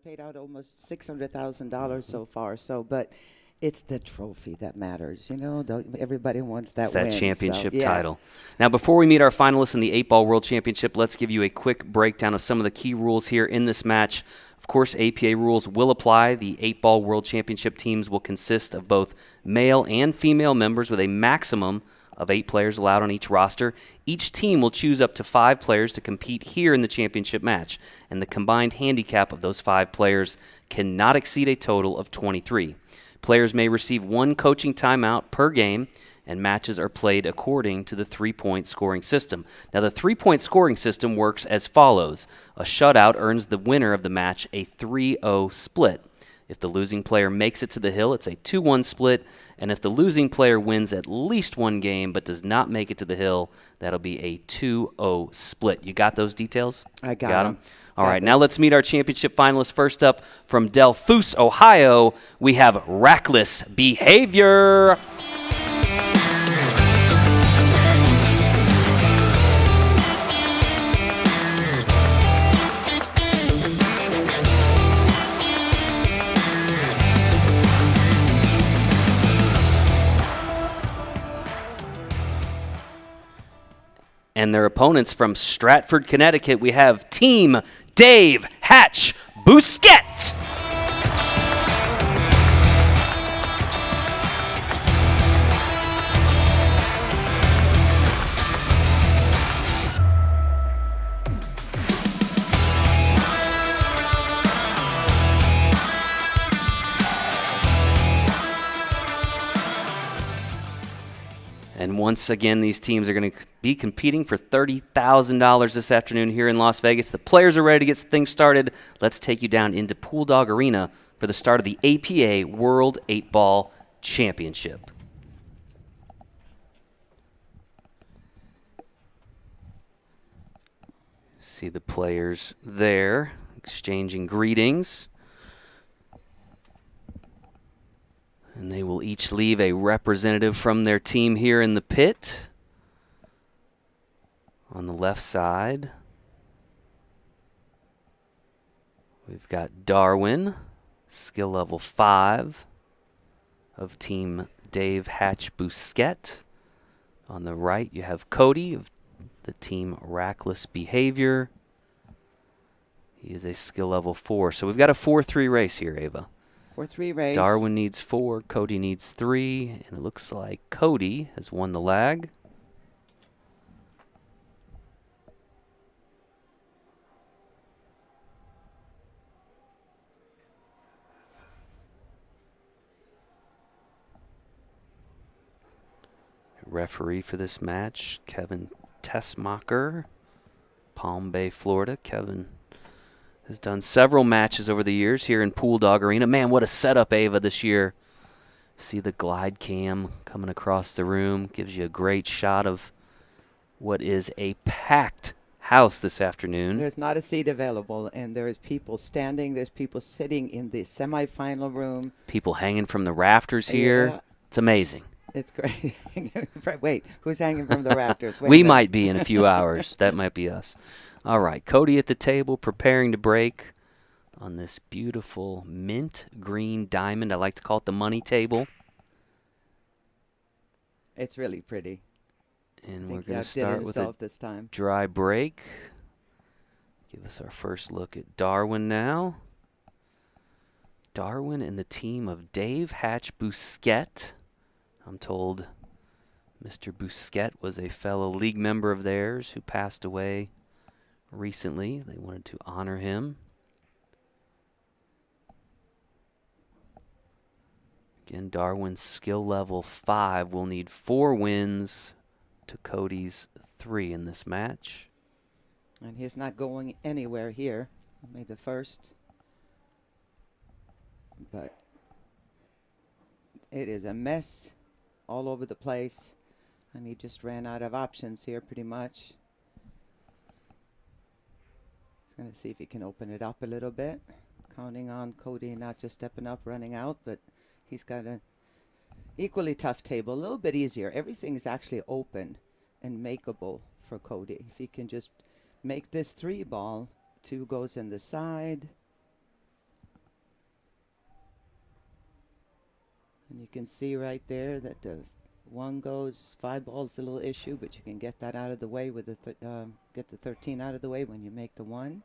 paid out almost $600,000 so far. So, but it's the trophy that matters. Everybody wants that It's that win. championship So, yeah. title. Now, before we meet our finalists in the 8-Ball World Championship, let's give you a quick breakdown of some of the key rules here in this match. Of course, APA rules will apply. The 8-Ball World Championship teams will consist of both male and female members with a maximum of 8 players allowed on each roster. Each team will choose up to 5 players to compete here in the championship match, and the combined handicap of those 5 players cannot exceed a total of 23. Players may receive 1 coaching timeout per game, and matches are played according to the 3-point scoring system. Now, the 3-point scoring system works as follows. A shutout earns the winner of the match a 3-0 split. If the losing player makes it to the hill, it's a 2-1 split. And if the losing player wins at least 1 game but does not make it to the hill, that'll be a 2-0 split. You got those details? I got them. All right, now let's meet our championship finalists. First up from Delphos, Ohio, we have Rackless Behavior. And their opponents from Stratford, Connecticut, we have Team Dave Hatch Bousquet. And once again, these teams are going to be competing for $30,000 this afternoon here in Las Vegas. The players are ready to get things started. Let's take you down into Pool Dog Arena for the start of the APA World 8-Ball Championship. See the players there exchanging greetings. And they will each leave a representative from their team here in the pit. On the left side, we've got Darwin, skill level 5 of Team Dave Hatch Bousquet. On the right, you have Cody of the Team Rackless Behavior. He is a skill level 4. So we've got a 4-3 race here, Ava. 4-3 race. Darwin needs 4, Cody needs 3, and it looks like Cody has won the lag. Referee for this match, Kevin Tessmacher, Palm Bay, Florida. Kevin has done several matches over the years here in Pool Dog Arena. Man, what a setup, Ava, this year. See the glide cam coming across the room. Gives you a great shot of what is a packed house this afternoon. There's not a seat available, and there's people standing. There's people sitting in the semifinal room. People hanging from the rafters here. Yeah. It's amazing. It's great. Wait, who's hanging from the rafters? Wait We might be in a few hours. That might be us. All right, Cody at the table preparing to break on this beautiful mint green diamond. I like to call it the money table. It's really pretty. And we're going to start with a this time. dry break. Give us our first look at Darwin now. Darwin and the team of Dave Hatch Bousquet. I'm told Mr. Bousquet was a fellow league member of theirs who passed away recently. They wanted to honor him. Again, Darwin's skill level 5 will need 4 wins to Cody's 3 in this match. And he's not going anywhere here. He made the first. But it is a mess all over the place. And he just ran out of options here pretty much. He's going to see if he can open it up a little bit. Counting on Cody not just stepping up, running out, but he's got an equally tough table, a little bit easier. Everything is actually open and makeable for Cody. If he can just make this 3 ball, 2 goes in the side, You can see right there that the one goes 5 balls, a little issue, but you can get that out of the way with the get the 13 out of the way when you make the 1.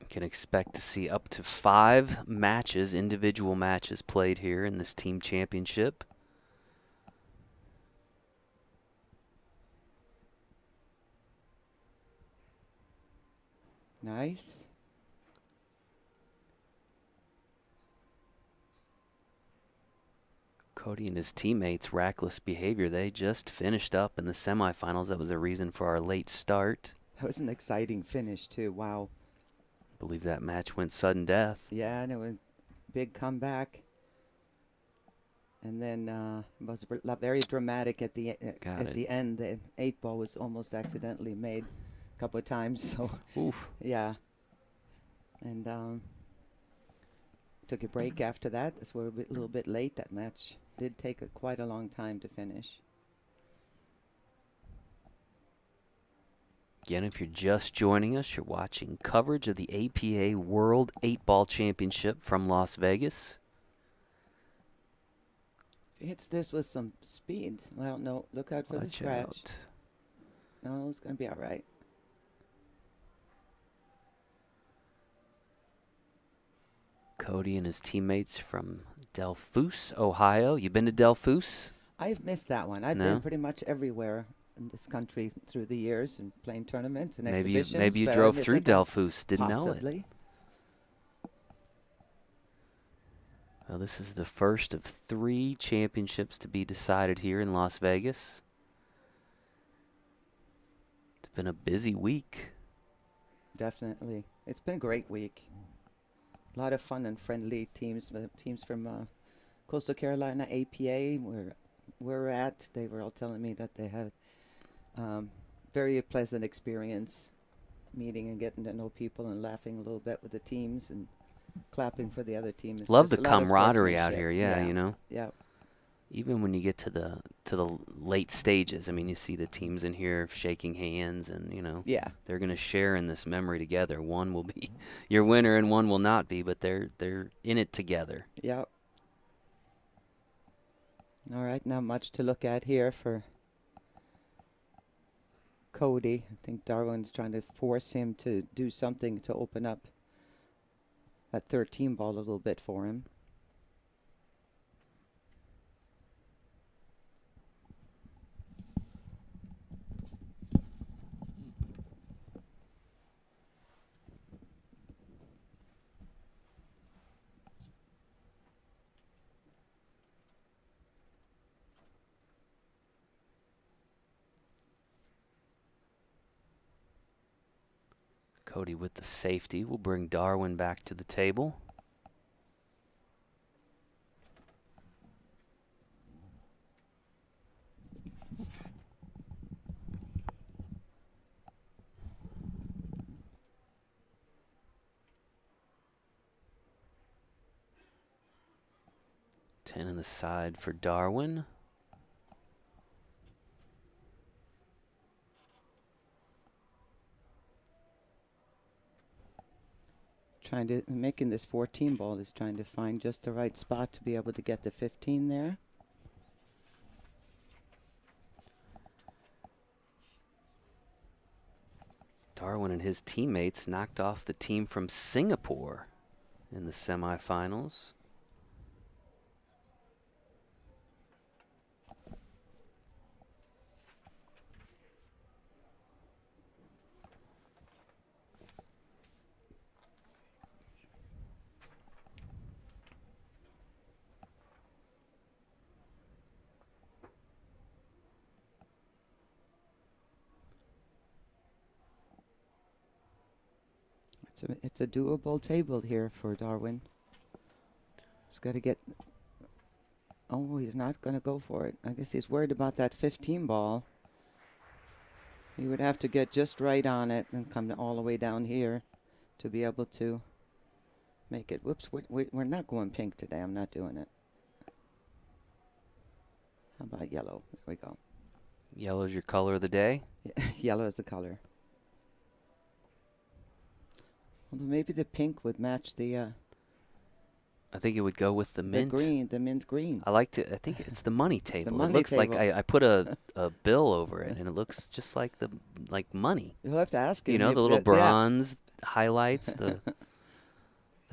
You can expect to see up to 5 matches, individual matches played here in this team championship. Nice. Cody and his teammates, Rackless Behavior, they just finished up in the semifinals. That was the reason for our late start. That was an exciting finish, too. Wow. I believe that match went sudden death. Yeah, and it was a big comeback. And then it was very dramatic at the end. The 8 ball was almost accidentally made a couple of times. So, Oof. yeah. And took a break after that. That's why we're a little bit late. That match did take quite a long time to finish. Again, if you're just joining us, you're watching coverage of the APA World 8-Ball Championship from Las Vegas. If he hits this with some speed, well, no, look out for the scratch. Out. No, it's going to be all right. Cody and his teammates from Delphos, Ohio. You been to Delphos? I've missed that one. I've been pretty much everywhere in this country through the years and playing tournaments and exhibitions. Maybe you drove through Delphos, didn't know it. Possibly. Well, this is the first of 3 championships to be decided here in Las Vegas. It's been a busy week. Definitely. It's been a great week. A lot of fun and friendly teams. Teams from Coastal Carolina APA, where we're at, they were all telling me that they had very pleasant experience meeting and getting to know people and laughing a little bit with the teams and clapping for the other team. Love the camaraderie out here, yeah, you know. Yeah. Even when you get to the late stages, I mean, you see the teams in here shaking hands, and you know, they're going to share in this memory together. One will be your winner, and one will not be, but they're in it together. Yep. All right, not much to look at here for Cody. I think Darwin's trying to force him to do something to open up that 13 ball a little bit for him. Cody with the safety will bring Darwin back to the table. Ten on the side for Darwin. Making this 14 ball is trying to find just the right spot to be able to get the 15 there. Darwin and his teammates knocked off the team from Singapore in the semifinals. It's a doable table here for Darwin. He's got to get... Oh, he's not going to go for it. I guess he's worried about that 15 ball. He would have to get just right on it and come all the way down here to be able to make it. Whoops, we're not going pink today. I'm not doing it. How about yellow? There we go. Yellow's your color of the day? Yellow is the color. Although maybe the pink would match the I think it would go with the mint. the mint green. I think it's the money table. money It looks like table. I put a bill over it, and it looks just like money. You'll have to ask him. You know, if the little yeah. bronze highlights, the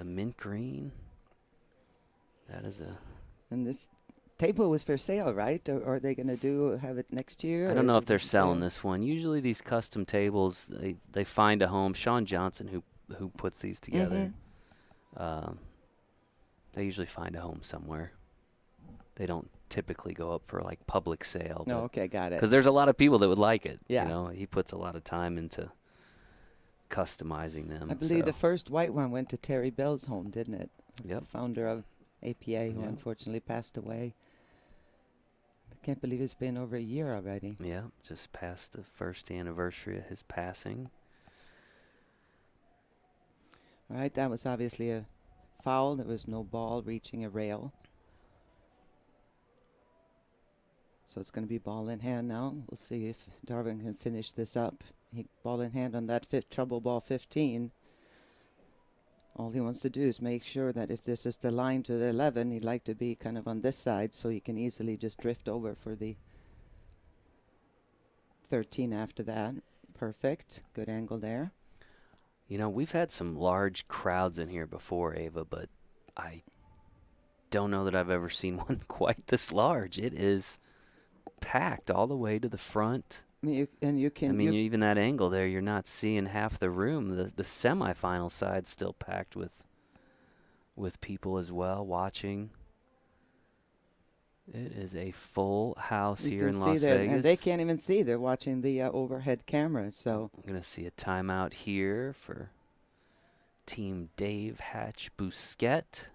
mint green. That is a. And this table was for sale, right? Or are they going to have it next year? I or don't is know it if they're for selling sale? this one. Usually these custom tables, they find a home. Sean Johnson, who puts these together, they usually find a home somewhere. They don't typically go up for like public sale. No, okay, got it. Because there's a lot of people that would like it. Yeah. You know, he puts a lot of time into customizing them. I believe so. the first white one went to Terry Bell's home, didn't it? Yep. Founder of APA, who Yep. unfortunately passed away. I can't believe it's been over a year already. Yeah, just past the first anniversary of his passing. All right, that was obviously a foul. There was no ball reaching a rail. So it's going to be ball in hand now. We'll see if Darwin can finish this up. Ball in hand on that trouble ball 15. All he wants to do is make sure that if this is the line to the 11, he'd like to be kind of on this side so he can easily just drift over for the 13 after that. Perfect. Good angle there. You know, we've had some large crowds in here before, Ava, but I don't know that I've ever seen one quite this large. It is packed all the way to the front. Even that angle there, you're not seeing half the room. The semifinal side's still packed with people as well watching. It is a full house here in Las Vegas. And they can't even see. They're watching the overhead camera. So I'm going to see a timeout here for Team Dave Hatch Bousquet.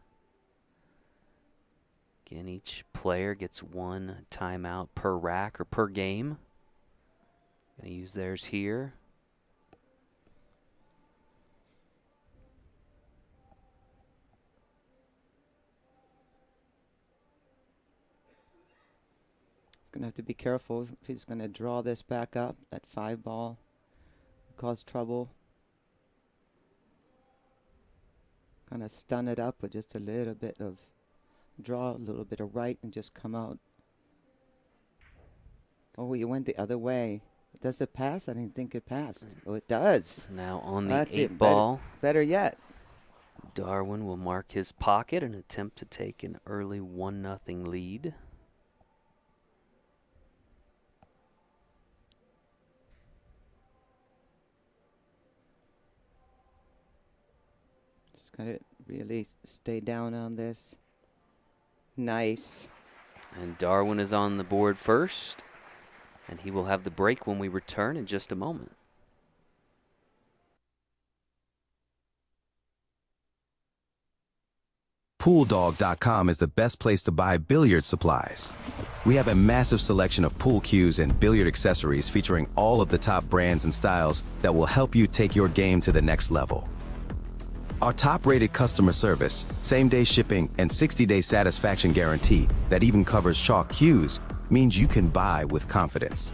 Again, each player gets one timeout per rack or per game. Going to use theirs here. he's going to have to be careful if he's going to draw this back up. That 5 ball cause trouble. Kind of stun it up with just a little bit of draw, a little bit of right, and just come out. Oh, you went the other way. Does it pass? I didn't think it passed. Oh, it does. Now on the That's 8 ball. Better yet. Darwin will mark his pocket and attempt to take an early 1-0 lead. Just got to really stay down on this. Nice. And Darwin is on the board first. And he will have the break when we return in just a moment. PoolDog.com is the best place to buy billiard supplies. We have a massive selection of pool cues and billiard accessories featuring all of the top brands and styles that will help you take your game to the next level. Our top-rated customer service, same-day shipping, and 60-day satisfaction guarantee that even covers chalk cues means you can buy with confidence.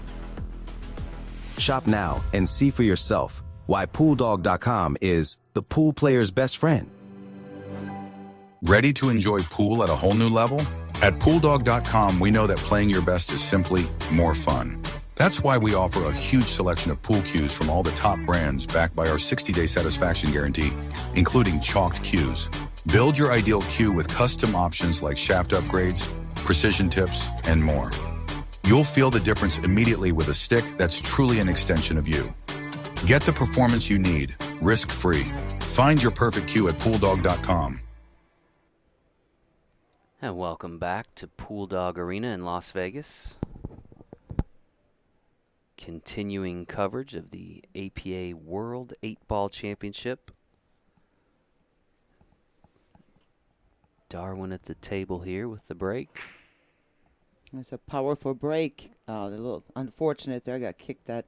Shop now and see for yourself why PoolDog.com is the pool player's best friend. Ready to enjoy pool at a whole new level? At PoolDog.com, we know that playing your best is simply more fun. That's why we offer a huge selection of pool cues from all the top brands backed by our 60-day satisfaction guarantee, including chalked cues. Build your ideal cue with custom options like shaft upgrades, precision tips, and more. You'll feel the difference immediately with a stick that's truly an extension of you. Get the performance you need, risk-free. Find your perfect cue at PoolDog.com. And welcome back to Pool Dog Arena in Las Vegas. Continuing coverage of the APA World 8-Ball Championship. Darwin at the table here with the break. It's a powerful break. A little unfortunate there. Got kicked that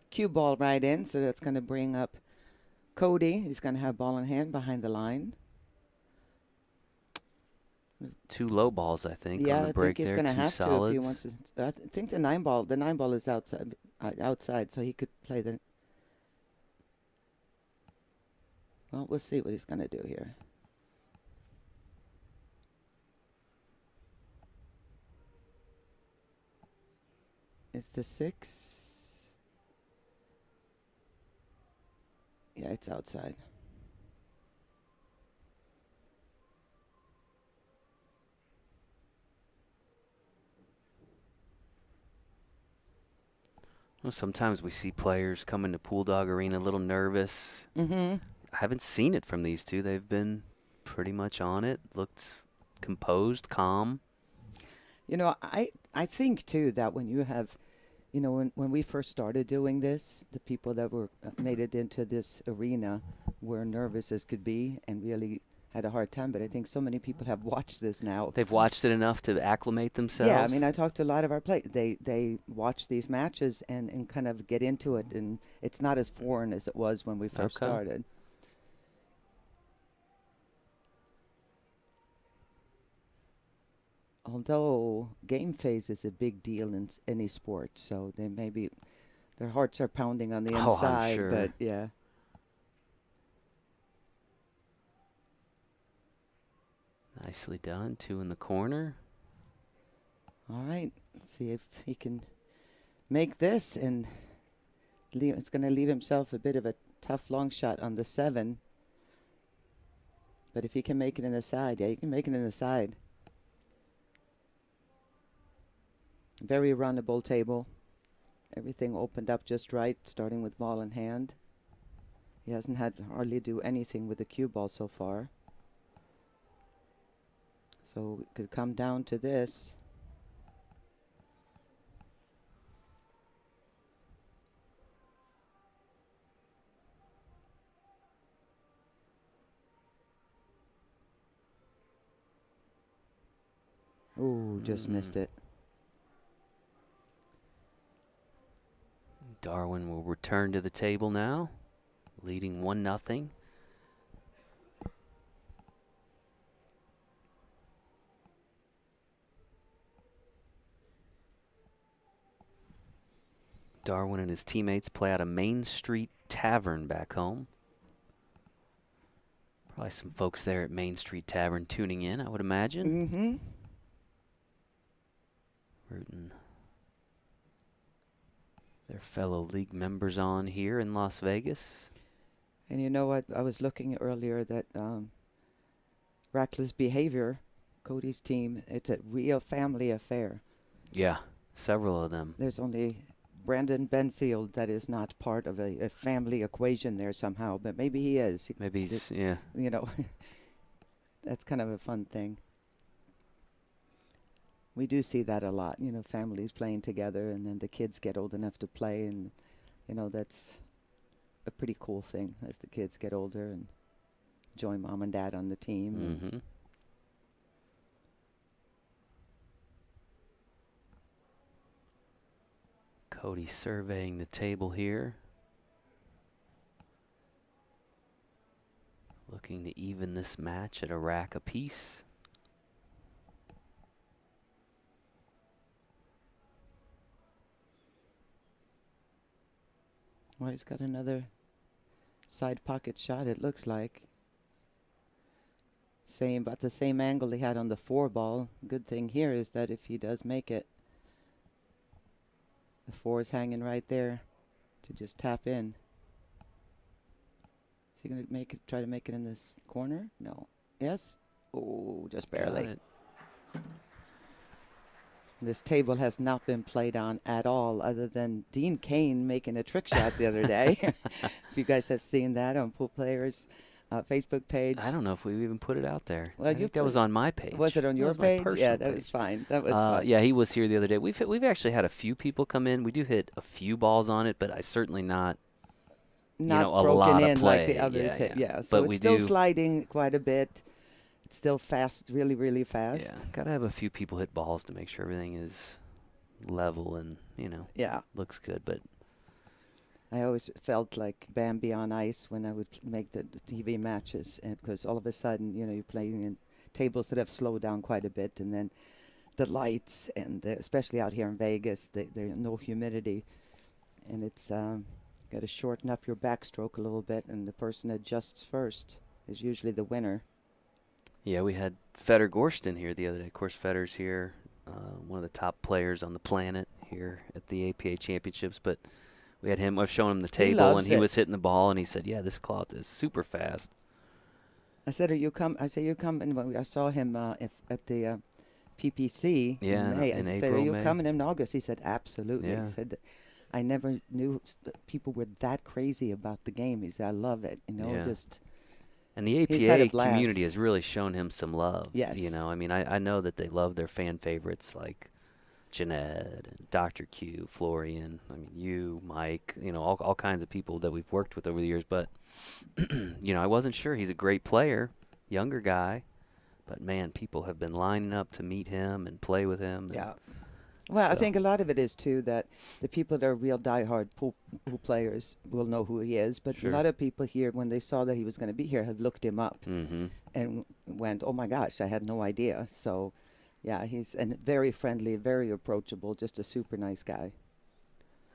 cue ball right in, so that's going to bring up Cody. He's going to have ball in hand behind the line. 2 low balls, I think, Yeah, on the break there. I think he's going to have solids. to if he wants to. I think the 9 ball. The 9 ball is outside, so he could play the. Well, we'll see what he's going to do here. Is the 6? Yeah, it's outside. Well, sometimes we see players come into Pool Dog Arena a little nervous. Mm-hmm. I haven't seen it from these two. They've been pretty much on it, looked composed, calm. You know, I think, too, that when you have, you know, when we first started doing this, the people that were made it into this arena were nervous as could be and really had a hard time. But I think so many people have watched this now. They've watched it enough to acclimate themselves. Yeah, I mean, I talked to a lot of our players. They watch these matches and kind of get into it, and it's not as foreign as it was when we first started. Although game phase is a big deal in any sport, so they maybe their hearts are pounding on the inside. I'm sure. But yeah. Nicely done. 2 in the corner. All right. Let's see if he can make this, and it's going to leave himself a bit of a tough long shot on the 7. But if he can make it in the side, yeah, he can make it in the side. Very runnable table. Everything opened up just right, starting with ball in hand. He hasn't had to hardly do anything with the cue ball so far. So it could come down to this. Ooh, just missed it. Darwin will return to the table now, leading 1-0. Darwin and his teammates play out a Main Street Tavern back home. Probably some folks there at Main Street Tavern tuning in, I would imagine. Mm-hmm. Rooting their fellow league members on here in Las Vegas. And you know what? I was looking earlier that Rackless Behavior, Cody's team, it's a real family affair. Yeah, several of them. There's only Brandon Benfield that is not part of a family equation there somehow, but maybe he is. Maybe he's, yeah. You know, that's kind of a fun thing. We do see that a lot, you know, families playing together, and then the kids get old enough to play, and, you know, that's a pretty cool thing as the kids get older and join mom and dad on the team. Mm-hmm. Cody surveying the table here. Looking to even this match at a rack apiece. Well, he's got another side pocket shot, it looks like. About the same angle he had on the 4 ball. Good thing here is that if he does make it, the 4 is hanging right there to just tap in. Is he going to try to make it in this corner? No. Yes? Oh, just barely. This table has not been played on at all, other than Dean Kane making a trick shot the other day. If you guys have seen that on Pool Players' Facebook page. I don't know if we even put it out there. Well, I think that was on my page. Was it on your page? Yeah, that was fine. That was fine. Yeah, he was here the other day. We've actually had a few people come in. We do hit a few balls on it, but I certainly not a broken lot in of play. like the other. Yeah. So but it's still sliding quite a bit. It's still fast, really, really fast. Yeah, gotta have a few people hit balls to make sure everything is level and looks good. But I always felt like Bambi on ice when I would make the TV matches, and because all of a sudden, you're playing in tables that have slowed down quite a bit, and then the lights, and especially out here in Vegas, there's no humidity, and it's going Got to shorten up your backstroke a little bit, and the person that adjusts first is usually the winner. Yeah, we had Fedor Gorston here the other day. Of course, Fedor's here, one of the top players on the planet here at the APA Championships. But we had him. I've shown him the table, and he was hitting the ball, and he said, "Yeah, this cloth is super fast." I said, "Are you come?" I said, "You come?" And when I saw him at the PPC in May. I said, "Are you coming in August?" He said, "Absolutely." Yeah. He said, "I never knew people were that crazy about the game." He said, "I love it." Just. And the APA community has really shown him some love. Yes. I mean, I know that they love their fan favorites like Jeanette and Dr. Q, Florian, I mean, you, Mike, all kinds of people that we've worked with over the years. But, I wasn't sure. He's a great player, younger guy. But, man, people have been lining up to meet him and play with him. Yeah. Well, I think a lot of it is, too, that the people that are real diehard pool players will know who he is. But a lot of people here, when they saw that he was going to be here, had looked him up and went, "Oh, my gosh, I had no idea." So, yeah, he's very friendly, very approachable, just a super nice guy.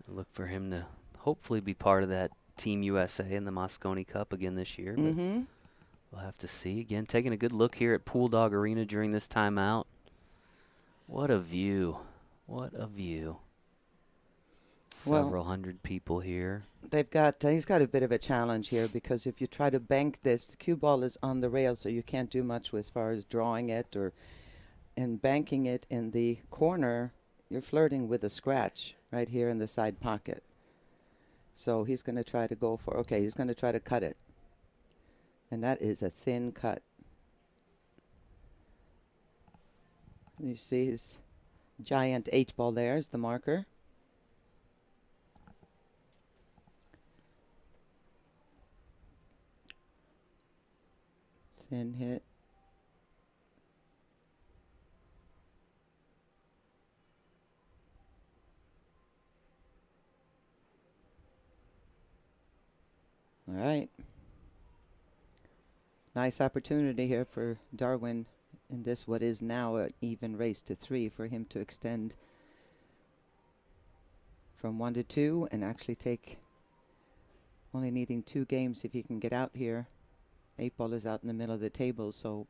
I look for him to hopefully be part of that Team USA in the Moscone Cup again this year. But we'll have to see. Again, taking a good look here at Pool Dog Arena during this timeout. What a view. What a view. Several hundred people here. He's got a bit of a challenge here, because if you try to bank this, the cue ball is on the rail, so you can't do much as far as drawing it and banking it in the corner. You're flirting with a scratch right here in the side pocket. So he's going to try to he's going to try to cut it. And that is a thin cut. You see his giant 8-ball there is the marker. Thin hit. All right. Nice opportunity here for Darwin in this, what is now an even race to 3, for him to extend from 1 to 2 and actually take, only needing 2 games if he can get out here. 8-ball is out in the middle of the table, so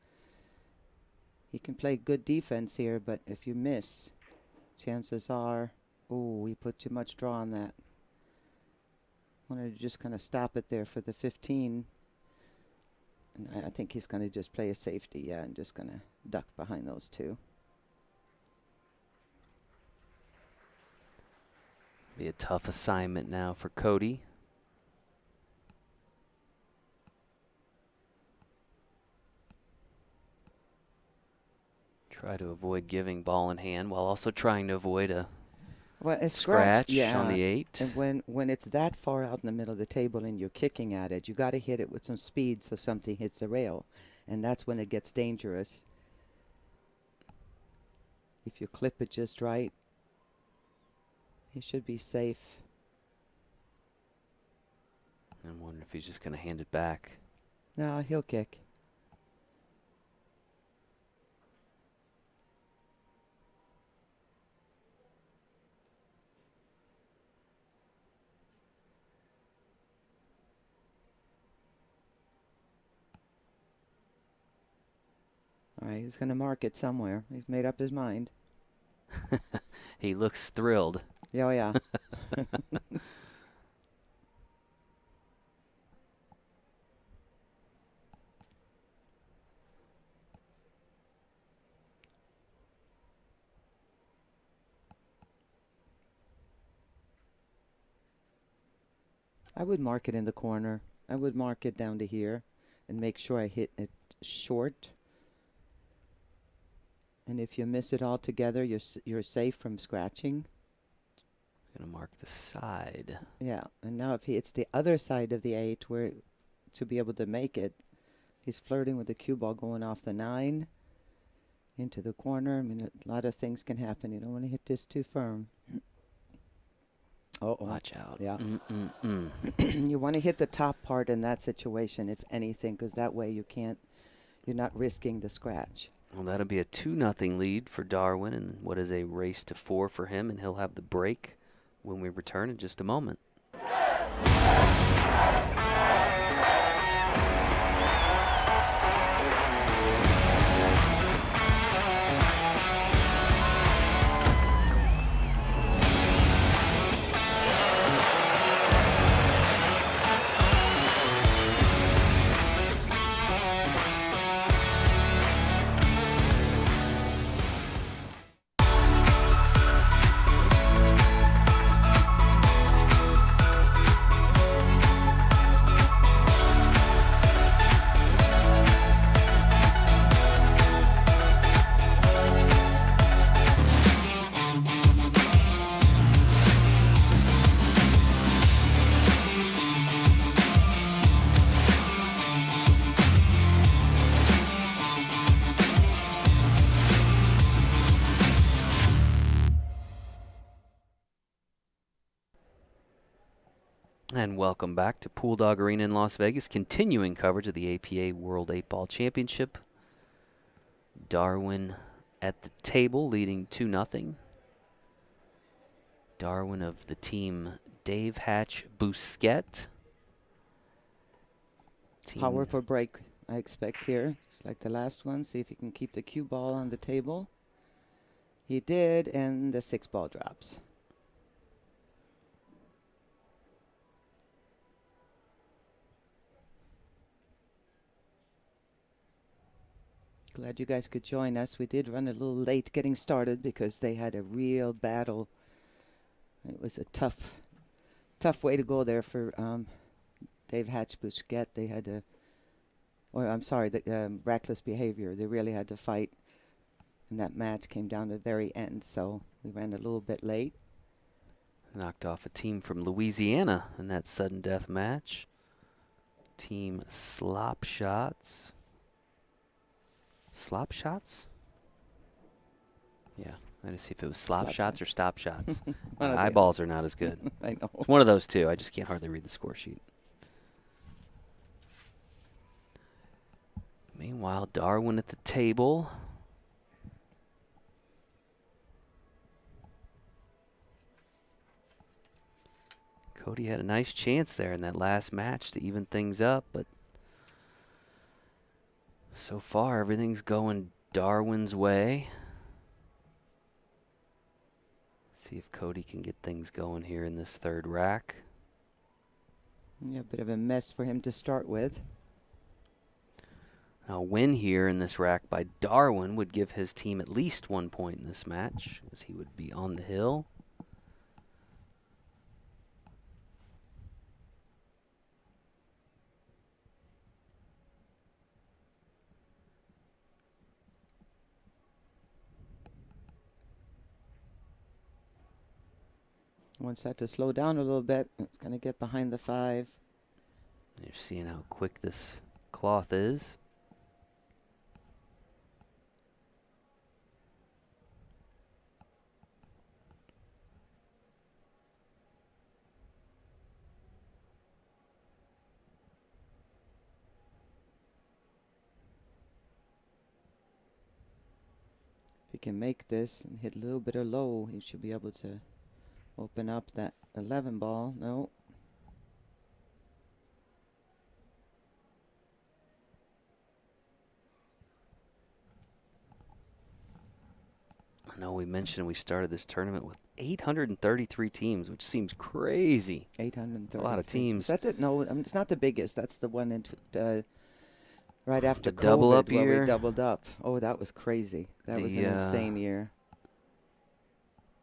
he can play good defense here, but if you miss, chances are, he put too much draw on that. Wanted to just kind of stop it there for the 15. And I think he's going to just play a safety, and just going to duck behind those 2. Be a tough assignment now for Cody. Try to avoid giving ball in hand while also trying to avoid a scratch on the 8. And when it's that far out in the middle of the table and you're kicking at it, you got to hit it with some speed so something hits the rail. And that's when it gets dangerous. If you clip it just right, he should be safe. I'm wondering if he's just going to hand it back. No, he'll kick. All right, he's going to mark it somewhere. He's made up his mind. He looks thrilled. Oh, yeah. I would mark it in the corner. I would mark it down to here and make sure I hit it short. And if you miss it altogether, you're safe from scratching. Going to mark the side. Yeah, and now if he hits the other side of the 8, where to be able to make it, he's flirting with the cue ball going off the 9 into the corner. I mean, a lot of things can happen. You don't want to hit this too firm. Watch out. Yeah. You want to hit the top part in that situation, if anything, because that way you're not risking the scratch. Well, that'll be a 2-0 lead for Darwin, and what is a race to 4 for him, and he'll have the break when we return in just a moment. And welcome back to Pool Dog Arena in Las Vegas, continuing coverage of the APA World 8-Ball Championship. Darwin at the table, leading 2-0. Darwin of the team Dave Hatch Bousquet. Powerful break, I expect here, just like the last one. See if he can keep the cue ball on the table. He did, and the 6-ball drops. Glad you guys could join us. We did run a little late getting started because they had a real battle. It was a tough way to go there for Dave Hatch Bousquet. They had to, the Rackless Behavior. They really had to fight, and that match came down to the very end. So we ran a little bit late. Knocked off a team from Louisiana in that sudden death match. Team Slop Shots. Slop Shots? Yeah, I had to see if it was slop shots or stop shots. My eyeballs are not as good. I know. It's one of those two. I just can't hardly read the score sheet. Meanwhile, Darwin at the table. Cody had a nice chance there in that last match to even things up, but so far everything's going Darwin's way. See if Cody can get things going here in this third rack. Yeah, a bit of a mess for him to start with. A win here in this rack by Darwin would give his team at least 1 point in this match, as he would be on the hill. Wants that to slow down a little bit. It's going to get behind the 5. You're seeing how quick this cloth is. If he can make this and hit a little bit of low, he should be able to open up that 11 ball. No. I know we mentioned we started this tournament with 833 teams, which seems crazy. 830. A lot of teams. Is that the, no, it's not the biggest. That's the one in right after The COVID double up where year? we doubled up. Oh, that was crazy. That was an insane year.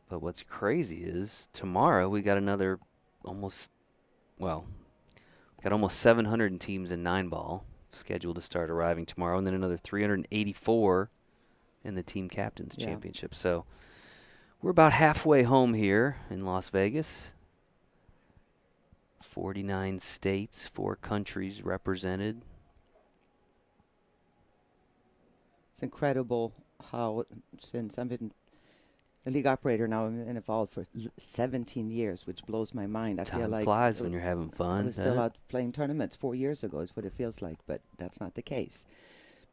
But what's crazy is tomorrow we got another almost 700 teams in 9-ball scheduled to start arriving tomorrow, and then another 384 in the Team Captains Championship. So we're about halfway home here in Las Vegas. 49 states, 4 countries represented. It's incredible how since I've been a league operator now, I've been involved for 17 years, which blows my mind. I feel Time like flies when you're having fun. I was still out playing tournaments 4 years ago is what it feels like, but that's not the case.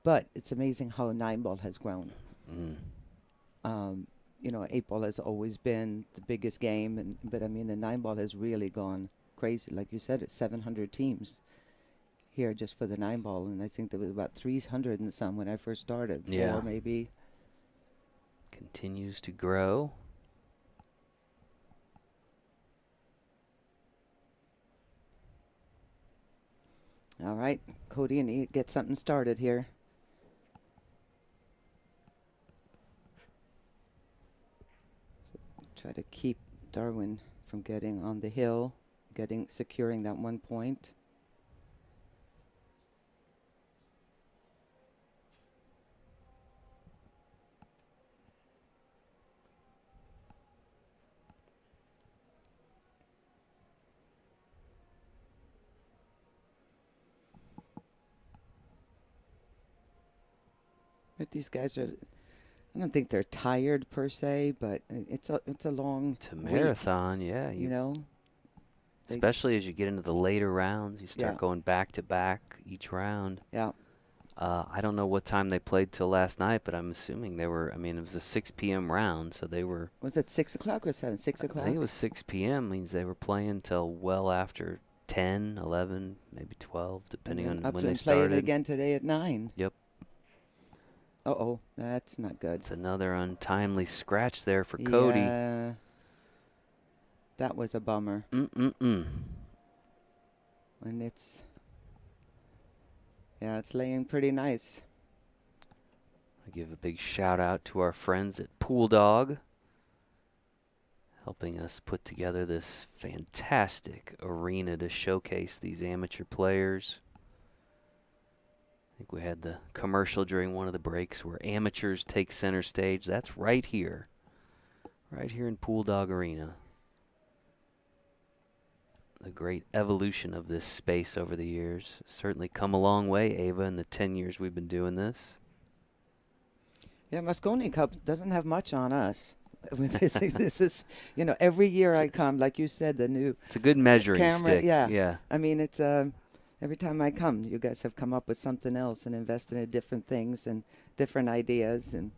But it's amazing how 9-ball has grown. You know, 8-ball has always been the biggest game, but I mean the 9-ball has really gone crazy. Like you said, it's 700 teams here just for the 9-ball, and I think there was about 300 and some when I first started. Yeah. 4 maybe. Continues to grow. All right, Cody, and he get something started here. So try to keep Darwin from getting on the hill, securing that 1 point. But these guys are, I don't think they're tired per se, but it's a long It's a marathon, yeah. you know. Especially as you get into the later rounds, you start Yeah. going back to back each round. Yeah. I don't know what time they played till last night, but I'm assuming they were. I mean, it was a 6 p.m. round, so they were. Was it 6 o'clock or 7? 6 I o'clock? think it was 6 p.m. Means they were playing till well after 10, 11, maybe 12, depending on up when they and playing started. again today at 9. Yep. Uh-oh, that's not good. It's another untimely scratch there for Cody. Yeah, that was a bummer. Mm-mm-mm. And it's laying pretty nice. I give a big shout out to our friends at Pool Dog, helping us put together this fantastic arena to showcase these amateur players. I think we had the commercial during one of the breaks where amateurs take center stage. That's right here in Pool Dog Arena. The great evolution of this space over the years. Certainly come a long way, Ava, in the 10 years we've been doing this. Yeah, Moscone Cup doesn't have much on us. This is, every year I come, like you said, the new It's a good measuring camera. stick. Yeah. I mean, it's every time I come, you guys have come up with something else and invested in different things and different ideas, and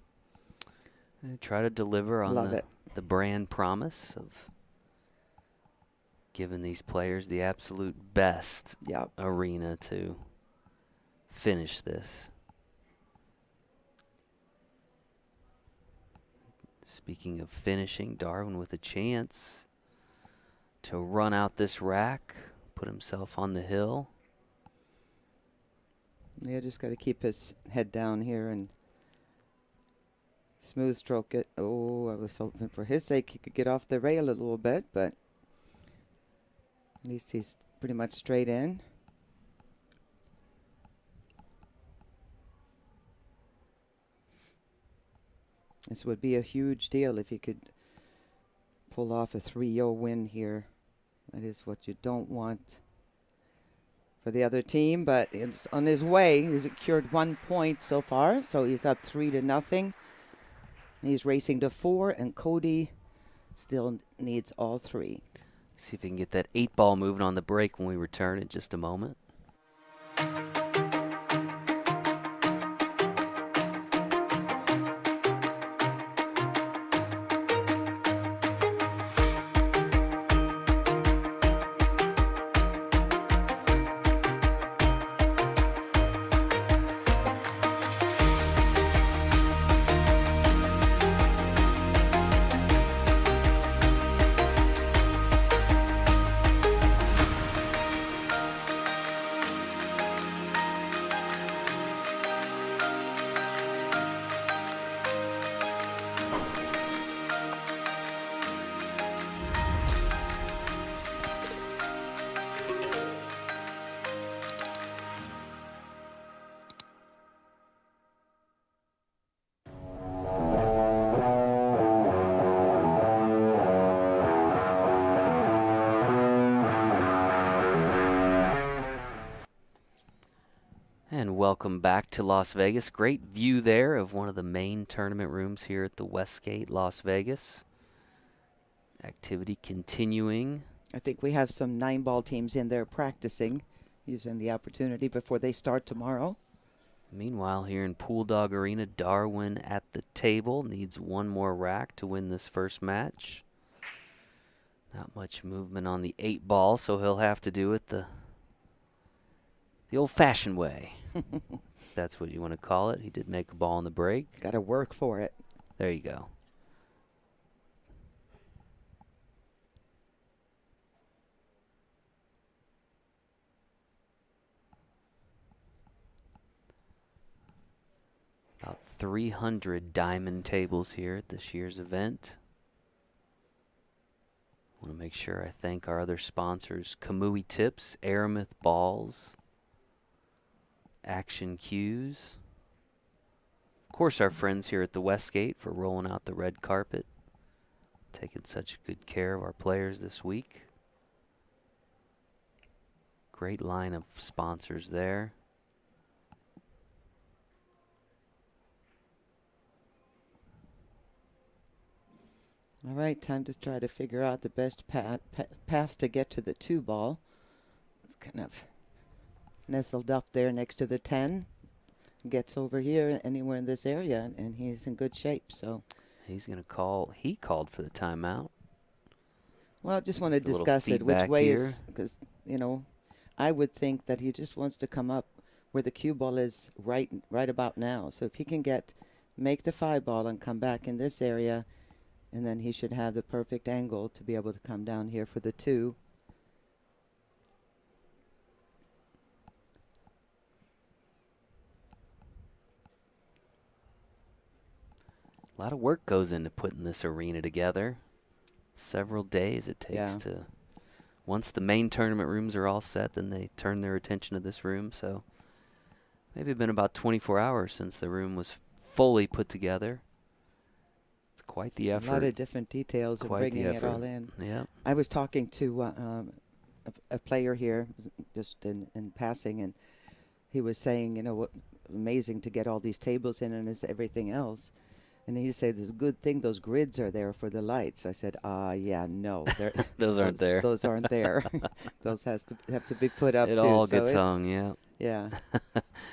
I try to deliver on the brand promise of giving these players the absolute best arena to finish this. Speaking of finishing, Darwin with a chance to run out this rack, put himself on the hill. Yeah, just got to keep his head down here and smooth stroke it. Oh, I was hoping for his sake he could get off the rail a little bit, but at least he's pretty much straight in. This would be a huge deal if he could pull off a 3-0 win here. That is what you don't want for the other team, but it's on his way. He's secured 1 point so far, so he's up 3-0. He's racing to 4, and Cody still needs all 3. See if he can get that 8-ball moving on the break when we return in just a moment. And welcome back to Las Vegas. Great view there of one of the main tournament rooms here at the Westgate, Las Vegas. Activity continuing. I think we have some 9-ball teams in there practicing, using the opportunity before they start tomorrow. Meanwhile, here in Pool Dog Arena, Darwin at the table needs 1 more rack to win this first match. Not much movement on the 8-ball, so he'll have to do it the old-fashioned way. If that's what you want to call it. He did make a ball on the break. Got to work for it. There you go. About 300 diamond tables here at this year's event. Want to make sure I thank our other sponsors: Kamui Tips, Aramith Balls, Action Cues. Of course, our friends here at the Westgate for rolling out the red carpet, taking such good care of our players this week. Great line of sponsors there. All right, time to try to figure out the best path to get to the 2 ball. It's kind of nestled up there next to the 10. Gets over here anywhere in this area, and he's in good shape. So he's going to call. He called for the timeout. Well, I just want to A little discuss it. Which feedback way here. is, because, you know, I would think that he just wants to come up where the cue ball is right about now. So if he can make the 5 ball and come back in this area, and then he should have the perfect angle to be able to come down here for the 2. A lot of work goes into putting this arena together. Several days it takes to. Once the main tournament rooms are all set, then they turn their attention to this room. So maybe it's been about 24 hours since the room was fully put together. It's quite the effort. A lot of different details of bringing it all in. Yeah. I was talking to a player here just in passing, and he was saying, you know, what amazing to get all these tables in and everything else. And he said, it's a good thing those grids are there for the lights. I said, yeah, no. Those aren't there. Those aren't there. Those have to be put up, it too. It all gets hung, yeah. Yeah.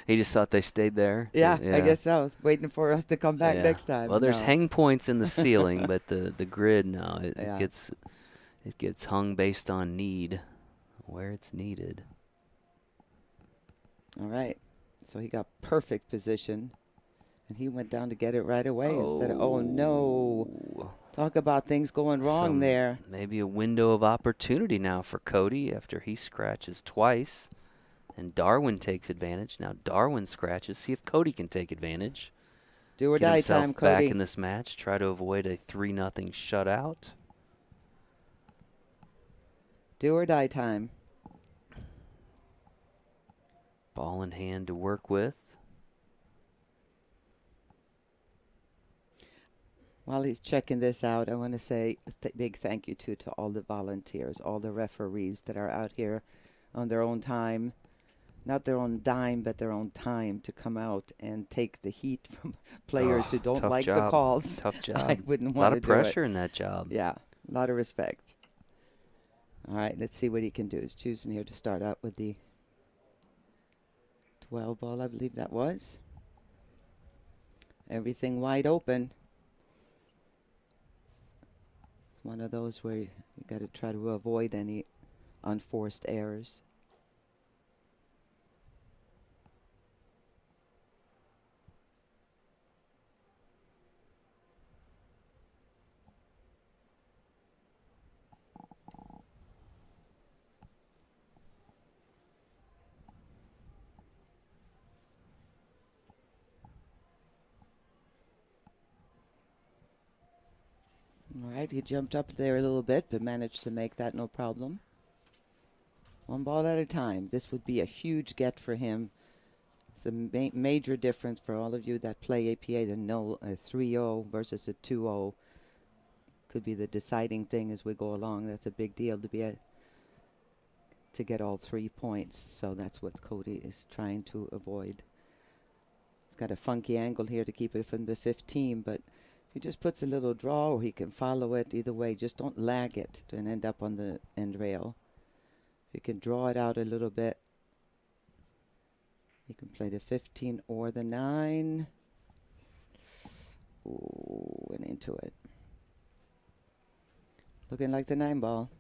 He just thought they stayed there? Yeah, I guess so. Waiting for us to come back next time. Well, there's hang points in the ceiling, but the grid, no, it gets hung based on need, where it's needed. All right. So he got perfect position. And he went down to get it right away instead of, oh, no. Talk about things going wrong there. Maybe a window of opportunity now for Cody after he scratches twice. And Darwin takes advantage. Now Darwin scratches. See if Cody can take advantage. Do or die time, Cody. Back in this match. Try to avoid a 3-0 shutout. Do or die time. Ball in hand to work with. While he's checking this out, I want to say a big thank you to all the volunteers, all the referees that are out here on their own time. Not their own dime, but their own time to come out and take the heat from players who don't like the calls. Tough job. I wouldn't want to do it. A lot of pressure in that job. Yeah, a lot of respect. All right, let's see what he can do. He's choosing here to start out with the 12 ball, I believe that was. Everything wide open. It's one of those where you got to try to avoid any unforced errors. All right, he jumped up there a little bit, but managed to make that no problem. One ball at a time. This would be a huge get for him. It's a major difference for all of you that play APA to know a 3-0 versus a 2-0 could be the deciding thing as we go along. That's a big deal to get all 3 points. So that's what Cody is trying to avoid. He's got a funky angle here to keep it from the 15, but he just puts a little draw, or he can follow it. Either way, just don't lag it and end up on the end rail. If you can draw it out a little bit, you can play the 15 or the 9. Ooh, went into it. Looking like the 9 ball.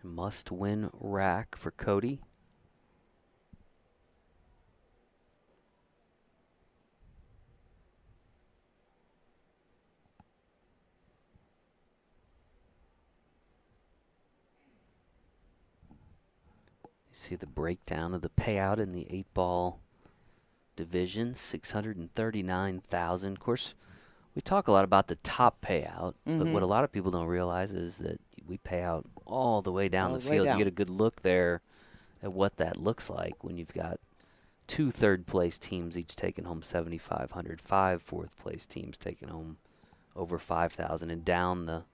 Must-win rack for Cody. See the breakdown of the payout in the 8-ball division, $639,000. Of course, we talk a lot about the top payout, but what a lot of people don't realize is that we pay out all the way down the field. You get a good look there at what that looks like when you've got 2 third-place teams each taking home $7,500, 5 fourth-place teams taking home over $5,000, and down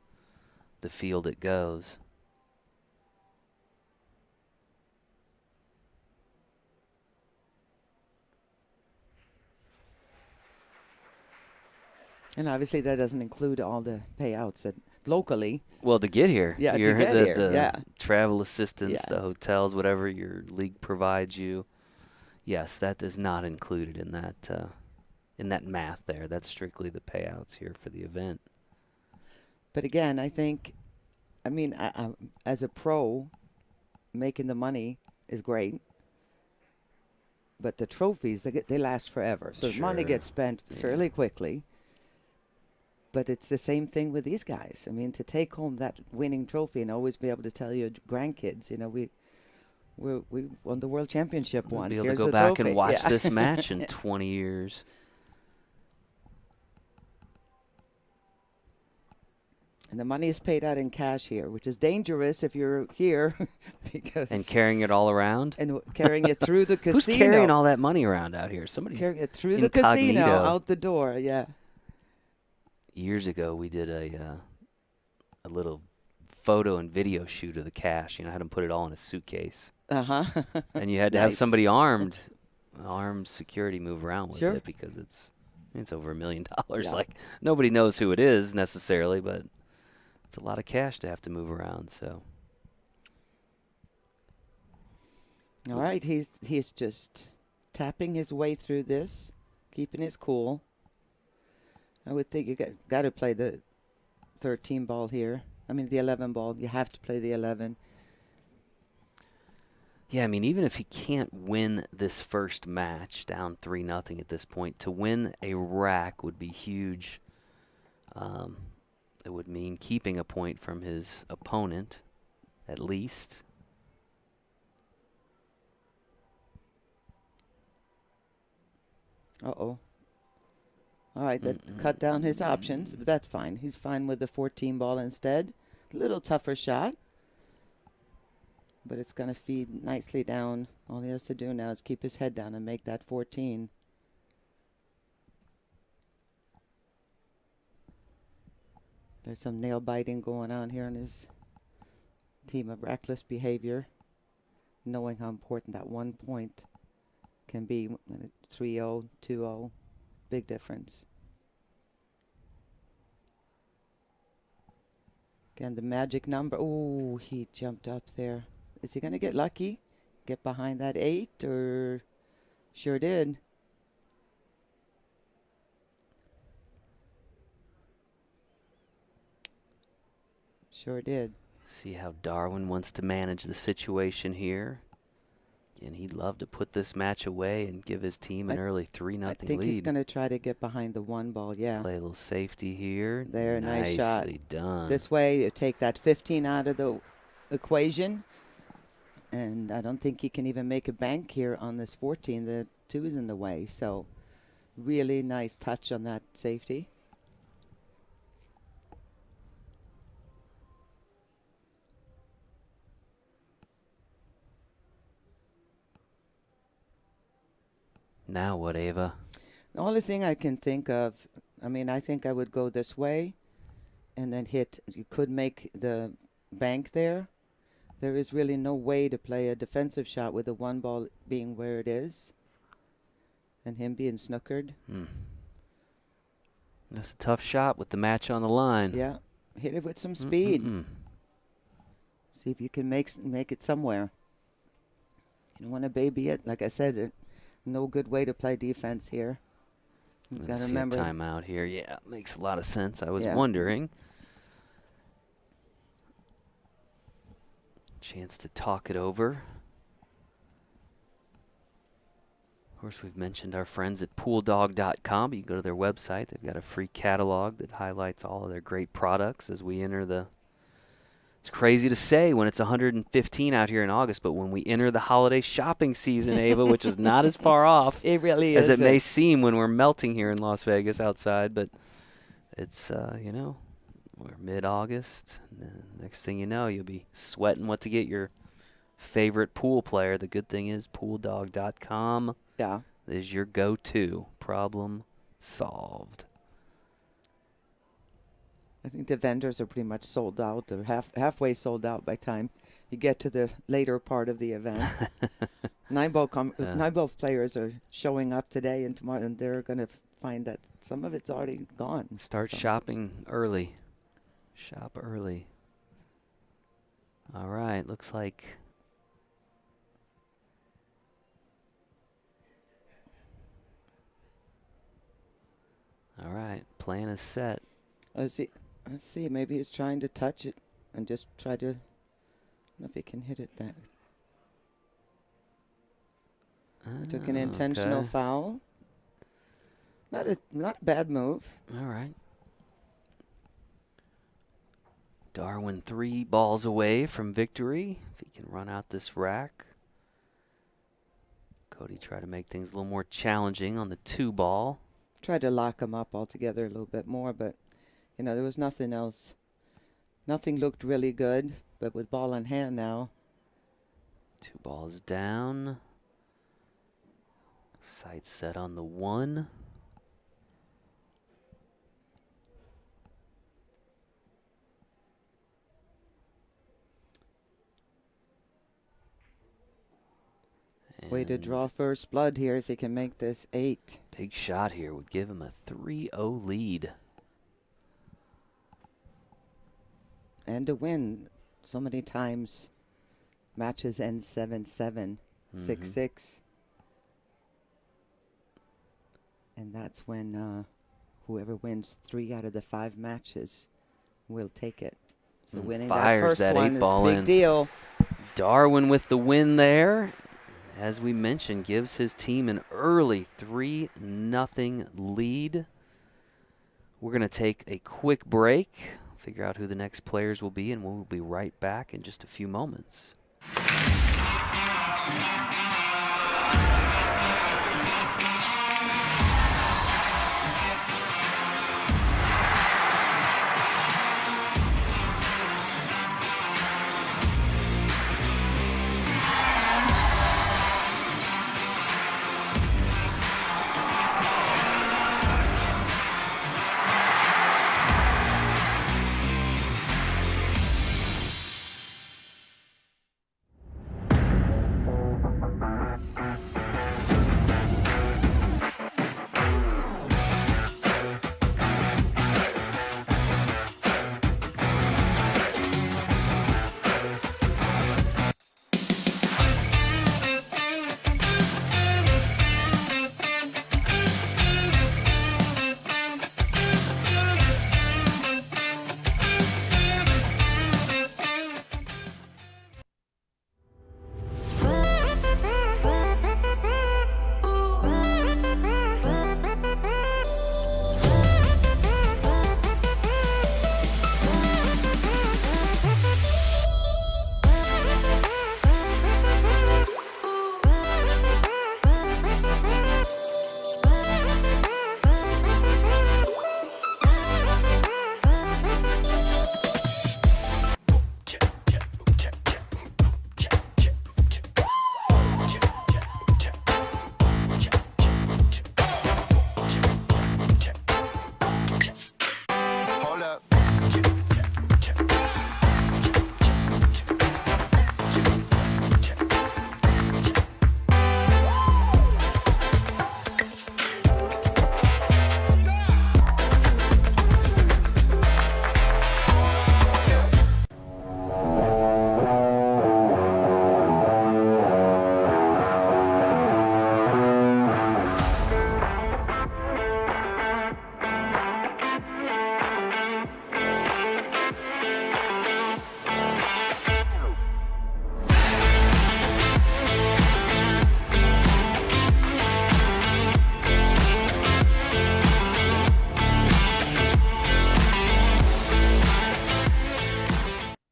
the field it goes. And obviously that doesn't include all the payouts that locally. Well, to get here. Yeah, to get here, the yeah. travel assistance, Yeah. the hotels, whatever your league provides you. Yes, that is not included in that math there. That's strictly the payouts here for the event. But again, I think, I as a pro, making the money is great. But the trophies, they last forever. So the money Sure. gets spent fairly quickly. But it's the same thing with these guys. I mean, to take home that winning trophy and always be able to tell your grandkids, we won the world championship We'll once. be able Here's to go the back trophy. and watch Yeah. this match in 20 years. And the money is paid out in cash here, which is dangerous if you're here because And carrying it all around? and carrying it through the casino. Who's carrying all that money around out here? Somebody's carrying it through the casino incognito. out the door? Yeah. Years ago, we did a little photo and video shoot of the cash. I had them put it all in a suitcase. Uh-huh. And you had to have Nice. somebody armed security move around with Sure. it because it's over $1 million. Yeah. Like, nobody knows who it is necessarily, but it's a lot of cash to have to move around. So All right, he's just tapping his way through this, keeping his cool. I would think you got to play the 13 ball here. The 11 ball. You have to play the 11. yeah, even if he can't win this first match, down 3-0 at this point, to win a rack would be huge. It would mean keeping a point from his opponent, at least. Uh-oh. All right, that cut down his options, but that's fine. He's fine with the 14 ball instead. A little tougher shot, but it's going to feed nicely down. All he has to do now is keep his head down and make that 14. There's some nail biting going on here in his team of Rackless Behavior, knowing how important that 1 point can be when it's 3-0, 2-0. Big difference. Again, the magic number. Oh, he jumped up there. Is he going to get lucky? Get behind that 8? Or sure did. Sure did. See how Darwin wants to manage the situation here. And he'd love to put this match away and give his team an early 3-0 lead. I think he's going to try to get behind the 1 ball, yeah. Play a little safety here. There, nice shot. Nicely done. This way, you take that 15 out of the equation. And I don't think he can even make a bank here on this 14. The 2 is in the way. So really nice touch on that safety. Now what, Ava? The only thing I can think of, I think I would go this way and then hit. You could make the bank there. There is really no way to play a defensive shot with the 1 ball being where it is and him being snookered. That's a tough shot with the match on the line. Yeah, hit it with some speed. See if you can make it somewhere. You don't want to baby it. Like I said, no good way to play defense here. You've got to remember. A timeout here. Yeah, makes a lot of sense. I was Yeah. wondering. Chance to talk it over. Of course, we've mentioned our friends at pooldog.com. You can go to their website. They've got a free catalog that highlights all of their great products as we enter the... It's crazy to say when it's 115 out here in August, but when we enter the holiday shopping season, Ava, which is not as far off It really as is. it may seem when we're melting here in Las Vegas outside, but it's, we're mid-August. And then next thing you know, you'll be sweating what to get your favorite pool player. The good thing is pooldog.com is your go-to. Problem solved. I think the vendors are pretty much sold out. They're halfway sold out by the time you get to the later part of the event. Nine ball players are showing up today and tomorrow, and they're going to find that some of it's already gone. Start So- shopping early. Shop early. All right, looks like all right, plan is set. Let's see. Maybe he's trying to touch it and just try to. I don't know if he can hit it that. He took an intentional Okay. foul. Not a bad move. All right. Darwin 3 balls away from victory. If he can run out this rack. Cody tried to make things a little more challenging on the 2 ball. Tried to lock him up altogether a little bit more, but there was nothing else. Nothing looked really good, but with ball in hand now. 2 balls down. Sight set on the 1. Way to draw first blood here if he can make this 8. Big shot here would give him a 3-0 lead. And to win so many times, matches end 7-7, 6-6. And that's when whoever wins 3 out of the 5 matches will take it. So And winning that fires first that one 8 ball is a big in. deal. Darwin with the win there. As we mentioned, gives his team an early 3-0 lead. We're going to take a quick break, figure out who the next players will be, and we'll be right back in just a few moments.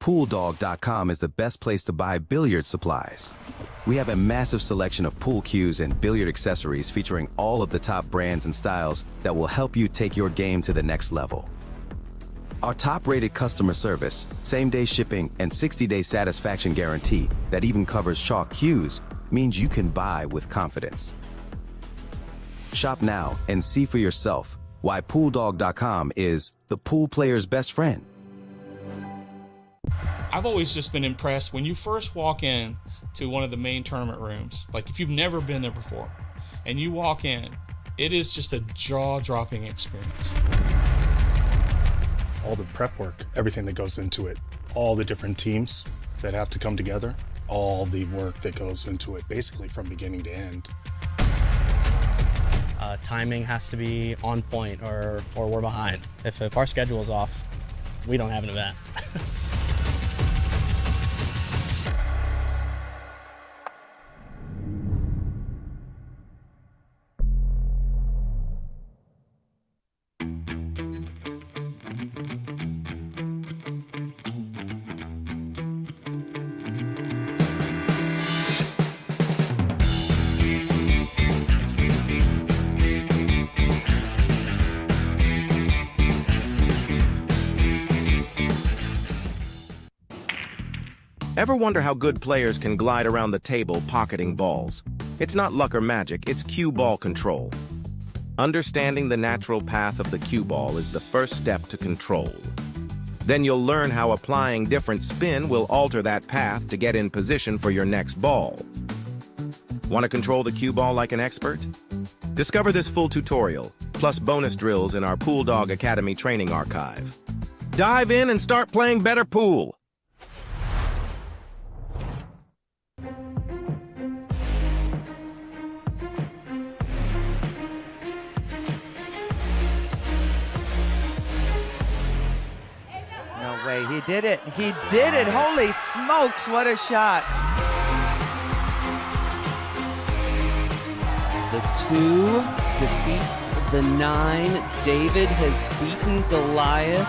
PoolDog.com is the best place to buy billiard supplies. We have a massive selection of pool cues and billiard accessories featuring all of the top brands and styles that will help you take your game to the next level. Our top-rated customer service, same-day shipping, and 60-day satisfaction guarantee that even covers chalk cues means you can buy with confidence. Shop now and see for yourself why PoolDog.com is the pool player's best friend. I've always just been impressed when you first walk in to one of the main tournament rooms. Like if you've never been there before and you walk in It is just a jaw-dropping experience. All the prep work, everything that goes into it, all the different teams that have to come together, all the work that goes into it, basically from beginning to end. Timing has to be on point or we're behind. If our schedule is off, we don't have an event. Ever wonder how good players can glide around the table pocketing balls? It's not luck or magic, it's cue ball control. Understanding the natural path of the cue ball is the first step to control. Then you'll learn how applying different spin will alter that path to get in position for your next ball. Want to control the cue ball like an expert? Discover this full tutorial, plus bonus drills in our Pool Dog Academy training archive. Dive in and start playing better pool. No way, he did it. He did it. Holy smokes, what a shot. The 2 defeats the 9. David has beaten Goliath.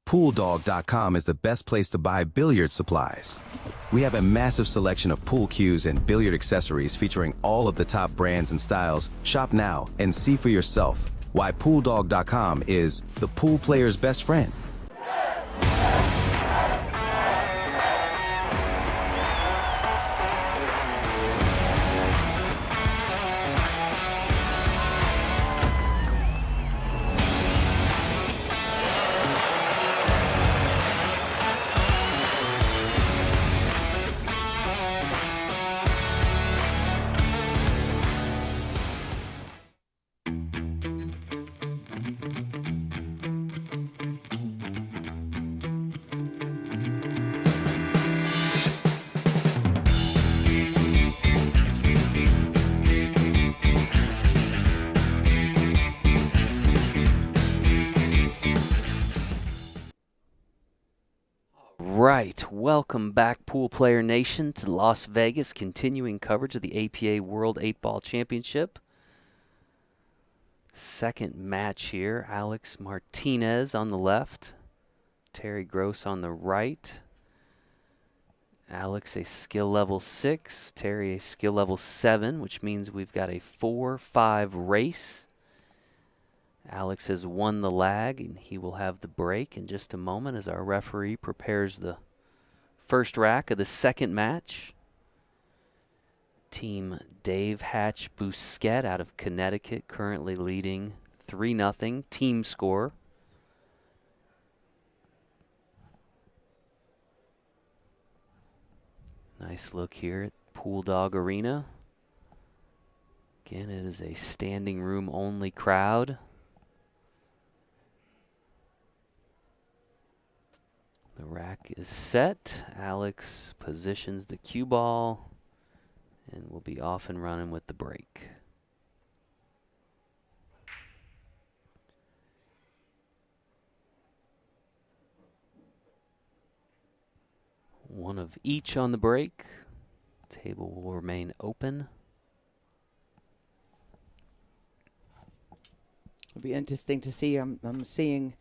PoolDog.com is the best place to buy billiard supplies. We have a massive selection of pool cues and billiard accessories featuring all of the top brands and styles. Shop now and see for yourself why PoolDog.com is the pool player's best friend. Right, welcome back, Pool Player Nation, to Las Vegas, continuing coverage of the APA World 8-Ball Championship. Second match here, Alex Martinez on the left, Terry Gross on the right. Alex a skill level 6, Terry a skill level 7, which means we've got a 4-5 race. Alex has won the lag, and he will have the break in just a moment as our referee prepares the first rack of the second match. Team Dave Hatch Bousquet out of Connecticut currently leading 3-0 team score. Nice look here at Pool Dog Arena. Again, it is a standing room only crowd. The rack is set. Alex positions the cue ball and will be off and running with the break. One of each on the break. Table will remain open. It'll be interesting to see. I'm seeing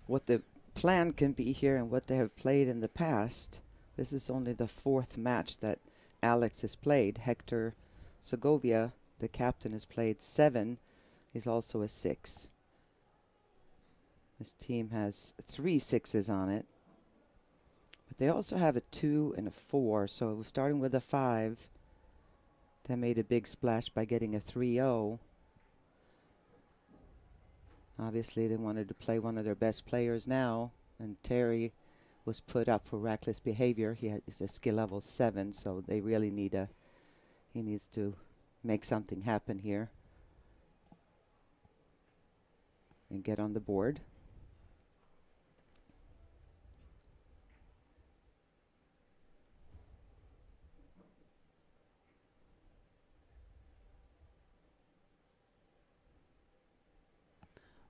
what the plan can be here and what they have played in the past. This is only the 4th match that Alex has played. Hector Segovia, the captain, has played 7. He's also a 6. This team has 3 6s on it. But they also have a 2 and a 4. So starting with a 5, they made a big splash by getting a 3-0. Obviously, they wanted to play one of their best players now, and Terry was put up for Rackless Behavior. He's a skill level 7, so they really need he needs to make something happen here and get on the board.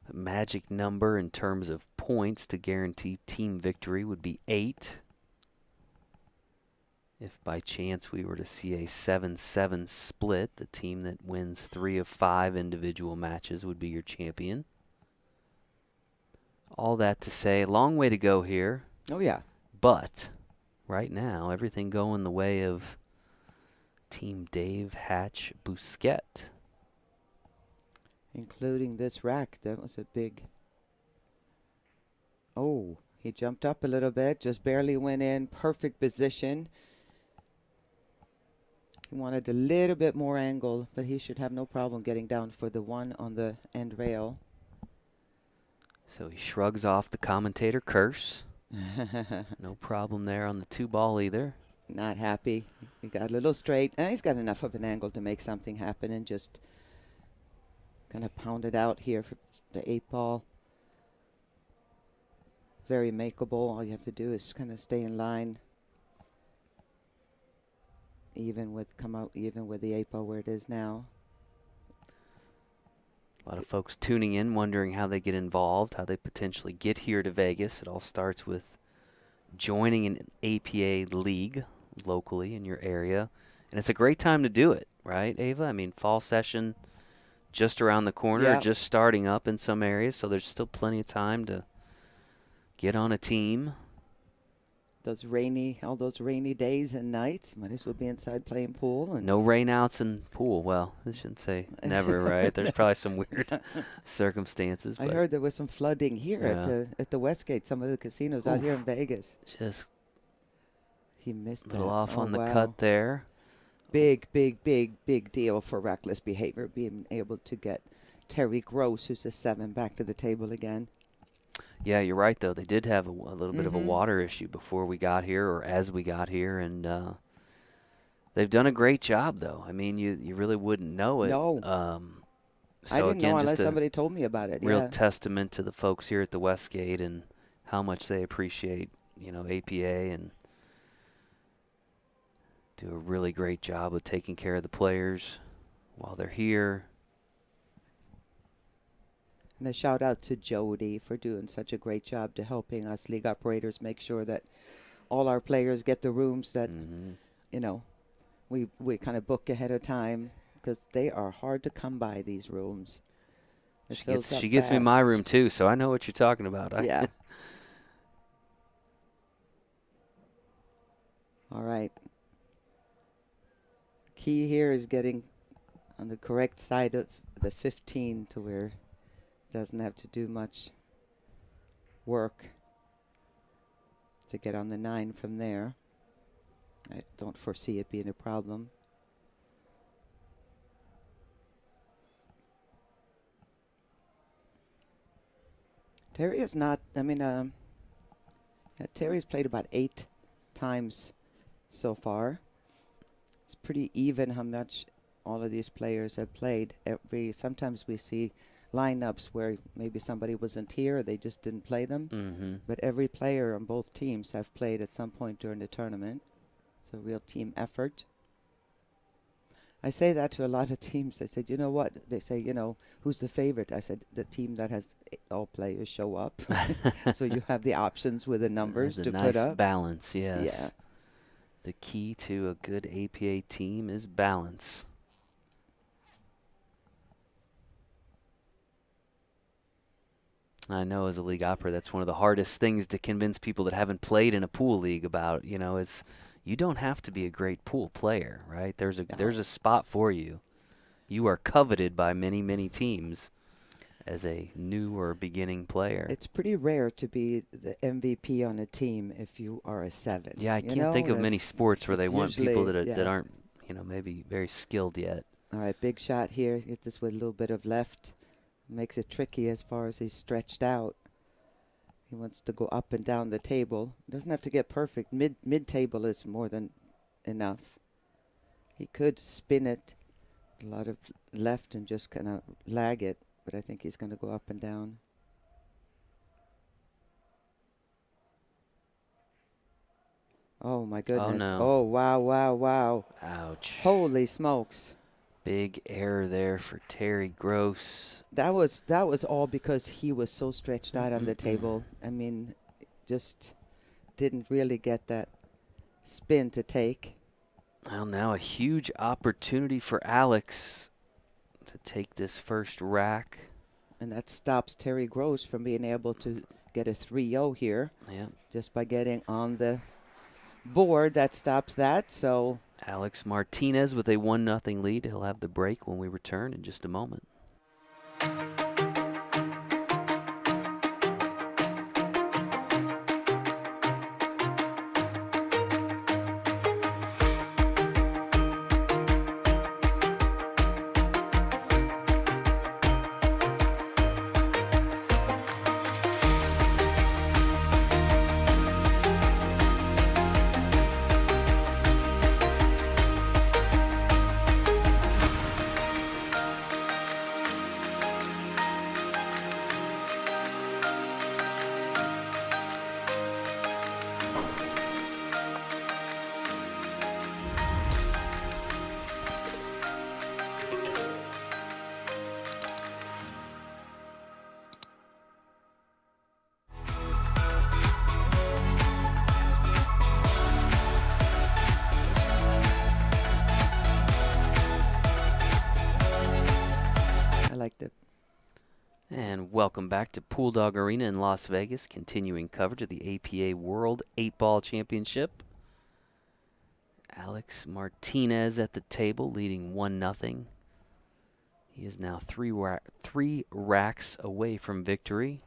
The magic number in terms of points to guarantee team victory would be 8. If by chance we were to see a 7-7 split, the team that wins 3 of 5 individual matches would be your champion. All that to say, a long way to go here. Oh, yeah. But right now, everything going the way of Team Dave Hatch Bousquet. Including this rack. That was a big... Oh, he jumped up a little bit, just barely went in. Perfect position. He wanted a little bit more angle, but he should have no problem getting down for the one on the end rail. So he shrugs off the commentator curse. No problem there on the 2-ball either. Not happy. He got a little straight. He's got enough of an angle to make something happen and just kind of pound it out here for the 8-ball. Very makeable. All you have to do is kind of stay in line. Come out even with the 8-ball where it is now. A lot of folks tuning in, wondering how they get involved, how they potentially get here to Vegas. It all starts with joining an APA league locally in your area. And it's a great time to do it, right, Ava? I mean, fall session just around the corner, Yeah. just starting up in some areas, so there's still plenty of time to get on a team. All those rainy days and nights, might as well be inside playing pool. And No rainouts and pool. Well, I shouldn't say never, right? There's probably some weird circumstances. I But heard there was some flooding here Yeah. at the Westgate, some of the casinos out here in Vegas. just He missed a little that. off Oh, on the wow. cut there. Big deal for Rackless Behavior, being able to get Terry Gross, who's a 7, back to the table again. Yeah, you're right, though. They did have a little bit of a water issue before we got here, or as we got here, and they've done a great job, though. I mean, you really wouldn't know it. No. So I didn't again, know just unless a somebody told me about it. real Yeah. testament to the folks here at the Westgate and how much they appreciate, APA and do a really great job of taking care of the players while they're here. And a shout out to Jody for doing such a great job to helping us league operators make sure that all our players get the rooms that, we kind of book ahead of time, because they are hard to come by, these rooms. It fills up She gets me my fast. room, too, so I know what you're talking about. Yeah. All right. Key here is getting on the correct side of the 15 to where it doesn't have to do much work to get on the 9 from there. I don't foresee it being a problem. Terry is not, Terry's played about 8 times so far. It's pretty even how much all of these players have played. Sometimes we see lineups where maybe somebody wasn't here, or they just didn't play them. But every player on both teams have played at some point during the tournament. It's a real team effort. I say that to a lot of teams. I said, you know what? They say, who's the favorite? I said, the team that has all players show up. So you have the options with the numbers There's to a nice put up. balance, yes. Yeah. The key to a good APA team is balance. I know as a league operator, that's one of the hardest things to convince people that haven't played in a pool league about. Is you don't have to be a great pool player, right? There's a spot for you. You are coveted by many, many teams as a new or beginning player. It's pretty rare to be the MVP on a team if you are a 7. Yeah, I can't think of many sports where they want people that usually, aren't, maybe very skilled yet. All right, big shot here. Hit this with a little bit of left. Makes it tricky as far as he's stretched out. He wants to go up and down the table. Doesn't have to get perfect. Mid table is more than enough. He could spin it A lot of left and just kind of lag it, but I think he's going to go up and down. Oh, my goodness. no. Oh, wow, wow, wow. Ouch. Holy smokes. Big error there for Terry Gross. That was all because he was so stretched out on the table. I mean, just didn't really get that spin to take. Well, now a huge opportunity for Alex to take this first rack. And that stops Terry Gross from being able to get a 3-0 here. Yeah. Just by getting on the board, that stops that. So Alex Martinez with a 1-0 lead. He'll have the break when we return in just a moment. I liked it. And welcome back to Pool Dog Arena in Las Vegas, continuing coverage of the APA World 8-Ball Championship. Alex Martinez at the table, leading 1-0. He is now three racks away from victory.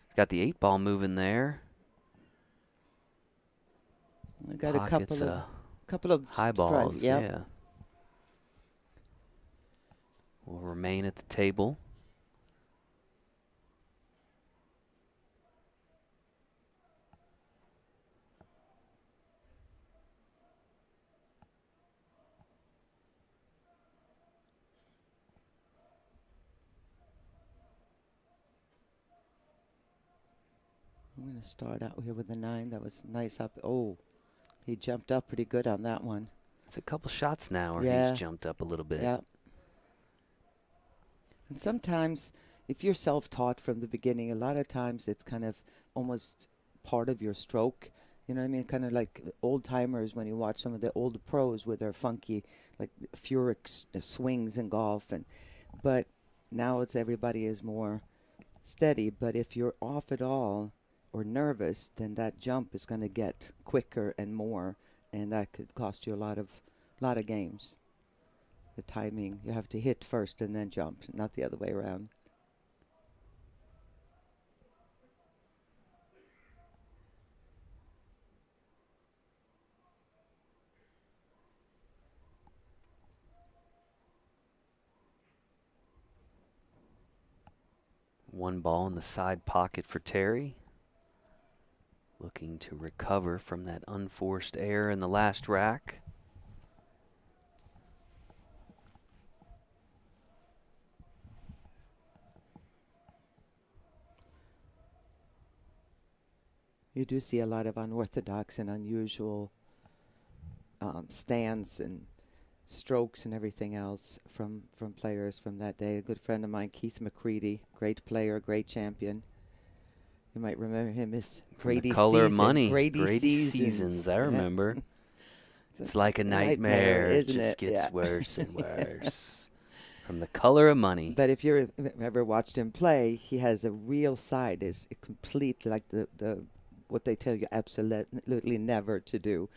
He's got the 8-ball moving there. I got Pockets, a couple of high balls, strikes. Yep. yeah. Will remain at the table. I'm going to start out here with the 9. That was nice up. Oh, he jumped up pretty good on that one. It's a couple shots now where Yeah. he's jumped up a little bit. Yeah. And sometimes, if you're self-taught from the beginning, a lot of times it's kind of almost part of your stroke. You know what I mean? Kind of like old-timers when you watch some of the old pros with their funky, like Furyk swings in golf. But now everybody is more steady. But if you're off at all or nervous, then that jump is going to get quicker and more, and that could cost you a lot of games. The timing, you have to hit first and then jump, not the other way around. One ball in the side pocket for Terry. Looking to recover from that unforced error in the last rack. You do see a lot of unorthodox and unusual stands and strokes and everything else from players from that day. A good friend of mine, Keith McCready, great player, great champion. You might remember him as Grady Color Season. Money. Grady Seasons, I Yeah. remember. It's like a nightmare. It isn't just it? gets Yeah. worse and worse. From the Color of Money. But if you've ever watched him play, he has a real side. Is complete like the what they tell you absolutely never to do.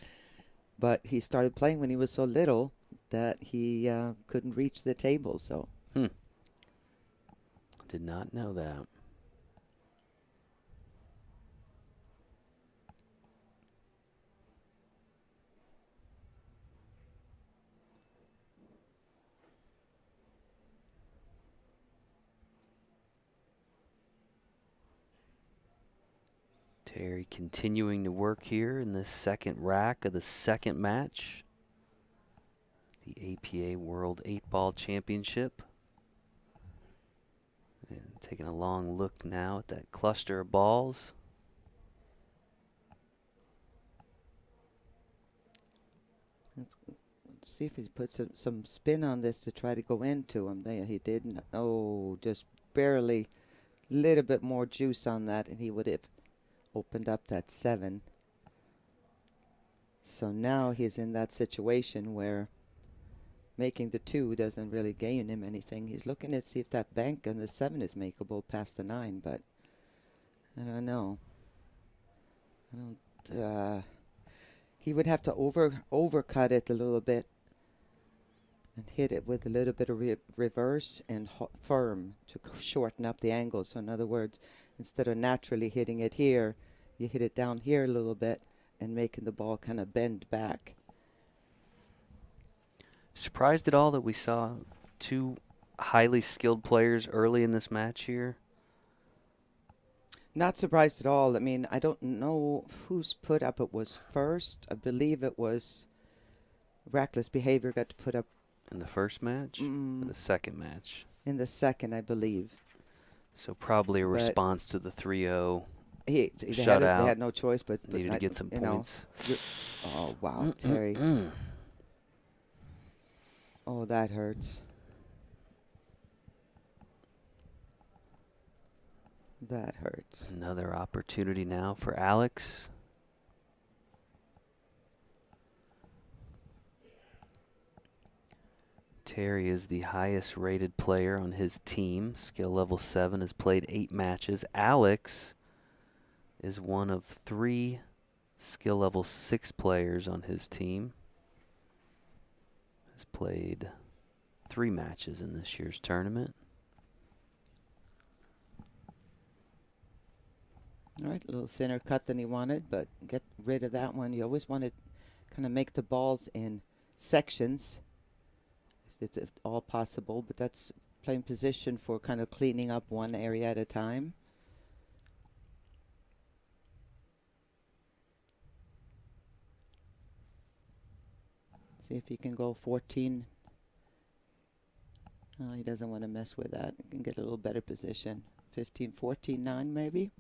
But he started playing when he was so little that he couldn't reach the table. So Did not know that. Terry continuing to work here in the second rack of the second match. the APA World 8-Ball Championship. And taking a long look now at that cluster of balls. Let's see if he puts some spin on this to try to go into him. There, he didn't. Oh, just barely. Little bit more juice on that, and he would have opened up that 7. So now he's in that situation where making the 2 doesn't really gain him anything. He's looking to see if that bank on the 7 is makeable past the 9, but I don't know. He would have to overcut it a little bit and hit it with a little bit of reverse and firm to shorten up the angle. So in other words, instead of naturally hitting it here, you hit it down here a little bit and making the ball kind of bend back. Surprised at all that we saw 2 highly skilled players early in this match here? Not surprised at all. I mean, I don't know whose put up it was first. I believe it was Rackless Behavior got to put up In the first match? Or the second match? in the second, I believe. So probably a But response to the 3-0. They Shutout. had no choice but Needed to get some points. Oh, wow, Terry. Oh, that hurts. That hurts. Another opportunity now for Alex. Terry is the highest rated player on his team. Skill level 7, has played 8 matches. Alex is one of 3 skill level 6 players on his team. Has played 3 matches in this year's tournament. All right, a little thinner cut than he wanted, but get rid of that one. You always want to kind of make the balls in sections, if it's at all possible, but that's playing position for kind of cleaning up one area at a time. See if he can go 14. Oh, he doesn't want to mess with that. He can get a little better position. 15, 14, 9 maybe?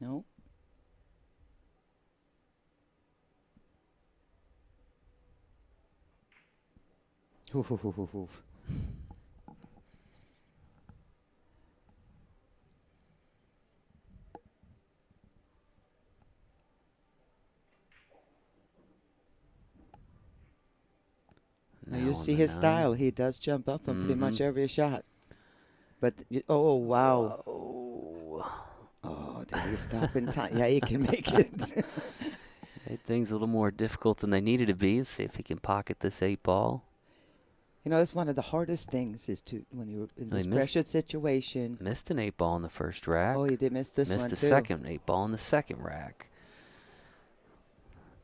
No. Now you see his style. He does jump up on pretty much every shot. But, oh, wow. Oh, did he stop in time? Yeah, he can make it. Made things a little more difficult than they needed to be. Let's see if he can pocket this 8 ball. You know, that's one of the hardest things is to, when you're in this pressured situation. Missed an 8 ball in the first rack. Oh, you did miss this one, too. Missed a second 8 ball in the second rack.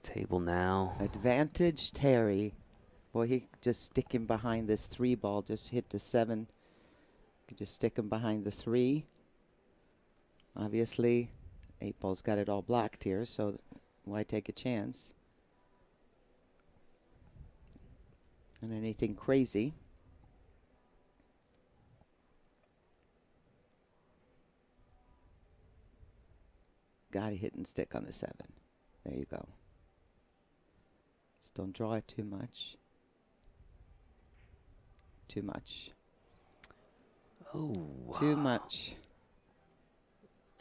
Table now. Advantage Terry. Boy, he could just stick him behind this 3 ball. Just hit the 7. Could just stick him behind the 3. Obviously, 8 ball's got it all blocked here, so why take a chance? And anything crazy. Got a hit and stick on the 7. There you go. Just don't draw it too much. Too much. Oh. Too much.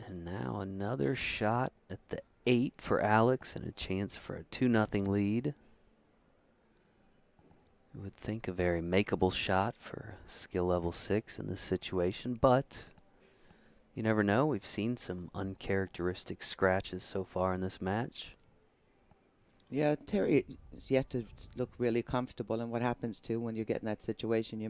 And now another shot at the 8 for Alex and a chance for a 2-0 lead. You would think a very makeable shot for skill level 6 in this situation, but you never know. We've seen some uncharacteristic scratches so far in this match. Yeah, Terry is yet to look really comfortable, and what happens too when you get in that situation, you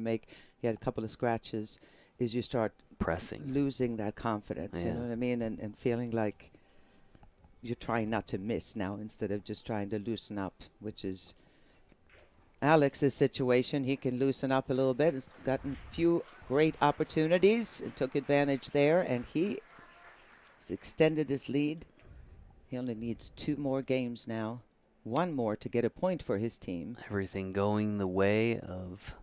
had a couple of scratches, is you start pressing, losing that confidence. Yeah. You know what I mean, and feeling like you're trying not to miss now instead of just trying to loosen up, which is Alex's situation. He can loosen up a little bit. He's gotten a few great opportunities and took advantage there, and he has extended his lead. He only needs 2 more games now one more to get a point for his team. Everything going the way of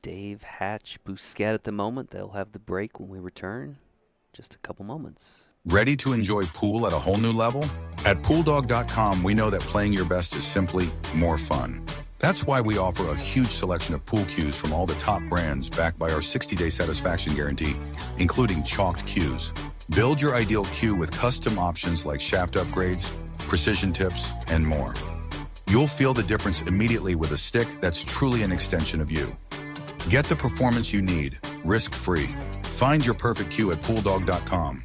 Dave Hatch Bousquet at the moment. They'll have the break when we return. Just a couple moments. Ready to enjoy pool at a whole new level? At PoolDog.com, we know that playing your best is simply more fun. That's why we offer a huge selection of pool cues from all the top brands backed by our 60-day satisfaction guarantee, including chalked cues. Build your ideal cue with custom options like shaft upgrades, precision tips, and more. You'll feel the difference immediately with a stick that's truly an extension of you. Get the performance you need, risk-free. Find your perfect cue at PoolDog.com.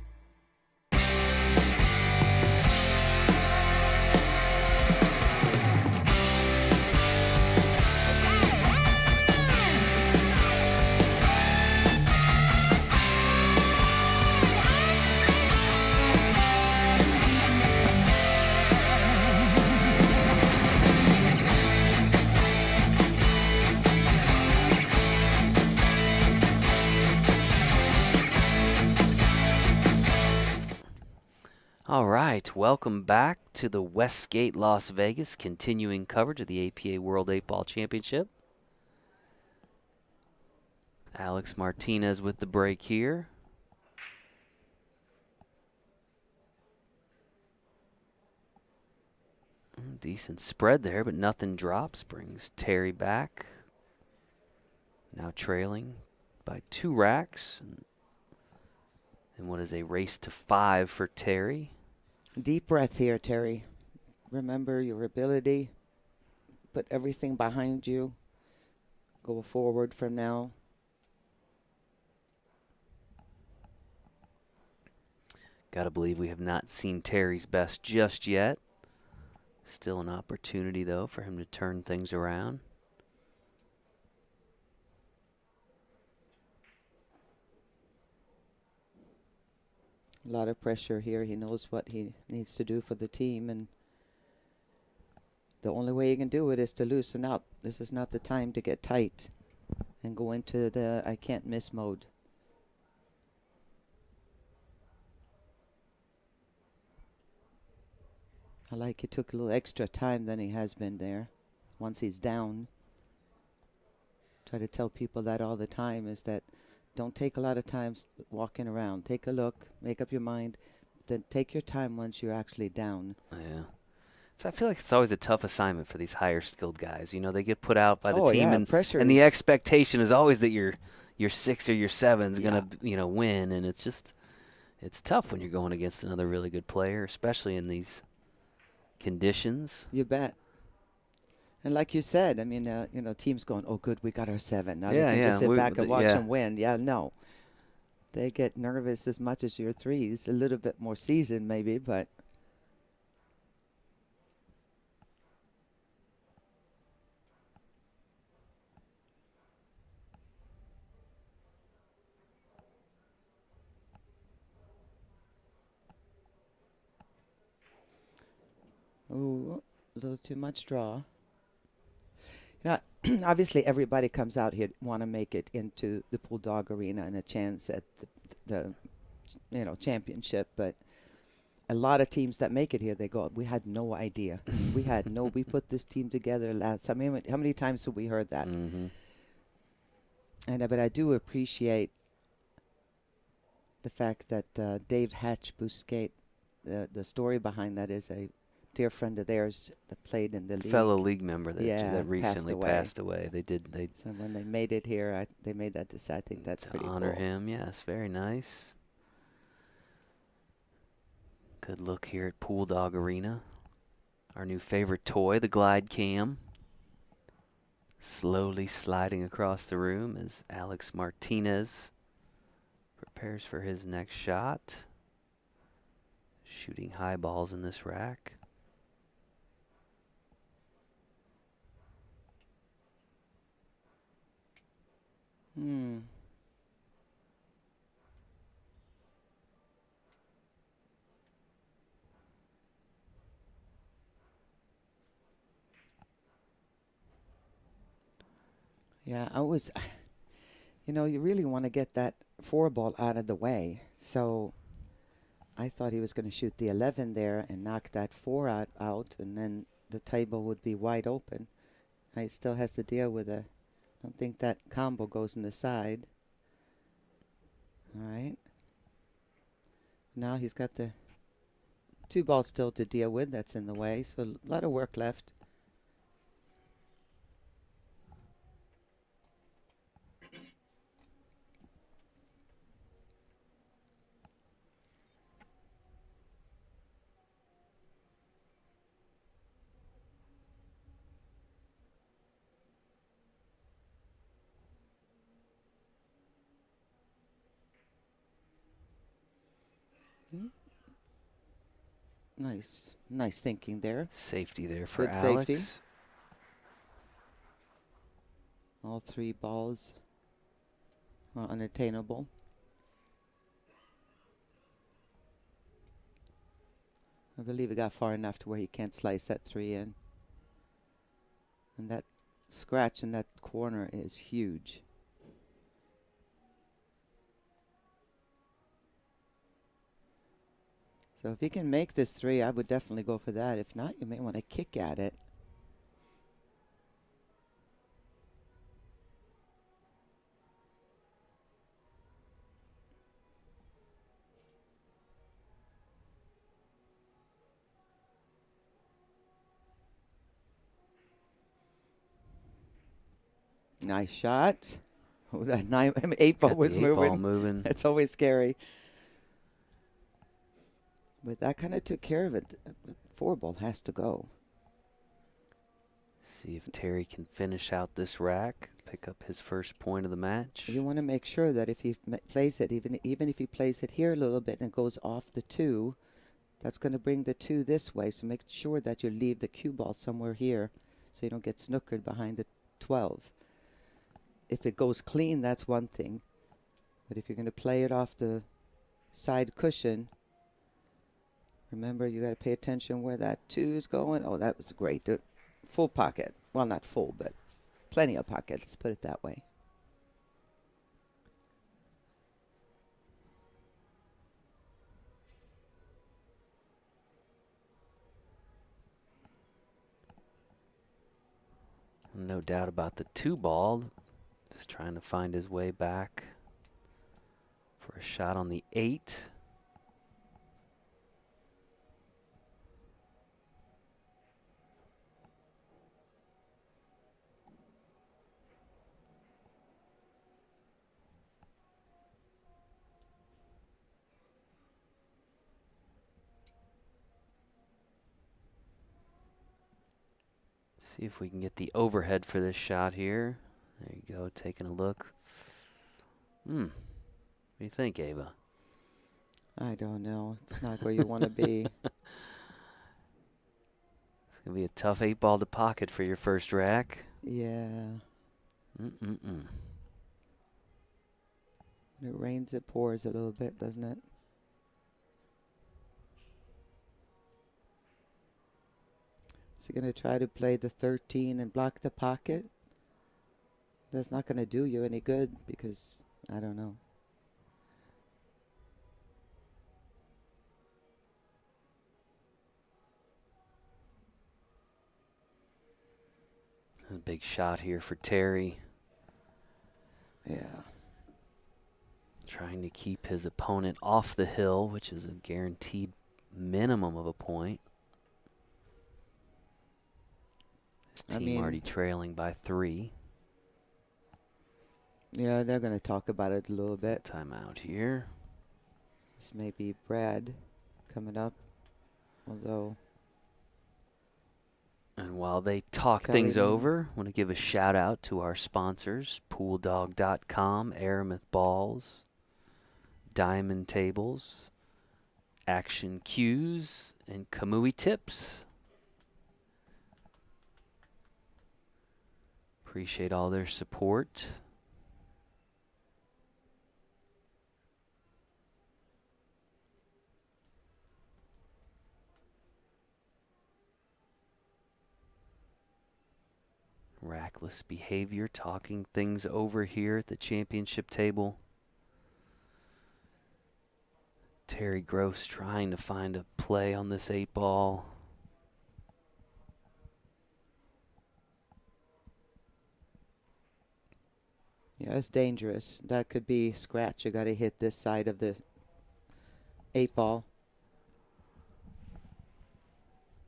All right, welcome back to the Westgate Las Vegas, continuing coverage of the APA World 8-Ball Championship. Alex Martinez with the break here. Decent spread there, but nothing drops. Brings Terry back. Now trailing by 2 racks. And what is a race to 5 for Terry? Deep breath here, Terry. Remember your ability. Put everything behind you. Go forward from now. Gotta believe we have not seen Terry's best just yet. Still an opportunity, though, for him to turn things around. A lot of pressure here. He knows what he needs to do for the team, and the only way you can do it is to loosen up. This is not the time to get tight and go into the I can't miss mode. I like he took a little extra time than he has been there once he's down. Try to tell people that all the time, is that don't take a lot of time walking around. Take a look, make up your mind, then take your time once you're actually down. Yeah. So I feel like it's always a tough assignment for these higher skilled guys. You know, they get put out by the team, yeah, and the expectation is always that your 6 or your 7's gonna win, and it's tough when you're going against another really good player, especially in these conditions. You bet. And like you said, I mean, teams going, oh, good, we got our 7. Now they can just sit back and watch them win. Yeah, no. They get nervous as much as your 3s. A little bit more seasoned maybe, but. Ooh, a little too much draw. Obviously, everybody comes out here want to make it into the Pool Dog Arena and a chance at the championship. But a lot of teams that make it here, they go, we had no idea. We put this team together last. I mean, how many times have we heard that? Mm-hmm. But I do appreciate the fact that Dave Hatch Bousquet, the story behind that is a dear friend of theirs that played in the league. Fellow league member that recently passed away. So when they made it here, they made that decision. I think that's pretty cool. To honor him, yes, very nice. Good look here at Pool Dog Arena. Our new favorite toy, the Glide Cam. Slowly sliding across the room as Alex Martinez prepares for his next shot. Shooting high balls in this rack. Yeah, you really want to get that 4 ball out of the way. So I thought he was going to shoot the 11 there and knock that 4 out, and then the table would be wide open. Now he still has to deal with I don't think that combo goes in the side. All right. Now he's got the 2 balls still to deal with. That's in the way. So a lot of work left. Nice thinking there. Safety there for Good Alex. safety. All 3 balls are unattainable. I believe he got far enough to where he can't slice that 3 in. And that scratch in that corner is huge. So if he can make this 3, I would definitely go for that. If not, you may want to kick at it. Nice shot. Oh, that 8 ball Got was the 8 moving. ball moving. That's always scary. But that kind of took care of it. 4 ball has to go. See if Terry can finish out this rack, pick up his first point of the match. You want to make sure that if he plays it, even if he plays it here a little bit and it goes off the 2, that's going to bring the 2 this way. So make sure that you leave the cue ball somewhere here so you don't get snookered behind the 12. If it goes clean, that's one thing. But if you're going to play it off the side cushion, remember you got to pay attention where that 2 is going. Oh, that was great. The full pocket. Well, not full, but plenty of pocket. Let's put it that way. No doubt about the 2 ball. Just trying to find his way back for a shot on the 8. See if we can get the overhead for this shot here. There you go, taking a look. What do you think, Ava? I don't know. It's not where you want to be. It's going to be a tough 8 ball to pocket for your first rack. Yeah. Mm-mm-mm. When it rains, it pours a little bit, doesn't it? Is he going to try to play the 13 and block the pocket? That's not going to do you any good because, I don't know. A big shot here for Terry. Yeah. Trying to keep his opponent off the hill, which is a guaranteed minimum of a point. His team already trailing by 3. Yeah, they're going to talk about it a little bit. Timeout here. This may be Brad coming up, although. And while they talk things over, I want to give a shout out to our sponsors, PoolDog.com, Aramith Balls, Diamond Tables, Action Cues, and Kamui Tips. Appreciate all their support. Rackless Behavior, talking things over here at the championship table. Terry Gross trying to find a play on this 8 ball. Yeah, it's dangerous. That could be scratch. You got to hit this side of the 8-ball.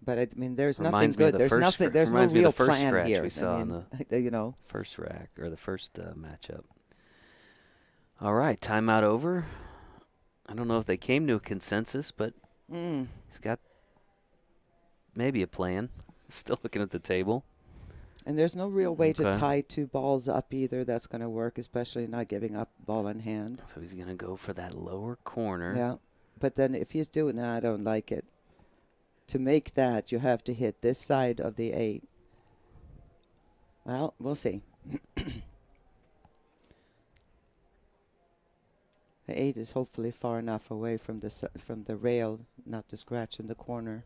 But I mean, there's nothing Reminds me of good. the There's first nothing. There's no reminds me of real the first plan scratch here. we saw I in mean, the you know. first rack or the first matchup. All right, timeout over. I don't know if they came to a consensus, but he's got maybe a plan. Still looking at the table. And there's no real way to Okay. tie 2 balls up either. That's going to work, especially not giving up ball in hand. So he's going to go for that lower corner. Yeah. But then if he's doing that, I don't like it. To make that, you have to hit this side of the 8. Well, we'll see. The 8 is hopefully far enough away from the rail, not to scratch in the corner.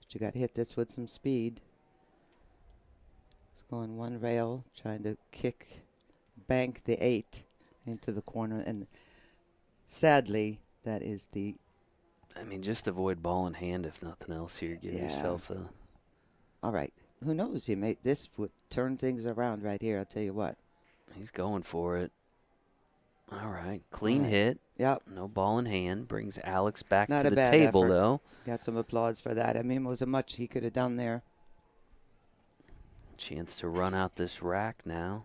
But you got to hit this with some speed. It's going one rail, trying to bank the 8 into the corner, and sadly, that is the. I mean, just avoid ball in hand if nothing else here. Give yourself a. All right. Who knows? This would turn things around right here. I'll tell you what. He's going for it. All right. Clean hit. Yep. No ball in hand. Brings Alex back Not to a the bad table, effort. though. Got some applause for that. I mean, it wasn't much he could have done there. Chance to run out this rack now.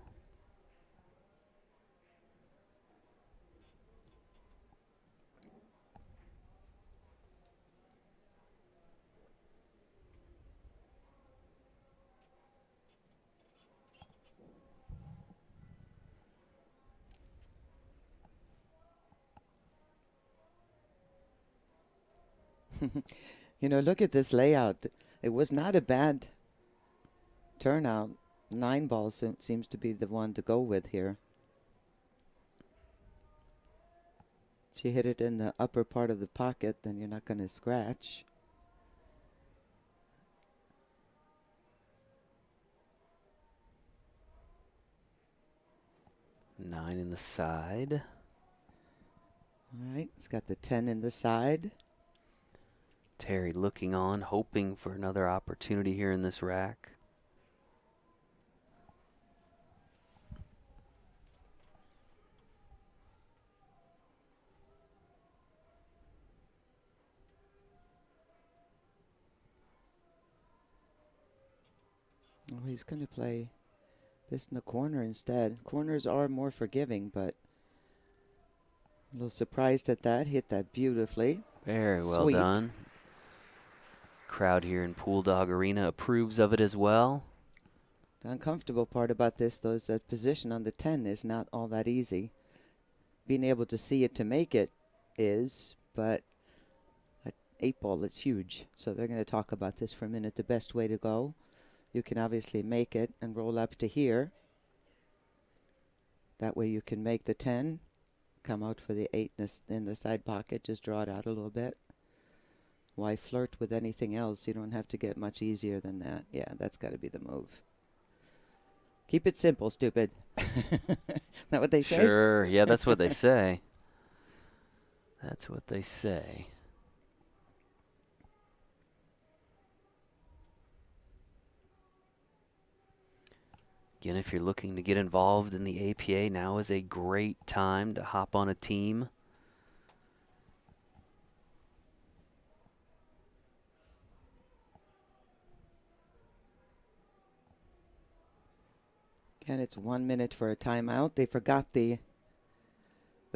Look at this layout. It was not a bad turnout. 9 balls seems to be the one to go with here. If you hit it in the upper part of the pocket, then you're not going to scratch. Nine in the side. All right, it's got the 10 in the side. Terry looking on, hoping for another opportunity here in this rack. Oh, he's going to play this in the corner instead. Corners are more forgiving, but a little surprised at that. Hit that beautifully. Very well Sweet. done. Crowd here in Pool Dog Arena approves of it as well. The uncomfortable part about this, though, is that position on the 10 is not all that easy. Being able to see it to make it is, but an 8-ball is huge. So they're going to talk about this for a minute. The best way to go. You can obviously make it and roll up to here. That way you can make the 10, come out for the 8 in the side pocket, just draw it out a little bit. Why flirt with anything else? You don't have to get much easier than that. Yeah, that's got to be the move. Keep it simple, stupid. Isn't that what they say? Sure, yeah, that's what they say. That's what they say. Again, if you're looking to get involved in the APA, now is a great time to hop on a team. Again, it's 1 minute for a timeout. They forgot the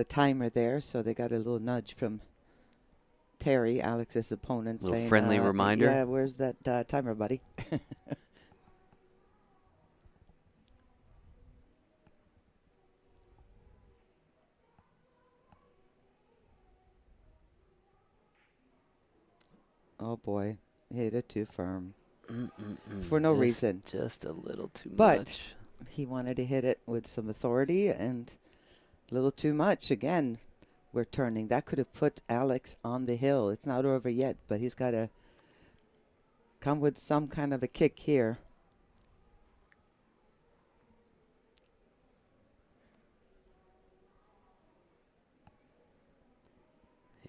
timer there, so they got a little nudge from Terry, Alex's opponent, Little saying, friendly reminder. Yeah, where's that timer, buddy? Oh boy, hit it too firm. For no reason. Just a little too But much. he wanted to hit it with some authority and a little too much. Again, we're turning. That could have put Alex on the hill. It's not over yet, but he's got to come with some kind of a kick here.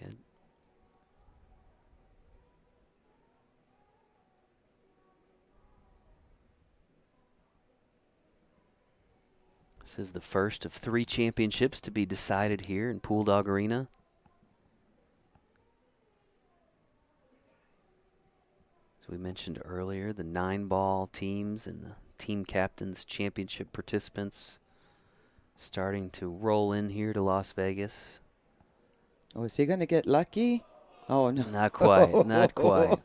Yeah. This is the first of 3 championships to be decided here in Pool Dog Arena. As we mentioned earlier, the 9-ball teams and the team captains championship participants starting to roll in here to Las Vegas. Oh, is he going to get lucky? Oh, no. Not quite, not quite.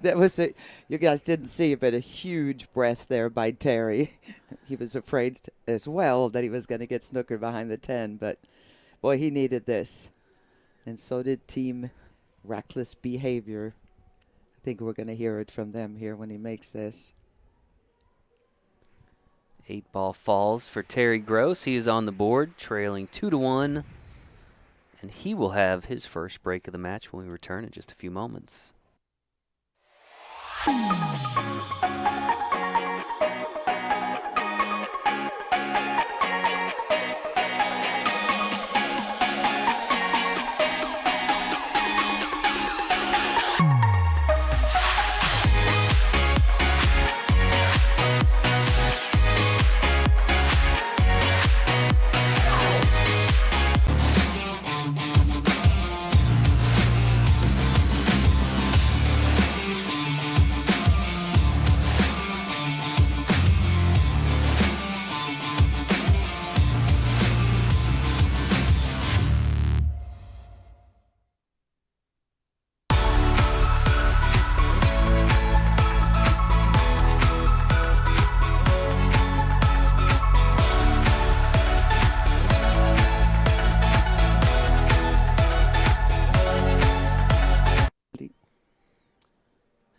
That was you guys didn't see it, but a huge breath there by Terry. He was afraid as well that he was going to get snookered behind the 10, but boy, he needed this. And so did Team Rackless Behavior. I think we're going to hear it from them here when he makes this. 8-ball falls for Terry Gross. He is on the board, trailing 2-1. And he will have his first break of the match when we return in just a few moments.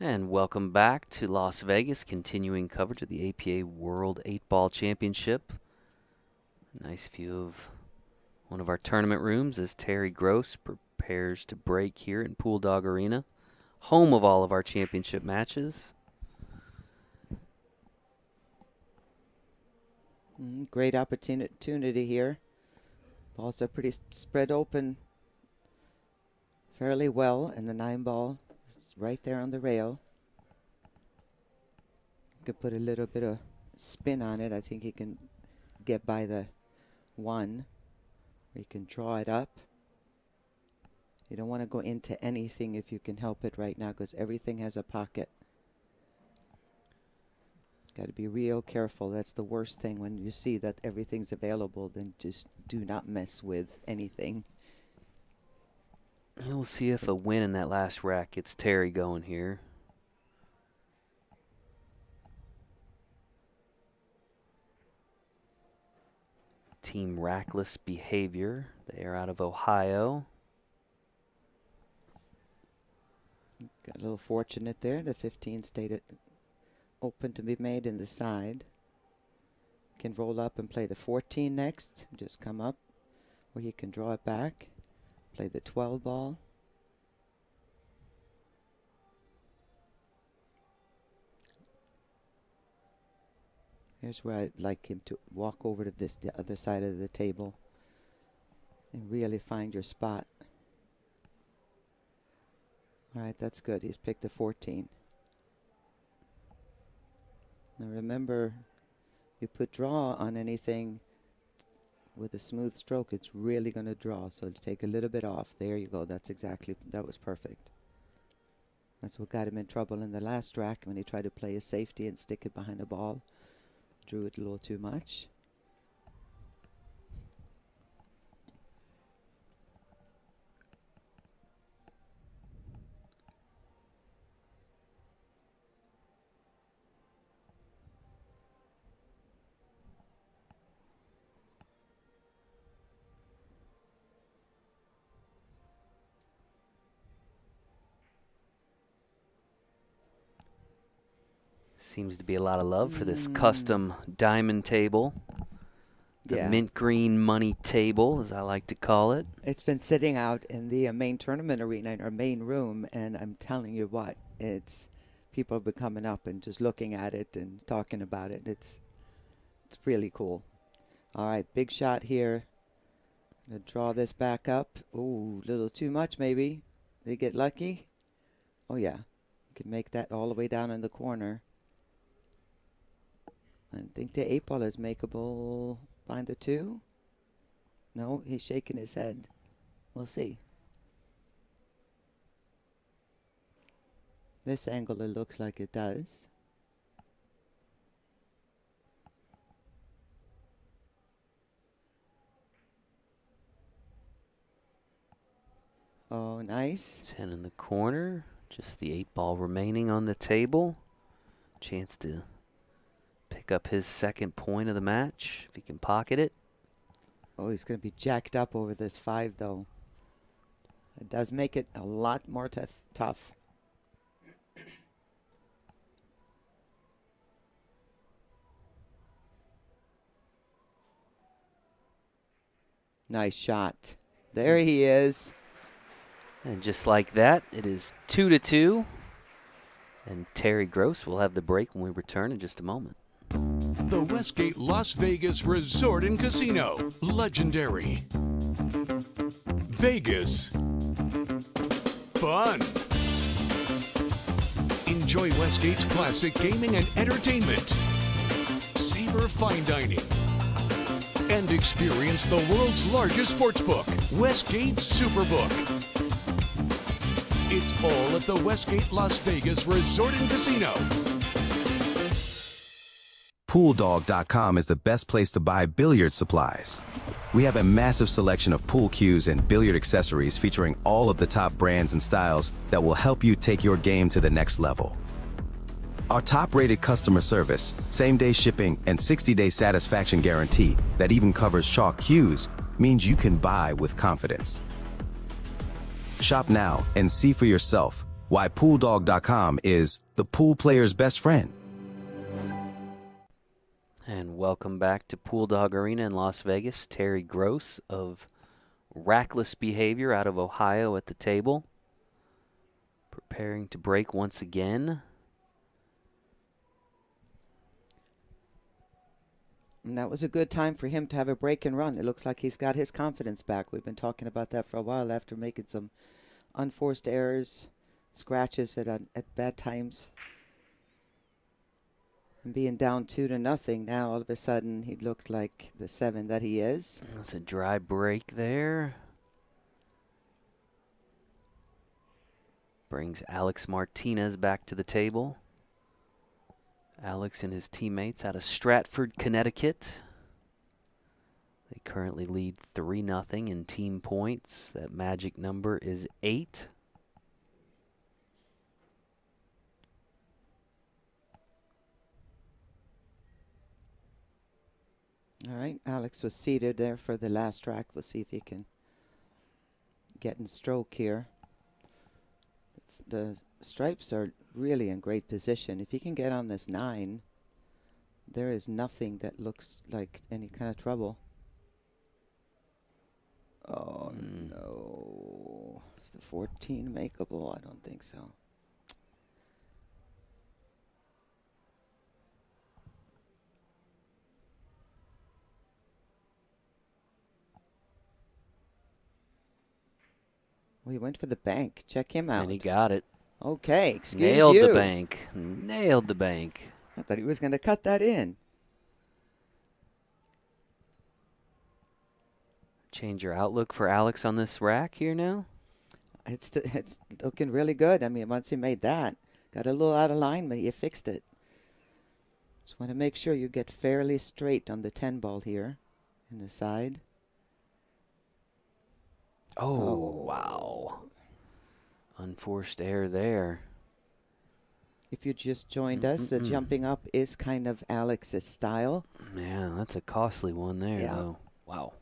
And welcome back to Las Vegas, continuing coverage of the APA World 8-Ball Championship. Nice view of one of our tournament rooms as Terry Gross prepares to break here in Pool Dog Arena, home of all of our championship matches. Great opportunity here. Balls are pretty spread open fairly well, and the 9-ball is right there on the rail. Could put a little bit of spin on it. I think he can get by the 1. You can draw it up. You don't want to go into anything if you can help it right now, because everything has a pocket. Got to be real careful. That's the worst thing. When you see that everything's available, then just do not mess with anything. We'll see if a win in that last rack gets Terry going here. Team Rackless Behavior. They are out of Ohio. Got a little fortunate there. The 15 stayed open to be made in the side. Can roll up and play the 14 next. Just come up, or you can draw it back. Play the 12 ball. Here's where I'd like him to walk over to the other side of the table and really find your spot. All right, that's good. He's picked a 14. Now remember, you put draw on anything with a smooth stroke, it's really going to draw. So to take a little bit off. There you go. That was perfect. That's what got him in trouble in the last rack when he tried to play a safety and stick it behind the ball. Drew it a little too much. Seems to be a lot of love for this custom diamond table. The mint green money table, as I like to call it. It's been sitting out in the main tournament arena in our main room, and I'm telling you what, people have been coming up and just looking at it and talking about it. It's really cool. All right, big shot here. I'm gonna draw this back up. Ooh, a little too much maybe. They get lucky. Oh yeah, can make that all the way down in the corner. I think the 8-ball is makeable behind the 2. No, he's shaking his head. We'll see. This angle, it looks like it does. Oh, nice. 10 in the corner. Just the 8-ball remaining on the table. Chance to pick up his second point of the match if he can pocket it. Oh, he's going to be jacked up over this 5, though. It does make it a lot more tough. Nice shot. There he is. And just like that, it is 2-2. And Terry Gross will have the break when we return in just a moment. The Westgate Las Vegas Resort and Casino. Legendary. Vegas. Fun. Enjoy Westgate's classic gaming and entertainment. Savor fine dining. And experience the world's largest sportsbook, Westgate Superbook. It's all at the Westgate Las Vegas Resort and Casino. PoolDog.com is the best place to buy billiard supplies. We have a massive selection of pool cues and billiard accessories featuring all of the top brands and styles that will help you take your game to the next level. Our top-rated customer service, same-day shipping, and 60-day satisfaction guarantee that even covers chalk cues means you can buy with confidence. Shop now and see for yourself why PoolDog.com is the pool player's best friend. And welcome back to Pool Dog Arena in Las Vegas. Terry Gross of Rackless Behavior out of Ohio at the table. Preparing to break once again. And that was a good time for him to have a break and run. It looks like he's got his confidence back. We've been talking about that for a while after making some unforced errors, scratches at bad times. And being down 2-0, now all of a sudden he looked like the 7 that he is. That's a dry break there. Brings Alex Martinez back to the table. Alex and his teammates out of Stratford, Connecticut. They currently lead 3-0 in team points. That magic number is 8. All right, Alex was seated there for the last track. We'll see if he can get in stroke here. The stripes are really in great position. If he can get on this 9, there is nothing that looks like any kind of trouble. Oh, no. Is the 14 makeable? I don't think so. Well, he went for the bank. Check him out. And he got it. Okay, excuse Nailed you. the bank. Nailed the bank. I thought he was going to cut that in. Change your outlook for Alex on this rack here now? It's looking really good. I mean, once he made that, got a little out of line, but you fixed it. Just want to make sure you get fairly straight on the 10 ball here in the side. Oh, wow. Unforced error there. If you just joined us, the jumping up is kind of Alex's style. Man, that's a costly one there, though. Wow.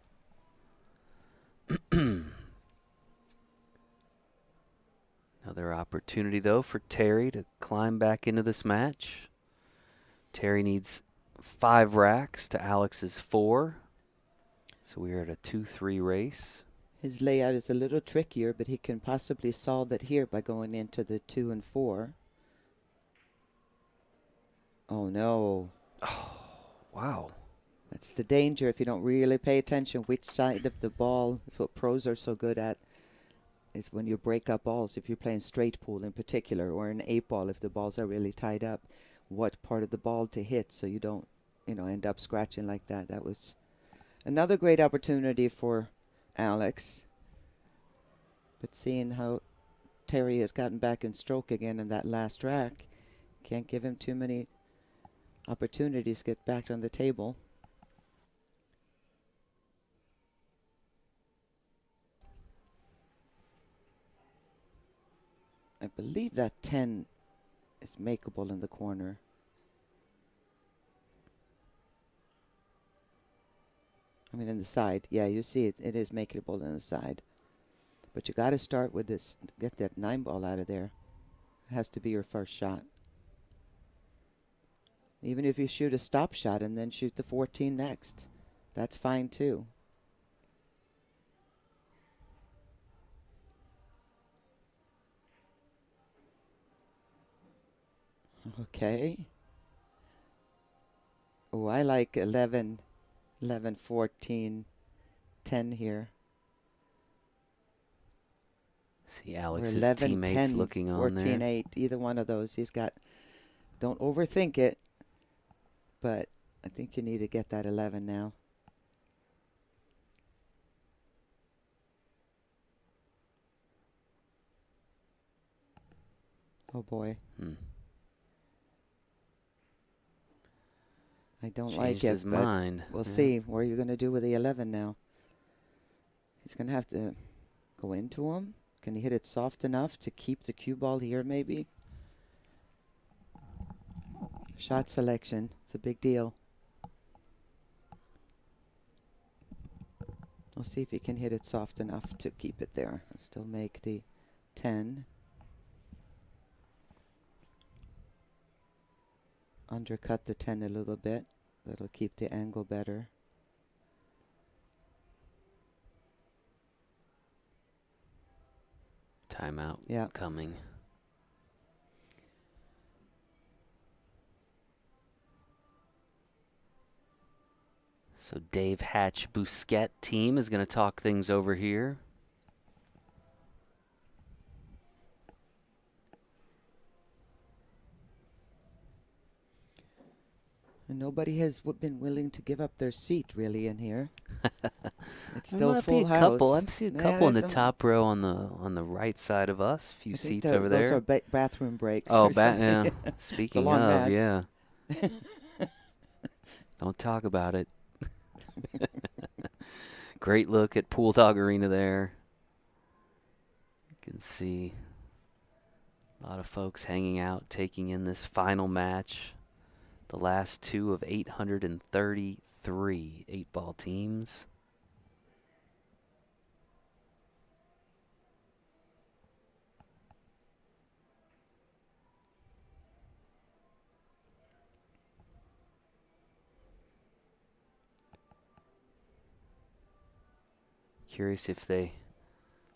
Another opportunity, though, for Terry to climb back into this match. Terry needs 5 racks to Alex's 4. So we are at a 2-3 race. His layout is a little trickier, but he can possibly solve it here by going into the 2 and 4. Oh, no. Oh, wow. That's the danger if you don't really pay attention which side of the ball. That's what pros are so good at, is when you break up balls. If you're playing straight pool in particular, or an 8 ball if the balls are really tied up, what part of the ball to hit so you don't end up scratching like that. That was another great opportunity for Alex. But seeing how Terry has gotten back in stroke again in that last rack, can't give him too many opportunities to get back on the table. I believe that 10 is makeable in the corner. I mean, in the side. Yeah, you see it. It is makeable in the side. But you got to start with this, get that 9 ball out of there. It has to be your first shot. Even if you shoot a stop shot and then shoot the 14 next, that's fine too. Okay. Oh, I like 11, 14, 10 here. See Alex's 11, teammates 10, looking on 14, there. 8, either one of those. He's got, don't overthink it, but I think you need to get that 11 now. Oh boy. I don't like Changed it, his but mind. we'll Yeah. see. What are you going to do with the 11 now? He's going to have to go into him. Can he hit it soft enough to keep the cue ball here maybe? Shot selection. It's a big deal. We'll see if he can hit it soft enough to keep it there. Still make the 10. Undercut the 10 a little bit. That'll keep the angle better. Timeout coming. So Dave Hatch Bousquet team is going to talk things over here. And nobody has been willing to give up their seat really in here. It's There still might full be a house. couple. I see a Yeah, couple in the there's some- top row on the right side of us. A few I think seats over those there. are bathroom breaks. Oh, or something. yeah. It's a Speaking long of, match. yeah. Don't talk about it. Great look at Pool Dog Arena there. You can see a lot of folks hanging out, taking in this final match. The last two of 833 eight-ball teams. Curious if they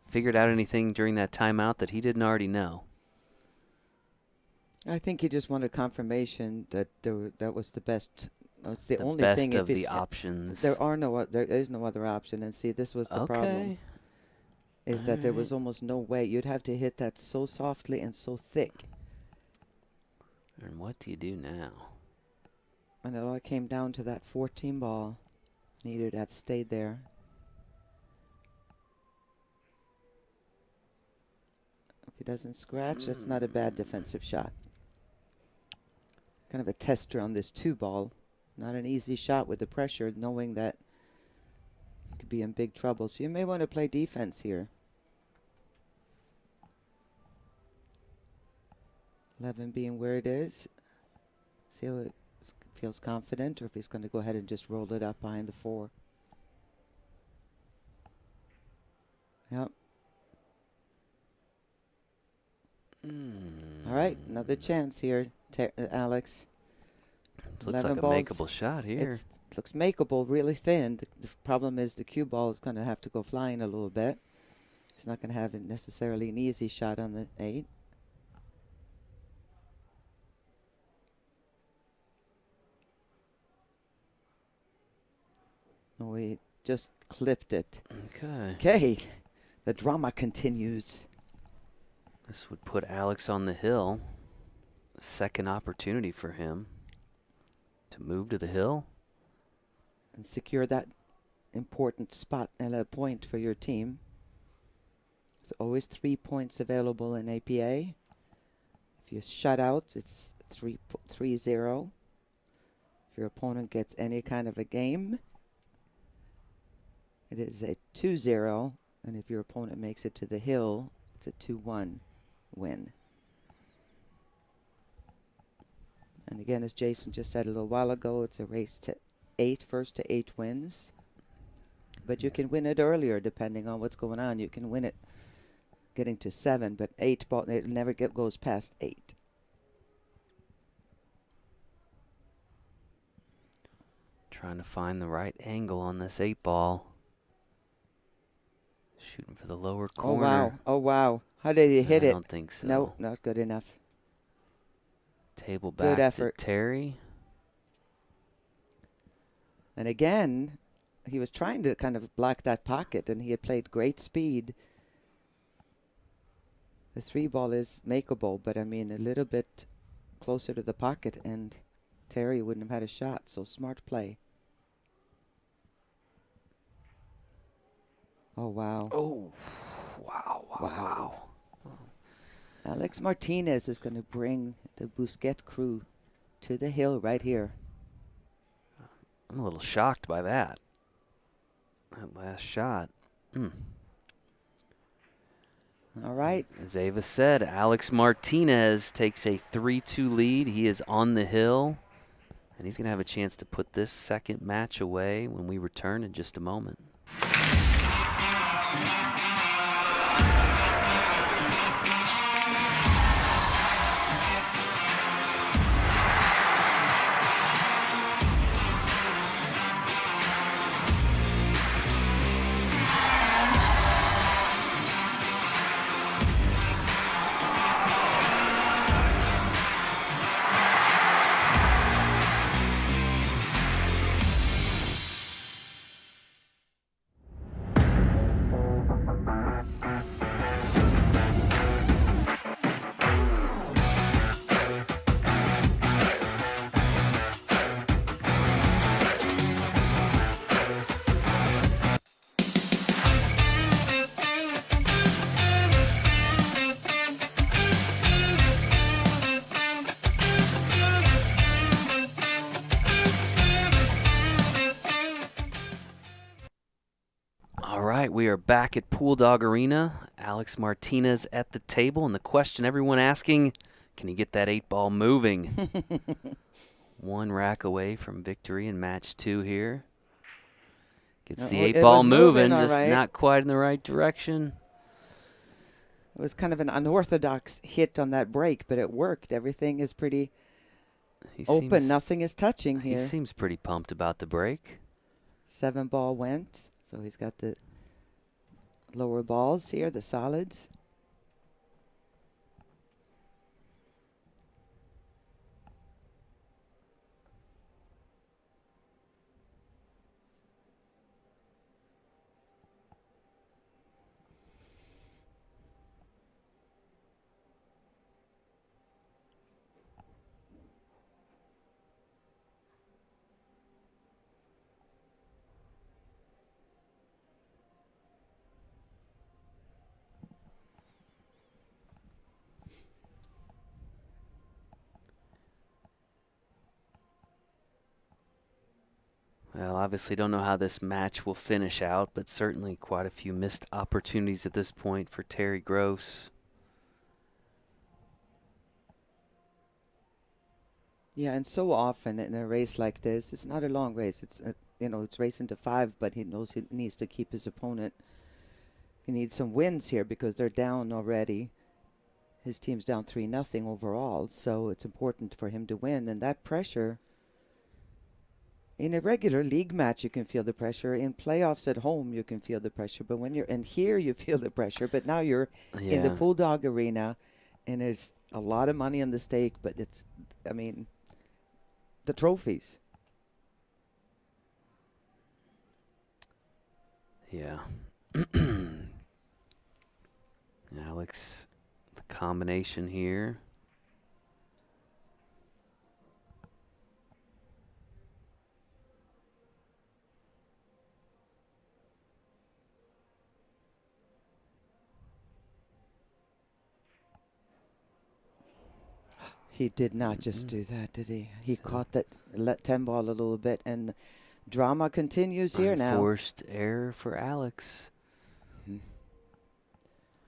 figured out anything during that timeout that he didn't already know. I think he just wanted confirmation that that was the best. It's the only best thing. of If the he's, options. there is no other option. And see, this was the problem. Is that there was almost no way. You'd have to hit that so softly and so thick. And what do you do now? And it all came down to that 14 ball. Needed to have stayed there. If he doesn't scratch, that's not a bad defensive shot. Kind of a tester on this 2 ball. Not an easy shot with the pressure, knowing that you could be in big trouble. So you may want to play defense here. 11 being where it is. See how it feels confident, or if he's going to go ahead and just roll it up behind the 4. Yep. All right, another chance here, Alex. It looks like a makeable shot here. It looks makeable, really thin. The problem is the cue ball is going to have to go flying a little bit. He's not going to have necessarily an easy shot on the 8. No, he just clipped it. Okay. Okay, the drama continues. This would put Alex on the hill. A second opportunity for him. to move to the hill. And secure that important spot and a point for your team. There's always 3 points available in APA. If you shut out, it's 3-0. If your opponent gets any kind of a game, it is a 2-0. And if your opponent makes it to the hill, it's a 2-1 win. And again, as Jason just said a little while ago, it's a race to 8, first to 8 wins. But you can win it earlier depending on what's going on. You can win it getting to 7, but 8 ball, it never goes past 8. Trying to find the right angle on this 8 ball. Shooting for the lower corner. Oh, wow. Oh, wow. How did he hit it? I don't think so. No, not good enough. Table Good back effort. to Terry. And again, he was trying to kind of block that pocket, and he had played great speed. The 3 ball is makeable, but I mean a little bit closer to the pocket, and Terry wouldn't have had a shot. So smart play. Oh, wow. Oh, wow, wow, wow. Alex Martinez is going to bring the Bousquet crew to the hill right here. I'm a little shocked by that. That last shot. All right. As Ava said, Alex Martinez takes a 3-2 lead. He is on the hill, and he's going to have a chance to put this second match away when we return in just a moment. We are back at Pool Dog Arena. Alex Martinez at the table, and the question everyone asking, can he get that 8 ball moving? 1 rack away from victory in match 2 here. Gets the 8 ball moving, just right. Not quite in the right direction. It was kind of an unorthodox hit on that break, but it worked. Everything is pretty open. Nothing is touching here. He seems pretty pumped about the break. 7 ball went, so he's got the lower balls here, the solids. Well, obviously don't know how this match will finish out, but certainly quite a few missed opportunities at this point for Terry Gross. Yeah, and so often in a race like this, it's not a long race. It's it's racing to 5, but he knows he needs to keep his opponent. He needs some wins here because they're down already. His team's down 3-0 overall, so it's important for him to win. And that pressure, in a regular league match, you can feel the pressure. In playoffs at home, you can feel the pressure. But when you're in here, you feel the pressure. But now you're in the Pool Dog Arena, and there's a lot of money on the stake. But it's, I mean, the trophies. Yeah. Alex, the combination here. He did not just do that, did he? He caught that 10 ball a little bit, and drama continues here now. Unforced error for Alex.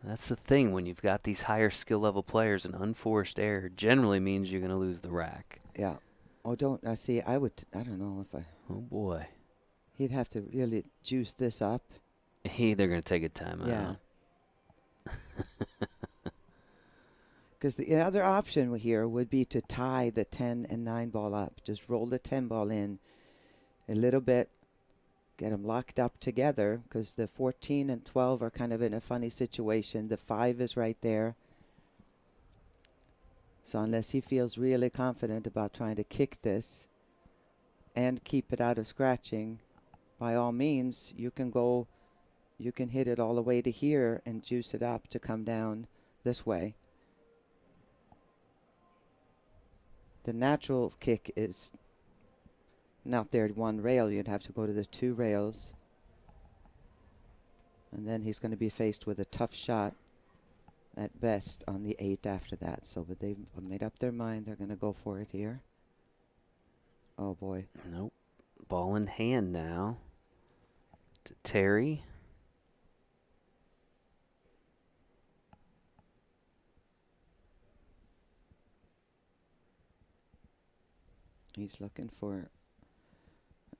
That's the thing when you've got these higher skill level players. An unforced error generally means you're going to lose the rack. Yeah. Oh, don't I see? I don't know if I. Oh boy. He'd have to really juice this up. They're going to take a timeout. Yeah. Because the other option here would be to tie the 10 and 9 ball up. Just roll the 10 ball in a little bit, get them locked up together, because the 14 and 12 are kind of in a funny situation. The 5 is right there. So unless he feels really confident about trying to kick this and keep it out of scratching, by all means, you can hit it all the way to here and juice it up to come down this way. The natural kick is not there at one rail. You'd have to go to the 2 rails. And then he's going to be faced with a tough shot at best on the 8 after that. So, but they've made up their mind. They're going to go for it here. Oh, boy. Nope. Ball in hand now to Terry. He's looking for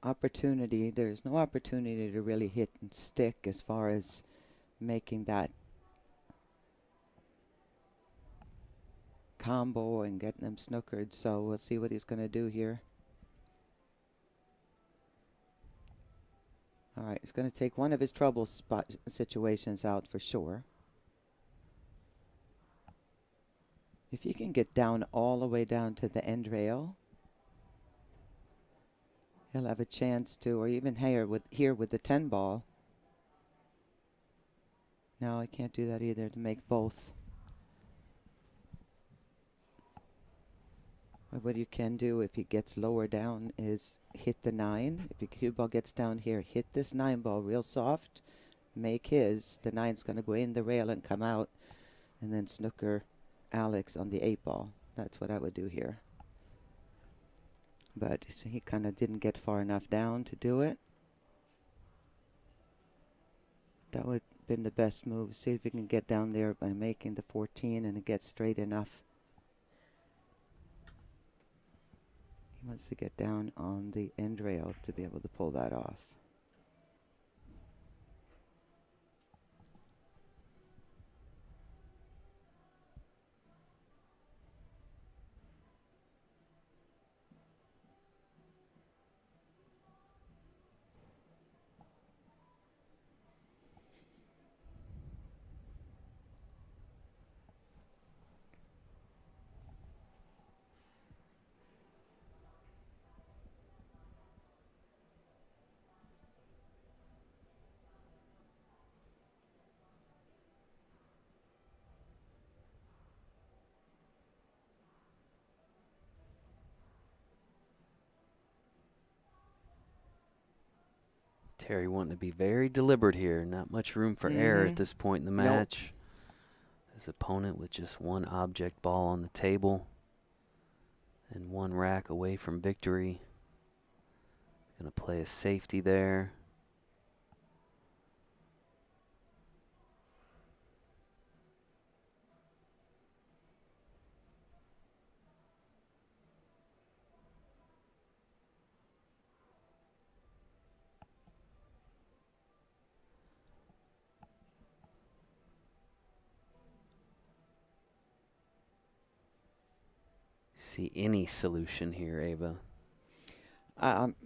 opportunity. There's no opportunity to really hit and stick as far as making that combo and getting them snookered. So we'll see what he's going to do here. All right, he's going to take one of his trouble spot situations out for sure. If you can get down all the way down to the end rail, he'll have a chance to, or even here with the 10 ball. No, I can't do that either, to make both. But what you can do if he gets lower down is hit the 9. If your cue ball gets down here, hit this 9 ball real soft, make his. The 9's going to go in the rail and come out, and then snooker Alex on the 8 ball. That's what I would do here. But he kind of didn't get far enough down to do it. That would have been the best move. See if he can get down there by making the 14 and it gets straight enough. He wants to get down on the end rail to be able to pull that off. Terry wanting to be very deliberate here. Not much room for error at this point in the match. His opponent with just one object ball on the table and one rack away from victory. Going to play a safety there. See any solution here, Ava?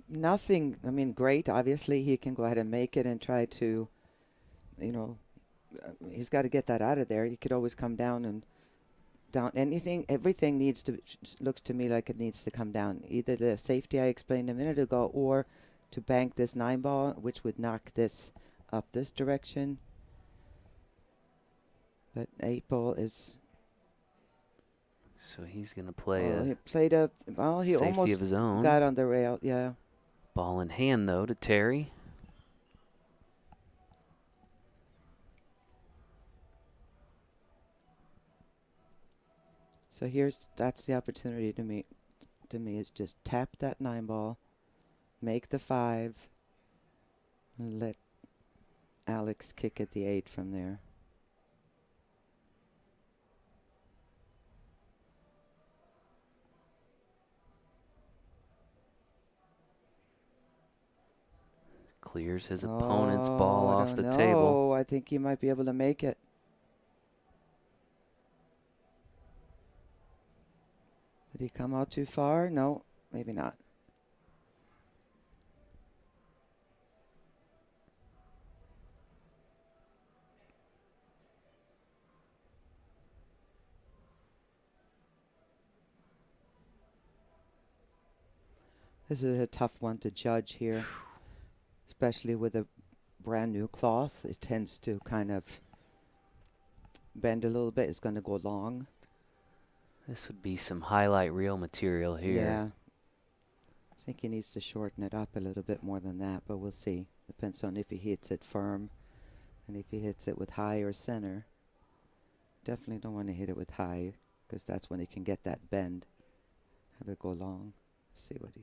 Nothing. I mean, great. Obviously, he can go ahead and make it and try to, he's got to get that out of there. He could always come down and down. Everything needs to, looks to me like it needs to come down. Either the safety I explained a minute ago or to bank this 9 ball, which would knock this up this direction. But 8 ball is... So he's going to play he played a, he safety almost of his own. Got on the rail, yeah. Ball in hand, though, to Terry. So that's the opportunity to me is just tap that 9 ball, make the 5, and let Alex kick at the 8 from there. Clears his opponent's ball off the table. Oh, I think he might be able to make it. Did he come out too far? No, maybe not. This is a tough one to judge here, especially with a brand new cloth. It tends to kind of bend a little bit. It's going to go long. This would be some highlight reel material here. Yeah. I think he needs to shorten it up a little bit more than that, but we'll see. Depends on if he hits it firm and if he hits it with high or center. Definitely don't want to hit it with high because that's when he can get that bend. Have it go long. See what he...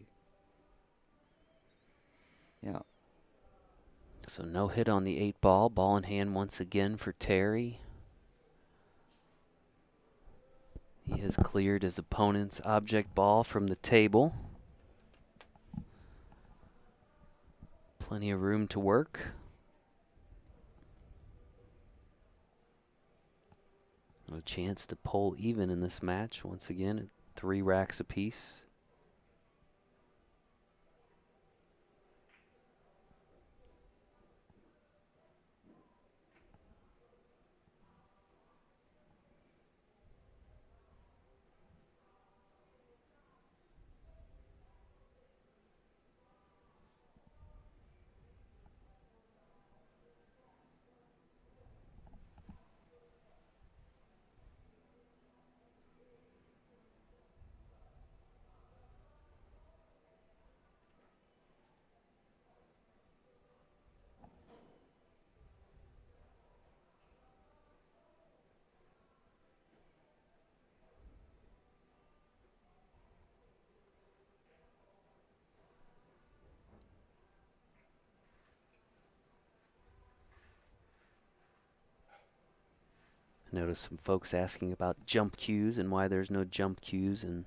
Yeah. So no hit on the 8 ball. Ball in hand once again for Terry. He has cleared his opponent's object ball from the table. Plenty of room to work. No chance to pull even in this match. Once again, at 3 racks apiece. Notice some folks asking about jump cues and why there's no jump cues in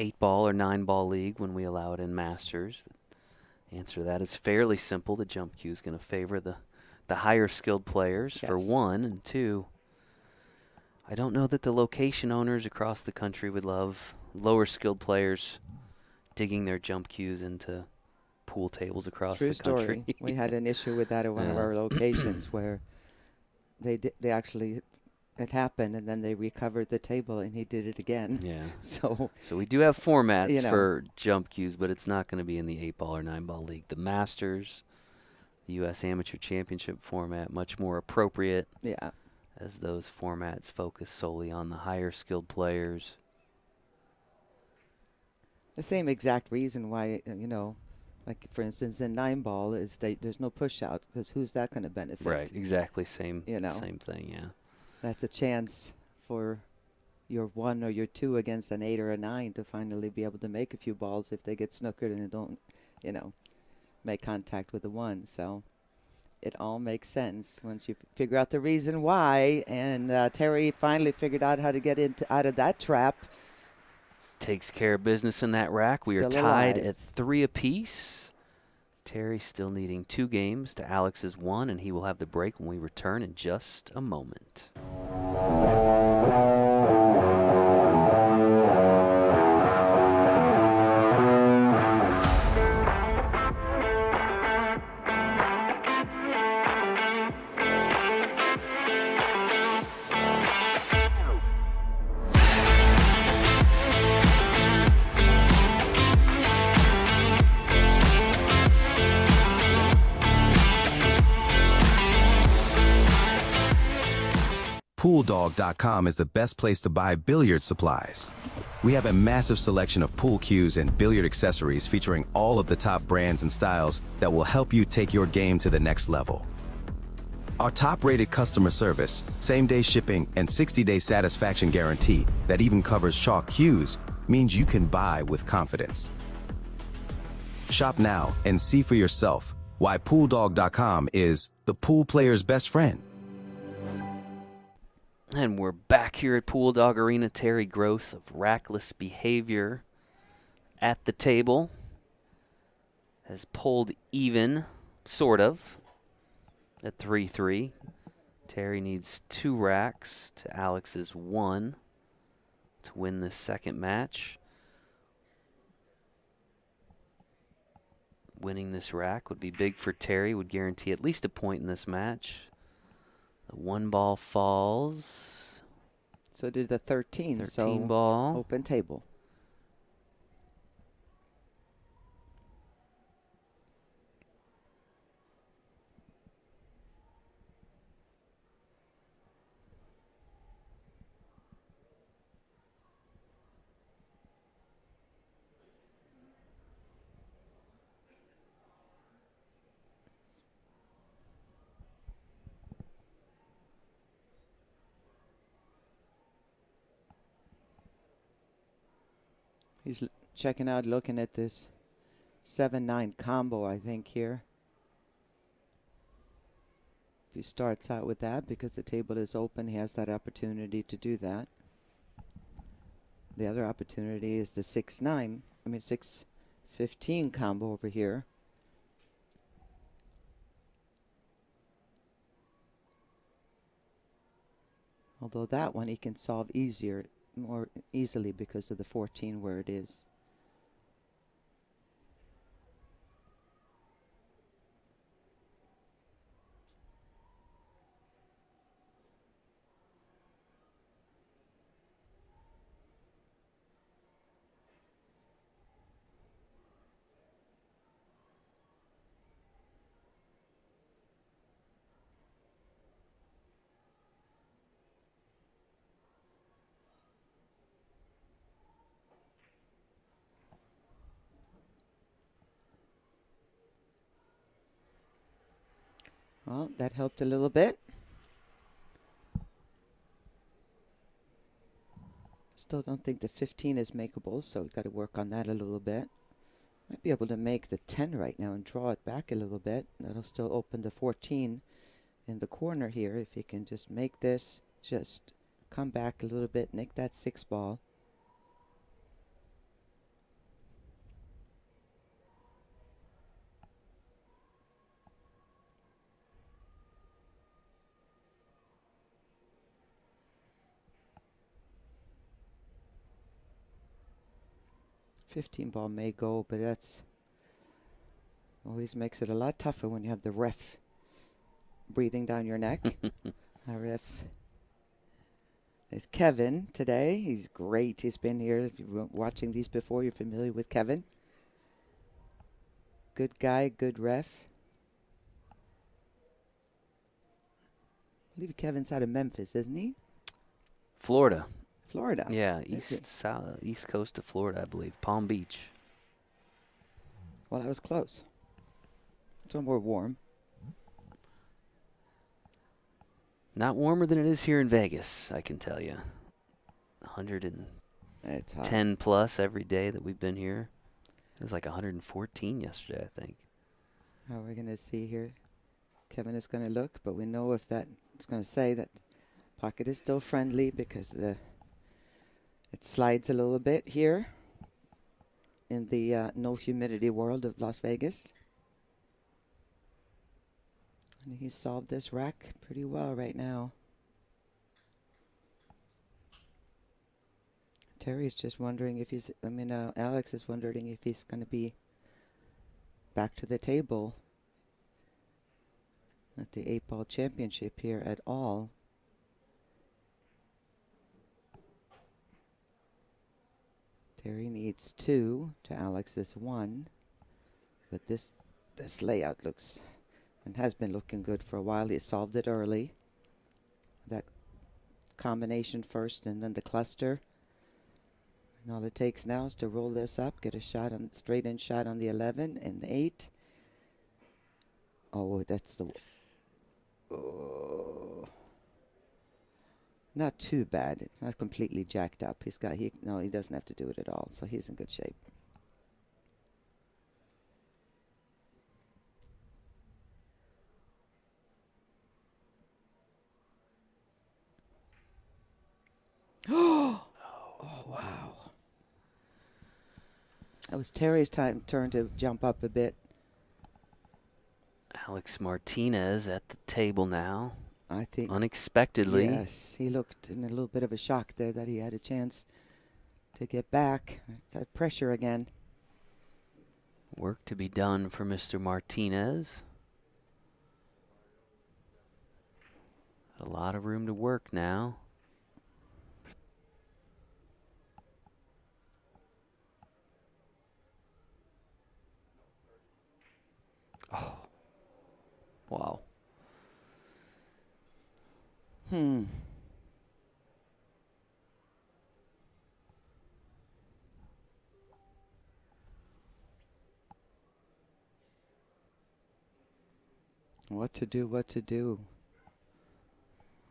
8-ball or 9-ball league when we allow it in Masters. The answer to that is fairly simple. The jump cue is going to favor the higher skilled players, for one, and two, I don't know that the location owners across the country would love lower skilled players digging their jump cues into pool tables across the country. True story. We had an issue with that at one of our locations where they actually, it happened, and then they recovered the table, and he did it again. Yeah. So we do have formats for jump cues, but it's not going to be in the 8-ball or 9-ball league. The Masters, the U.S. Amateur Championship format, much more appropriate. Yeah. As those formats focus solely on the higher skilled players. The same exact reason why, like for instance in 9-ball is there's no push out, because who's that going to benefit? Right, exactly, same thing, yeah. That's a chance for your 1 or your 2 against an 8 or a 9 to finally be able to make a few balls if they get snookered and they don't, make contact with the 1. So it all makes sense once you figure out the reason why. And Terry finally figured out how to get out of that trap. Takes care of business in that rack. We are tied at 3 apiece. Terry still needing 2 games to Alex's 1, and he will have the break when we return in just a moment. PoolDog.com is the best place to buy billiard supplies. We have a massive selection of pool cues and billiard accessories featuring all of the top brands and styles that will help you take your game to the next level. Our top-rated customer service, same-day shipping, and 60-day satisfaction guarantee that even covers chalk cues means you can buy with confidence. Shop now and see for yourself why PoolDog.com is the pool player's best friend. And we're back here at Pool Dog Arena. Terry Gross of Rackless Behavior at the table has pulled even, sort of, at 3-3. Terry needs 2 racks to Alex's 1 to win this second match. Winning this rack would be big for Terry, would guarantee at least a point in this match. The 1 ball falls. So did the 13. 13 so ball. Open table. He's checking out, looking at this 7-9 combo, I think, here. If he starts out with that, because the table is open, he has that opportunity to do that. The other opportunity is the 6-9, 6-15 combo over here. Although that one he can solve more easily because of the 14 where it is. Well, that helped a little bit. Still don't think the 15 is makeable, so we've got to work on that a little bit. Might be able to make the 10 right now and draw it back a little bit. That'll still open the 14 in the corner here. If you can just make this, just come back a little bit, nick that 6 ball. $15 ball may go, but that's always makes it a lot tougher when you have the ref breathing down your neck. Our ref is Kevin today. He's great. He's been here. If you were watching these before, you're familiar with Kevin. Good guy, good ref. I believe Kevin's out of Memphis, isn't he? Florida. Florida. Yeah, east coast of Florida, I believe. Palm Beach. Well, that was close. Somewhere warm. Not warmer than it is here in Vegas, I can tell you. 110 plus every day that we've been here. It was like 114 yesterday, I think. Oh, we're going to see here. Kevin is going to look, but we know if that it's going to say that pocket is still friendly because it slides a little bit here in the no humidity world of Las Vegas. And he's solved this rack pretty well right now. Terry's just wondering if he's, Alex is wondering if he's going to be back to the table at the 8-ball championship here at all. Terry needs 2 to Alex's 1, but this layout looks and has been looking good for a while. He solved it early. That combination first and then the cluster. And all it takes now is to roll this up, get a shot on straight in shot on the 11 and the 8. Oh, that's the Oh. Not too bad. It's not completely jacked up. No, he doesn't have to do it at all, so he's in good shape. Oh, wow. That was Terry's turn to jump up a bit. Alex Martinez at the table now. I think. Unexpectedly. Yes, he looked in a little bit of a shock there that he had a chance to get back. That pressure again. Work to be done for Mr. Martinez. A lot of room to work now. Oh. Wow. What to do?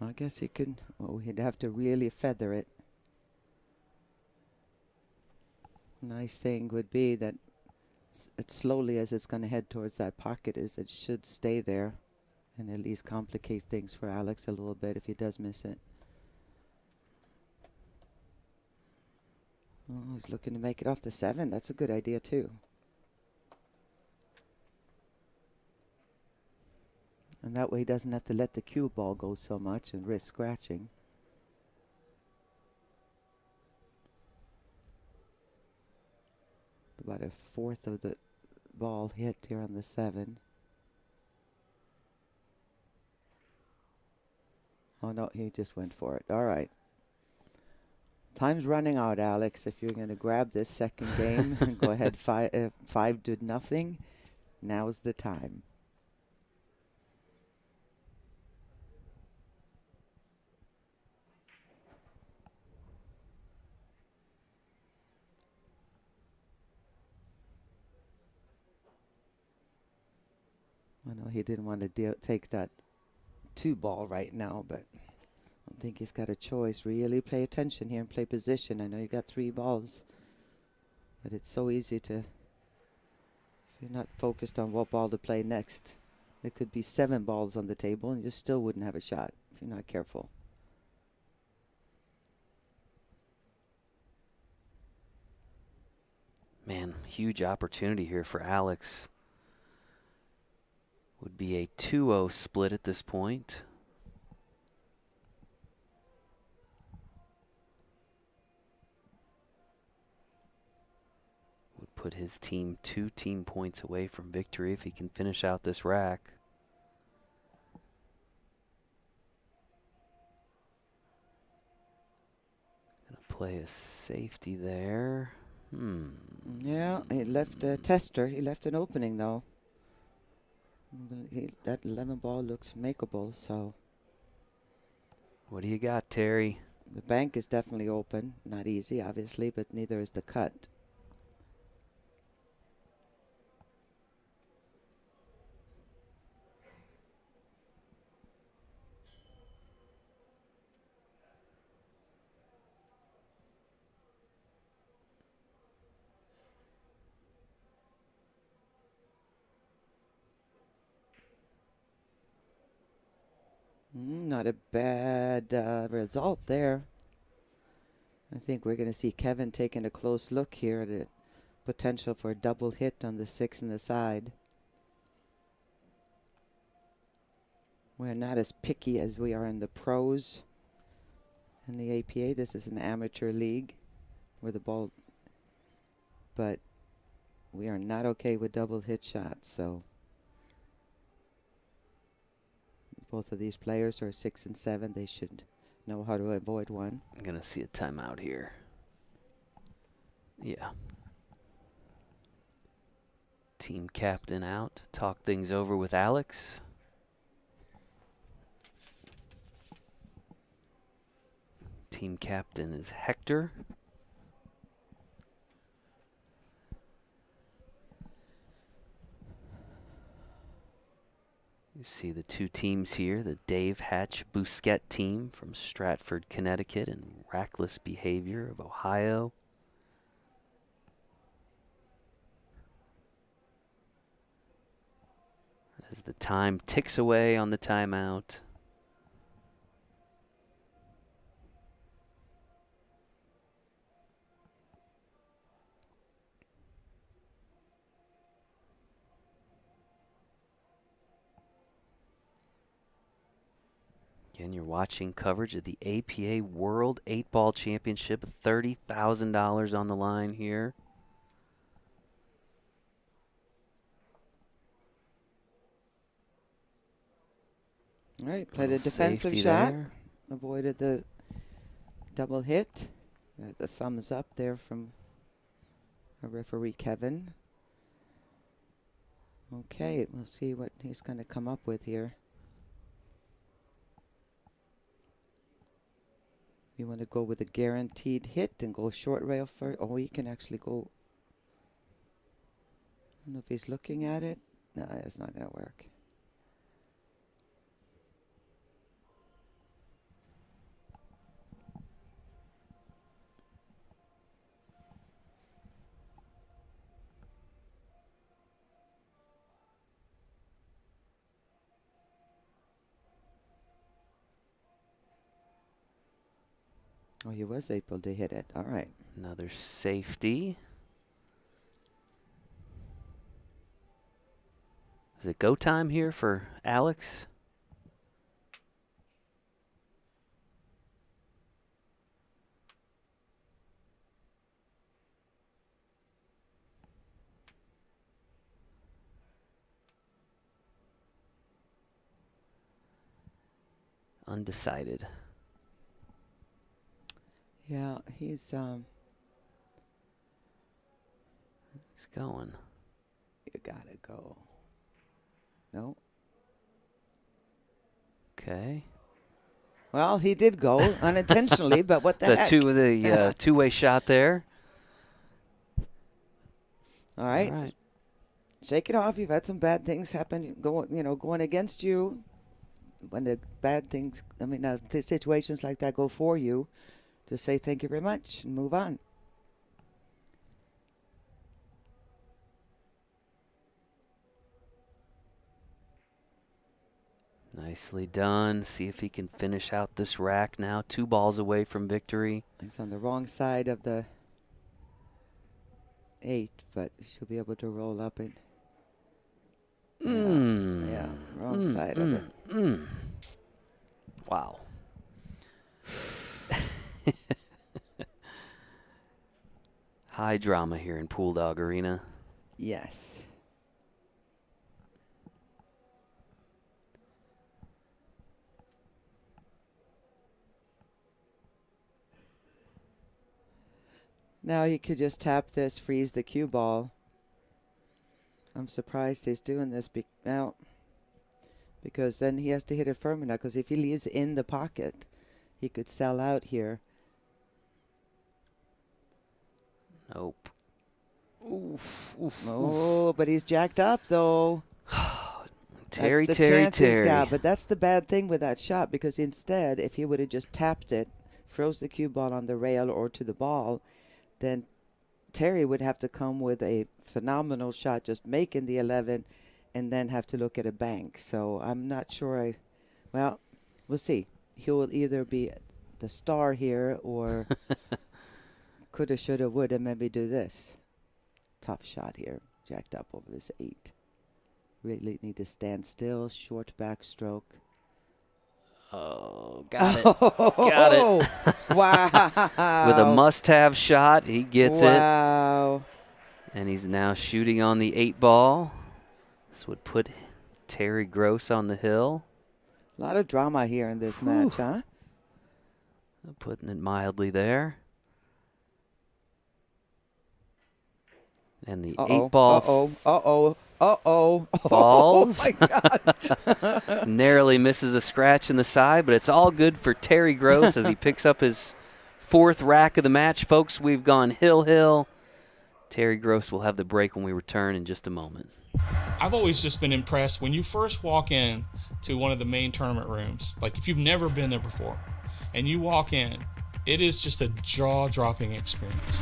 I guess he could, he'd have to really feather it. Nice thing would be that slowly as it's going to head towards that pocket is it should stay there and at least complicate things for Alex a little bit if he does miss it. Oh, he's looking to make it off the 7. That's a good idea too. And that way he doesn't have to let the cue ball go so much and risk scratching. About a fourth of the ball hit here on the 7. Oh no, he just went for it. All right. Time's running out, Alex. If you're going to grab this second game and go ahead 5-0, now's the time. I know he didn't want to take that 2 ball right now, but I don't think he's got a choice. Really pay attention here and play position. I know you got 3 balls, but it's so easy to, if you're not focused on what ball to play next, there could be 7 balls on the table and you still wouldn't have a shot if you're not careful. Man, huge opportunity here for Alex. Would be a 2-0 split at this point. Would put his team 2 team points away from victory if he can finish out this rack. Gonna play a safety there. Yeah, he left a tester. He left an opening though. That 11 ball looks makeable, so. What do you got, Terry? The bank is definitely open. Not easy, obviously, but neither is the cut. Not a bad result there. I think we're going to see Kevin taking a close look here at the potential for a double hit on the 6 and the side. We're not as picky as we are in the pros. In the APA, this is an amateur league where the ball, but we are not okay with double hit shots, so. Both of these players are 6 and 7. They should know how to avoid one. I'm going to see a timeout here. Yeah. Team captain out. Talk things over with Alex. Team captain is Hector. see the two teams here, the Dave Hatch Bousquet team from Stratford, Connecticut, and Rackless Behavior of Ohio. As the time ticks away on the timeout. Again, you're watching coverage of the APA World 8-Ball Championship. $30,000 on the line here. All right, played a Little defensive safety shot. there. Avoided the double hit. The thumbs up there from our referee, Kevin. Okay, we'll see what he's going to come up with here. You want to go with a guaranteed hit and go short rail first. Oh, you can actually go. I don't know if he's looking at it. No, that's not going to work. Oh, he was able to hit it. All right. Another safety. Is it go time here for Alex? Undecided. Yeah, he's going. You gotta go. No. Okay. Well, he did go unintentionally, but what the heck? The two-way shot there. All right. All right. Shake it off. You've had some bad things happen, going against you. When the bad things, the situations like that go for you, just say thank you very much and move on. Nicely done. See if he can finish out this rack now. 2 balls away from victory. He's on the wrong side of the 8, but she'll be able to roll up it. Yeah, wrong side of it. Wow. High drama here in Pool Dog Arena. Yes. Now he could just tap this, freeze the cue ball. I'm surprised he's doing this because then he has to hit it firm enough, because if he leaves in the pocket, he could sell out here. Nope. Oof, oof, oh, but he's jacked up, though. Terry. But that's the bad thing with that shot, because instead, if he would have just tapped it, froze the cue ball on the rail or to the ball, then Terry would have to come with a phenomenal shot, just making the 11, and then have to look at a bank. So I'm not sure. Well, we'll see. He will either be the star here or coulda, shoulda, woulda, maybe do this. Tough shot here. Jacked up over this 8. Really need to stand still. Short backstroke. Oh, got it. Got it. Wow. With a must-have shot, he gets it. Wow. And he's now shooting on the 8 ball. This would put Terry Gross on the hill. A lot of drama here in this match, huh? Putting it mildly there. And the 8 ball falls. Oh, my God. Narrowly misses a scratch in the side, but it's all good for Terry Gross as he picks up his 4th rack of the match. Folks, we've gone hill. Terry Gross will have the break when we return in just a moment. I've always just been impressed when you first walk in to one of the main tournament rooms, like if you've never been there before and you walk in, it is just a jaw-dropping experience.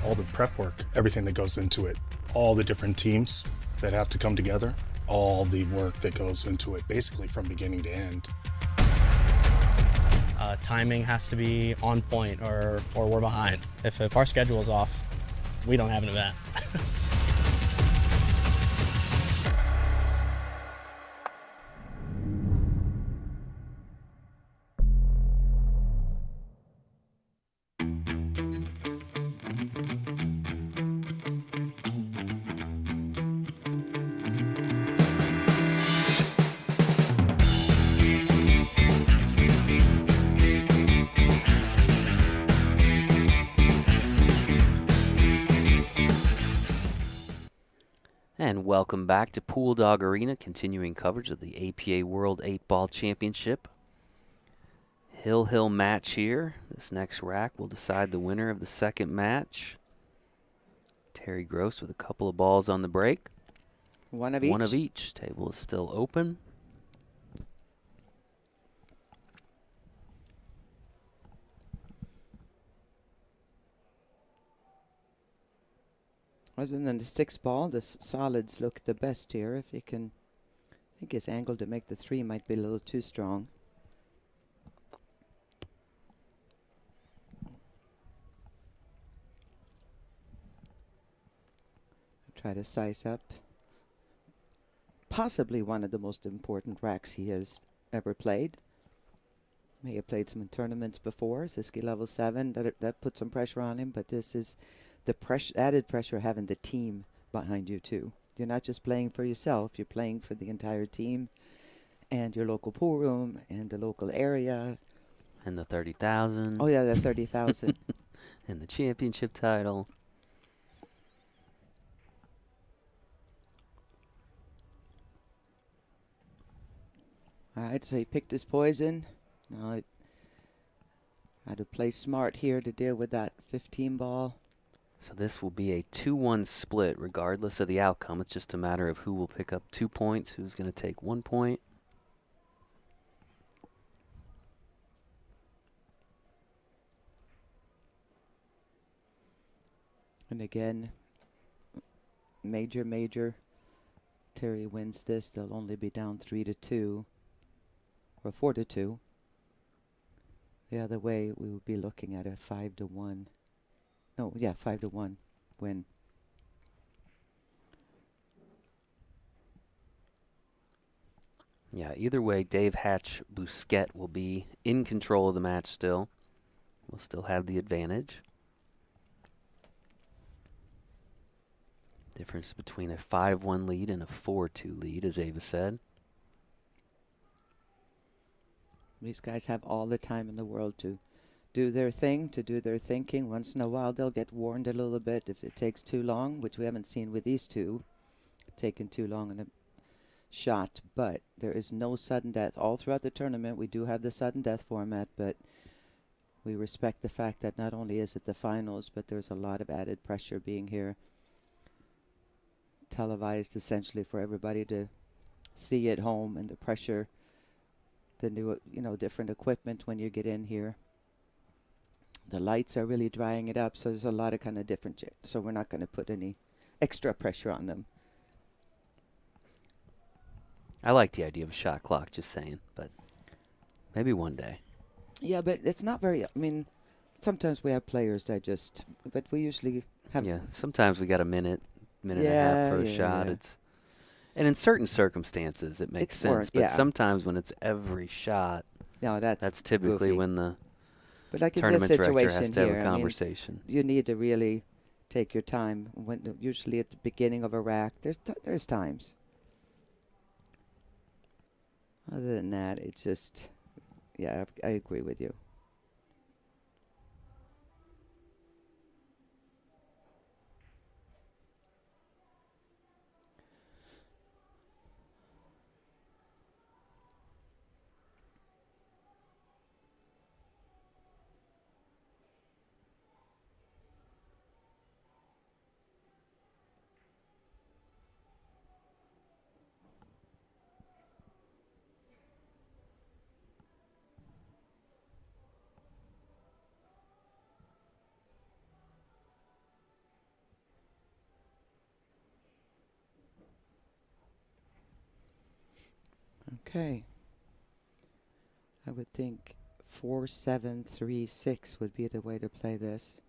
All the prep work, everything that goes into it, all the different teams that have to come together, all the work that goes into it, basically from beginning to end. Timing has to be on point or we're behind. If our schedule is off, we don't have an event. And welcome back to Pool Dog Arena, continuing coverage of the APA World 8-Ball Championship. Hill match here. This next rack will decide the winner of the second match. Terry Gross with a couple of balls on the break. One of each. One of each. Table is still open. Other than the 6-ball, the solids look the best here. If you can, I think his angle to make the 3 might be a little too strong. Try to size up. Possibly one of the most important racks he has ever played. May have played some in tournaments before. Siski level 7, that put some pressure on him, but this is the added pressure having the team behind you too. You're not just playing for yourself, you're playing for the entire team and your local pool room and the local area. And the 30,000. Oh yeah, the 30,000. And the championship title. All right, so he picked his poison. Now I had to play smart here to deal with that 15 ball. So this will be a 2-1 split regardless of the outcome. It's just a matter of who will pick up 2 points, who's going to take 1 point. And again, major. Terry wins this. They'll only be down 3-2 or 4-2. The other way, we would be looking at a 5-1. No, yeah, 5-1 win. Yeah, either way, Dave Hatch Bousquet will be in control of the match still. We'll still have the advantage. Difference between a 5-1 lead and a 4-2 lead, as Ava said. These guys have all the time in the world to do their thing, to do their thinking. Once in a while, they'll get warned a little bit if it takes too long, which we haven't seen with these two, taking too long in a shot. But there is no sudden death. All throughout the tournament, we do have the sudden death format, but we respect the fact that not only is it the finals, but there's a lot of added pressure being here. Televised essentially for everybody to see at home, and the pressure, the new, different equipment when you get in here. The lights are really drying it up, so there's a lot of kind of different so we're not going to put any extra pressure on them. I like the idea of a shot clock, just saying, but maybe one day. Yeah, but it's not very, sometimes we have players that but we usually have... Yeah, sometimes we got a minute and a half for a shot. Yeah. And in certain circumstances, it makes sense, but sometimes when it's every shot, no, that's typically goofy. When the but like tournament in this director situation has to have here, a conversation. You need to really take your time. Usually at the beginning of a rack, there's times. Other than that, it's just, yeah, I agree with you. Okay. I would think 4-7-3-6 would be the way to play this.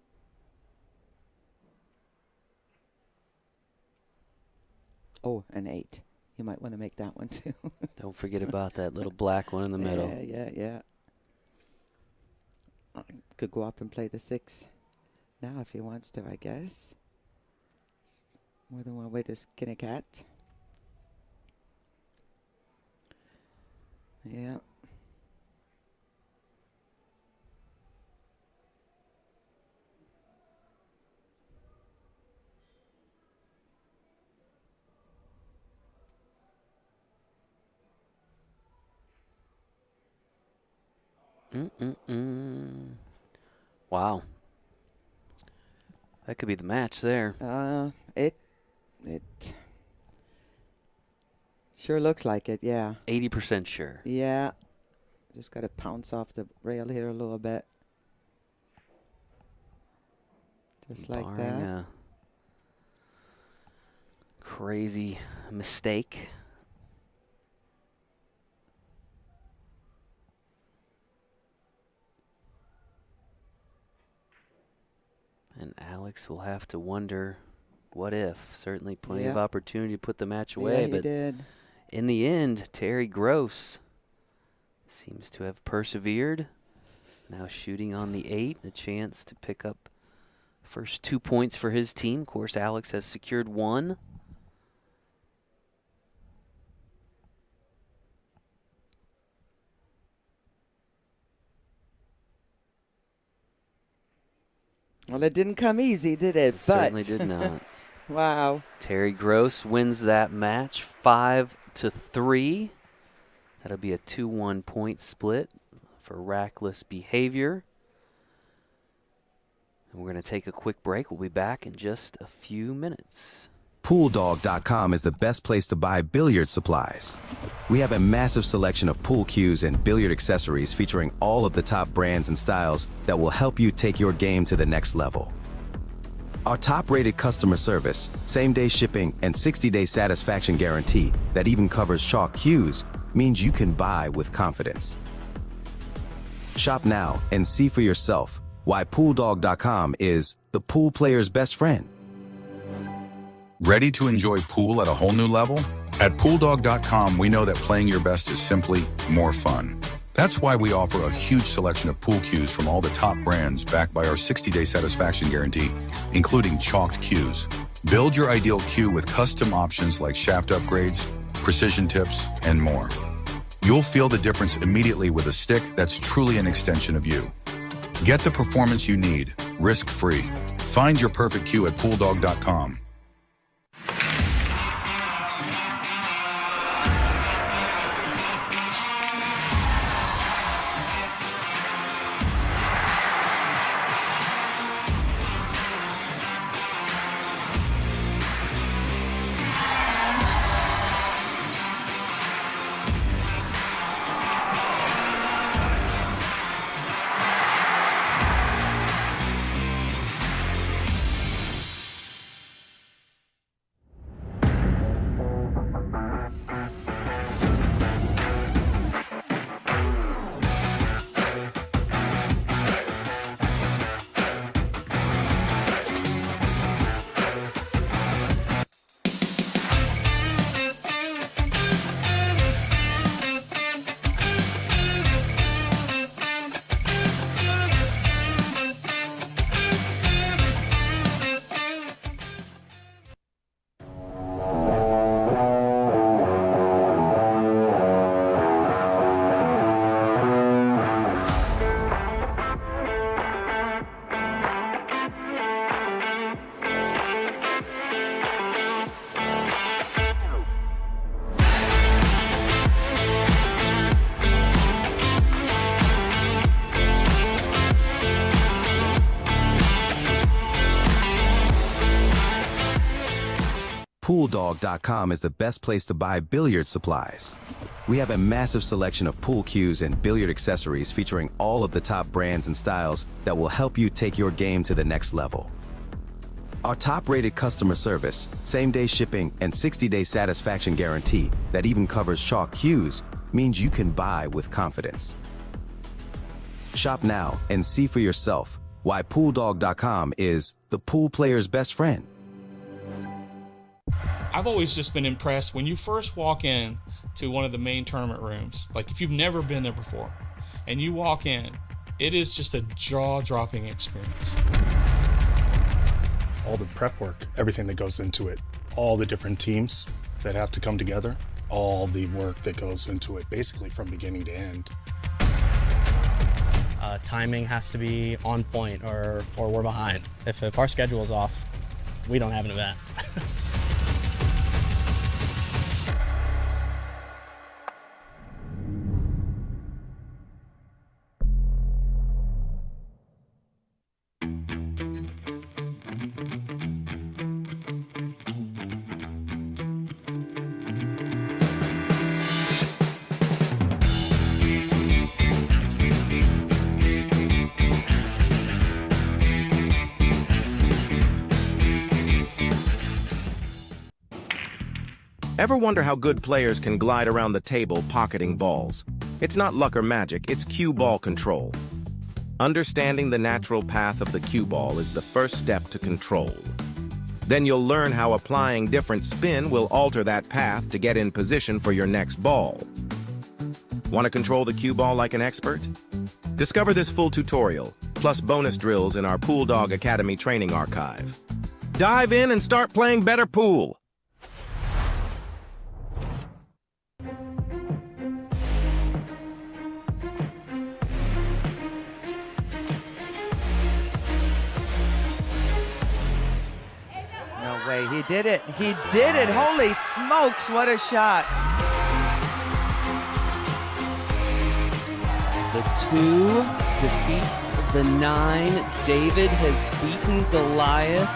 Oh, an 8. You might want to make that one too. Don't forget about that little black one in the middle. Yeah. Could go up and play the 6 now if he wants to, I guess. More than one way to skin a cat. Yeah. Wow. That could be the match there. It sure looks like it, yeah. 80% sure. Yeah. Just got to pounce off the rail here a little bit. Just like Barring that. a crazy mistake. And Alex will have to wonder, what if? Certainly plenty of opportunity to put the match away. Yeah, he but did. in the end, Terry Gross seems to have persevered. Now shooting on the 8, a chance to pick up first 2 points for his team. Of course, Alex has secured 1. Well, it didn't come easy, did it? It certainly did not. Wow. Terry Gross wins that match 5-3. That'll be a 2-1 point split for Rackless Behavior. And we're going to take a quick break. We'll be back in just a few minutes. PoolDog.com is the best place to buy billiard supplies. We have a massive selection of pool cues and billiard accessories featuring all of the top brands and styles that will help you take your game to the next level. Our top-rated customer service, same-day shipping, and 60-day satisfaction guarantee that even covers chalk cues means you can buy with confidence. Shop now and see for yourself why PoolDog.com is the pool player's best friend. Ready to enjoy pool at a whole new level? At PoolDog.com, we know that playing your best is simply more fun. That's why we offer a huge selection of pool cues from all the top brands backed by our 60-day satisfaction guarantee, including chalked cues. Build your ideal cue with custom options like shaft upgrades, precision tips, and more. You'll feel the difference immediately with a stick that's truly an extension of you. Get the performance you need, risk-free. Find your perfect cue at PoolDog.com. PoolDog.com is the best place to buy billiard supplies. We have a massive selection of pool cues and billiard accessories featuring all of the top brands and styles that will help you take your game to the next level. Our top-rated customer service, same-day shipping, and 60-day satisfaction guarantee that even covers chalk cues means you can buy with confidence. Shop now and see for yourself why PoolDog.com is the pool player's best friend. I've always just been impressed when you first walk in to one of the main tournament rooms, like if you've never been there before, and you walk in, it is just a jaw-dropping experience. All the prep work, everything that goes into it, all the different teams that have to come together, all the work that goes into it, basically from beginning to end. Timing has to be on point or we're behind. If our schedule is off, we don't have an event. Ever wonder how good players can glide around the table pocketing balls? It's not luck or magic, it's cue ball control. Understanding the natural path of the cue ball is the first step to control. Then you'll learn how applying different spin will alter that path to get in position for your next ball. Want to control the cue ball like an expert? Discover this full tutorial, plus bonus drills in our Pool Dog Academy training archive. Dive in and start playing better pool. He did it. He did it. Holy smokes, what a shot. The 2 defeats the 9. David has beaten Goliath.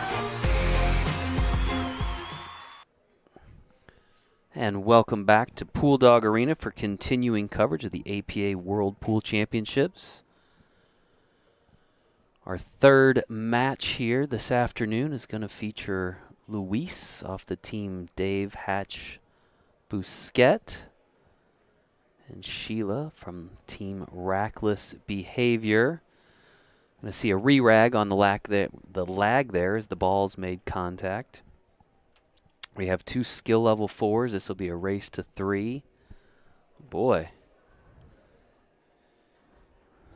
And welcome back to Pool Dog Arena for continuing coverage of the APA World Pool Championships. Our third match here this afternoon is going to feature Luis off the team Dave Hatch Bousquet and Sheila from team Rackless Behavior. I'm going to see a re-rag on the lag there as the balls made contact. We have 2 skill level 4s. This will be a race to 3. Boy.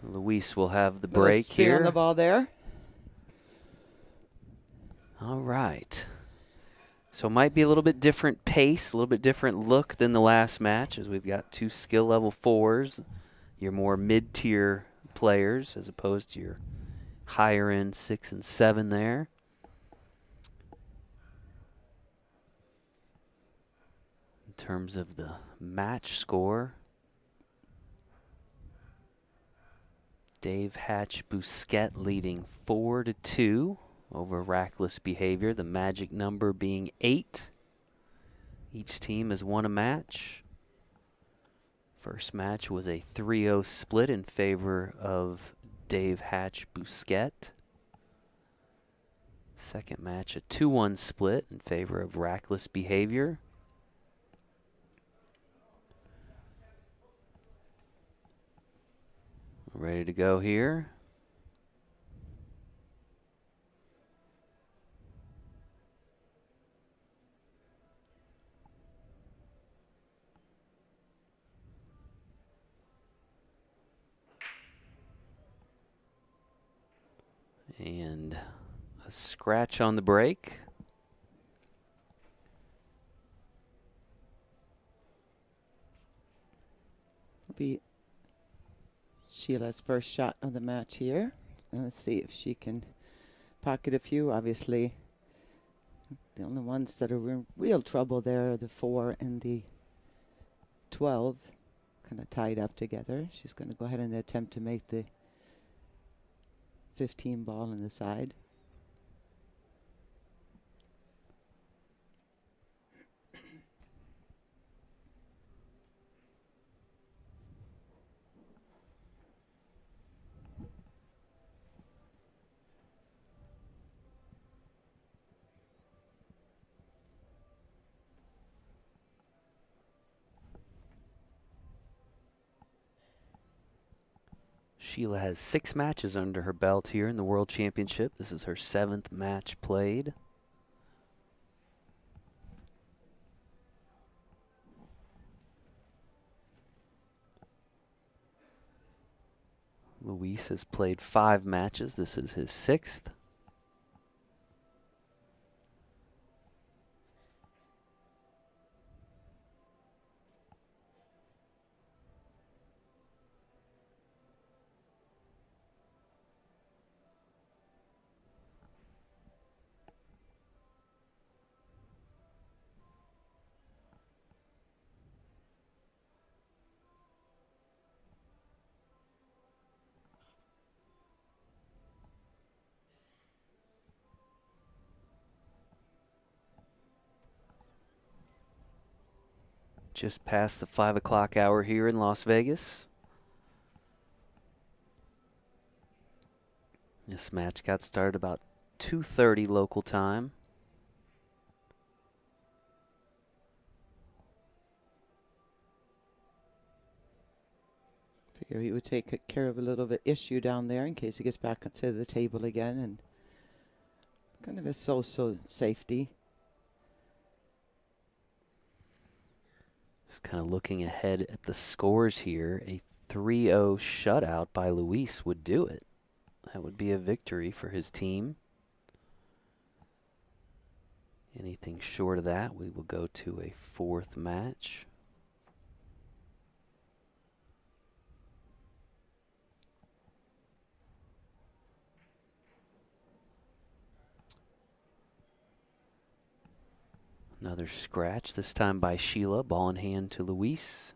Luis will have the break spin here. On the ball there. All right. So it might be a little bit different pace, a little bit different look than the last match, as we've got 2 skill level 4s, your more mid-tier players, as opposed to your higher end 6 and 7 there. In terms of the match score, Dave Hatch Bousquet leading 4-2 over Rackless Behavior, the magic number being 8. Each team has won a match. First match was a 3-0 split in favor of Dave Hatch Bousquet. Second match, a 2-1 split in favor of Rackless Behavior. Ready to go here. And a scratch on the break. Be Sheila's first shot of the match here. Let's see if she can pocket a few. Obviously, the only ones that are in real trouble there are the 4 and the 12, kind of tied up together. She's going to go ahead and attempt to make the 15 ball on the side. Sheila has 6 matches under her belt here in the World Championship. This is her 7th match played. Luis has played 5 matches. This is his 6th. Just past the 5 o'clock hour here in Las Vegas. This match got started about 2:30 local time. Figure he would take care of a little bit issue down there in case he gets back to the table again, and kind of a so-so safety. Just kind of looking ahead at the scores here. A 3-0 shutout by Luis would do it. That would be a victory for his team. Anything short of that, we will go to a 4th match. Another scratch, this time by Sheila. Ball in hand to Luis.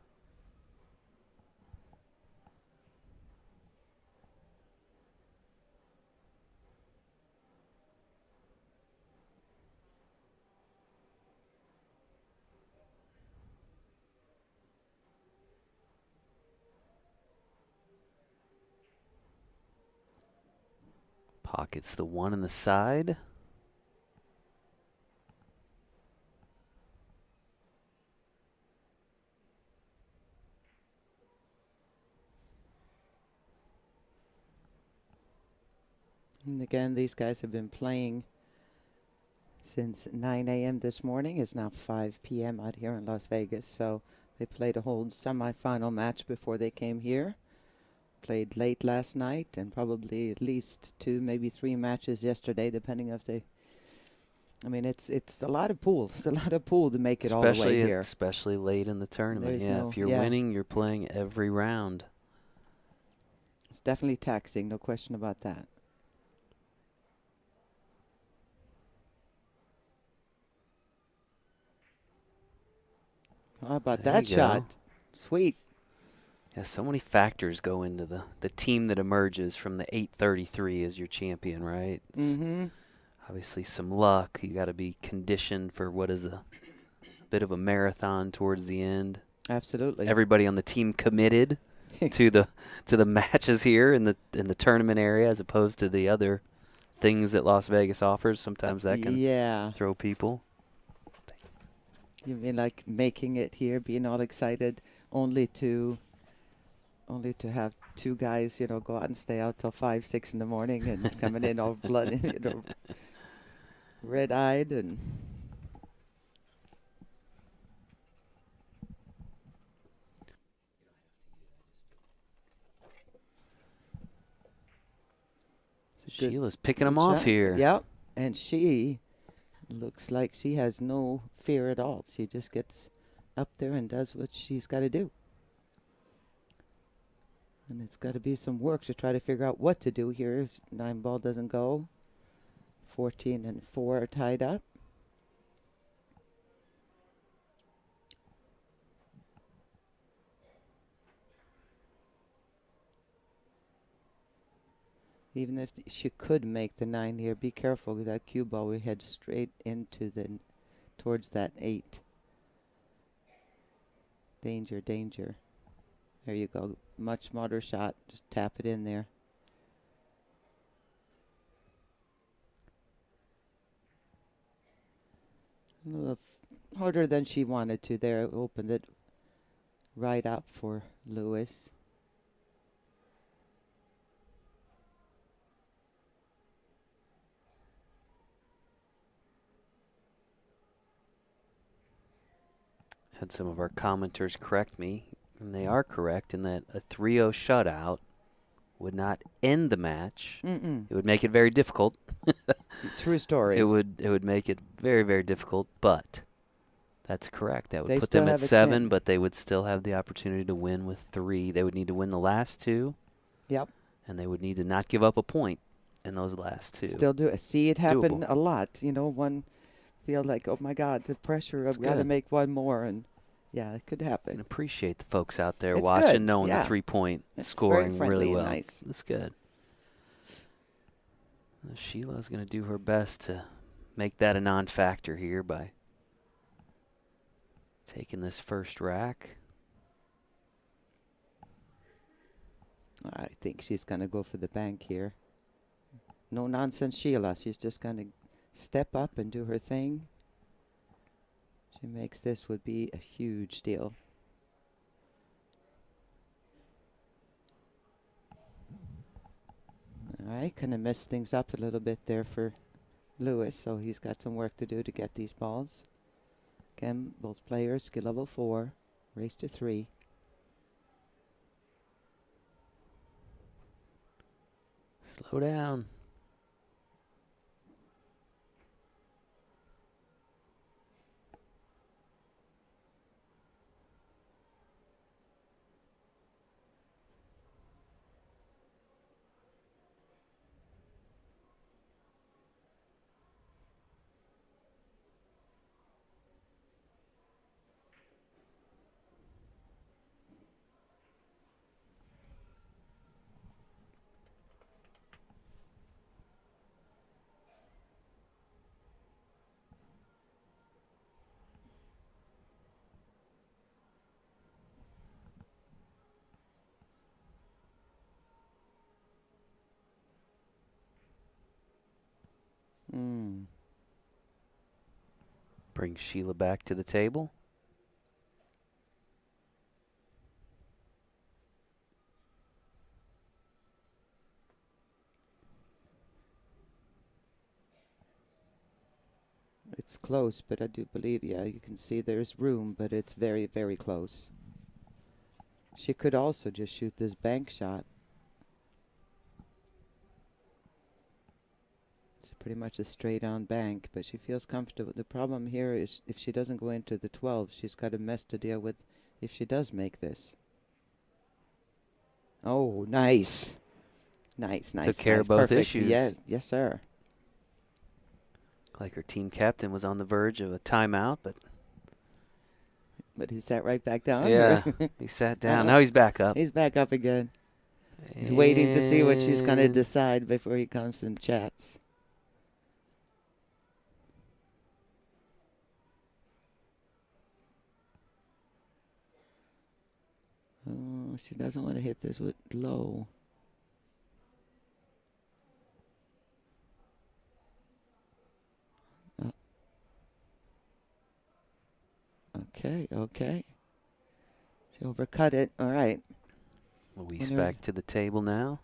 Pockets the 1 in the side. And again, these guys have been playing since 9 a.m. this morning. It's now 5 p.m. out here in Las Vegas. So they played a whole semifinal match before they came here. Played late last night and probably at least 2, maybe 3 matches yesterday, depending if they. I mean, it's a lot of pool. It's a lot of pool to make it all the way here. Especially late in the tournament. There's If you're winning, you're playing every round. It's definitely taxing, no question about that. How about There that you go. shot? Sweet. Yeah, so many factors go into the team that emerges from the 833 as your champion, right? It's obviously some luck. You got to be conditioned for what is a bit of a marathon towards the end. Absolutely. Everybody on the team committed to the matches here in the tournament area, as opposed to the other things that Las Vegas offers. Sometimes that can throw people. You mean like making it here, being all excited, only to have 2 guys, go out and stay out till 5, 6 in the morning, and coming in all blood, red-eyed, and Sheila's picking them off here. Yep, and she looks like she has no fear at all. She just gets up there and does what she's got to do. And it's got to be some work to try to figure out what to do here. 9 ball doesn't go. 14 and 4 are tied up. Even if she could make the 9 here, be careful with that cue ball. We head straight into towards that 8. Danger, danger. There you go. Much smarter shot. Just tap it in there. A little harder than she wanted to there. Opened it right up for Lewis. Had some of our commenters correct me, and they are correct in that a 3-0 shutout would not end the match. Mm-mm. It would make it very difficult. True story. It would make it very, very difficult, but that's correct. That would They put still them at have a 7, chance. but they would still have the opportunity to win with 3. They would need to win the last 2. Yep. And they would need to not give up a point in those last 2. Still do it. See it happen Doable. a lot. You know, one feel like, oh my God, the pressure. I've got to good. make one more, and yeah, it could And happen. appreciate the folks out there It's watching, good, knowing yeah. the 3-point It's scoring very friendly really and well. nice. That's good. Sheila's going to do her best to make that a non-factor here by taking this first rack. I think she's going to go for the bank here. No nonsense, Sheila. She's just going to step up and do her thing. She makes this would be a huge deal. All right, kind of messed things up a little bit there for Lewis, so he's got some work to do to get these balls. Again, both players, skill level 4, race to 3. Slow down. Bring Sheila back to the table. It's close, but I do believe, yeah, you can see there's room, but it's very, very close. She could also just shoot this bank shot. It's pretty much a straight-on bank, but she feels comfortable. The problem here is if she doesn't go into the 12, she's got a mess to deal with if she does make this. Oh, nice. Nice, nice. Took care nice. of both Perfect. issues. Yes, yes, sir. Like her team captain was on the verge of a timeout, but he sat right back down. yeah, he sat down. Now he's back up. He's back up again. He's waiting to see what she's going to decide before he comes and chats. Oh, she doesn't want to hit this with low. Okay, okay. She overcut it. All right. Luis back to the table now.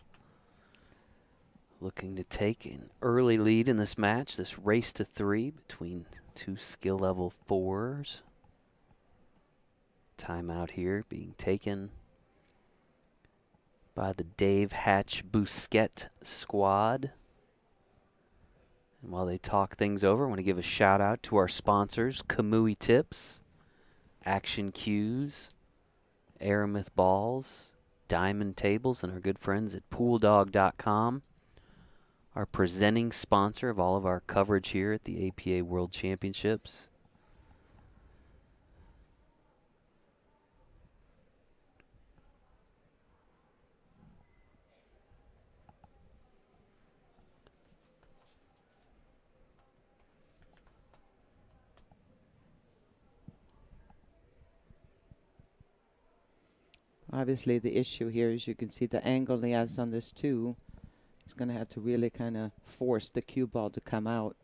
Looking to take an early lead in this match, this race to 3 between 2 skill level 4s. Timeout here being taken by the Dave Hatch Bousquet squad. And while they talk things over, I want to give a shout out to our sponsors, Kamui Tips, Action Cues, Aramith Balls, Diamond Tables, and our good friends at PoolDog.com, our presenting sponsor of all of our coverage here at the APA World Championships. Obviously, the issue here is you can see the angle he has on this too. He's going to have to really kind of force the cue ball to come out.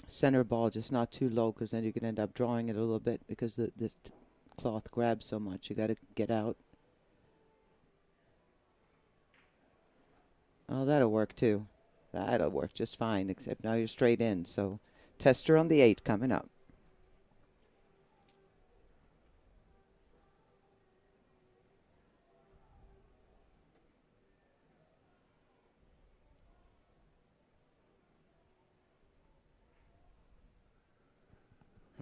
Center ball just not too low, because then you can end up drawing it a little bit because this cloth grabs so much. You got to get out. Oh, that'll work too. That'll work just fine, except now you're straight in. So tester on the 8 coming up.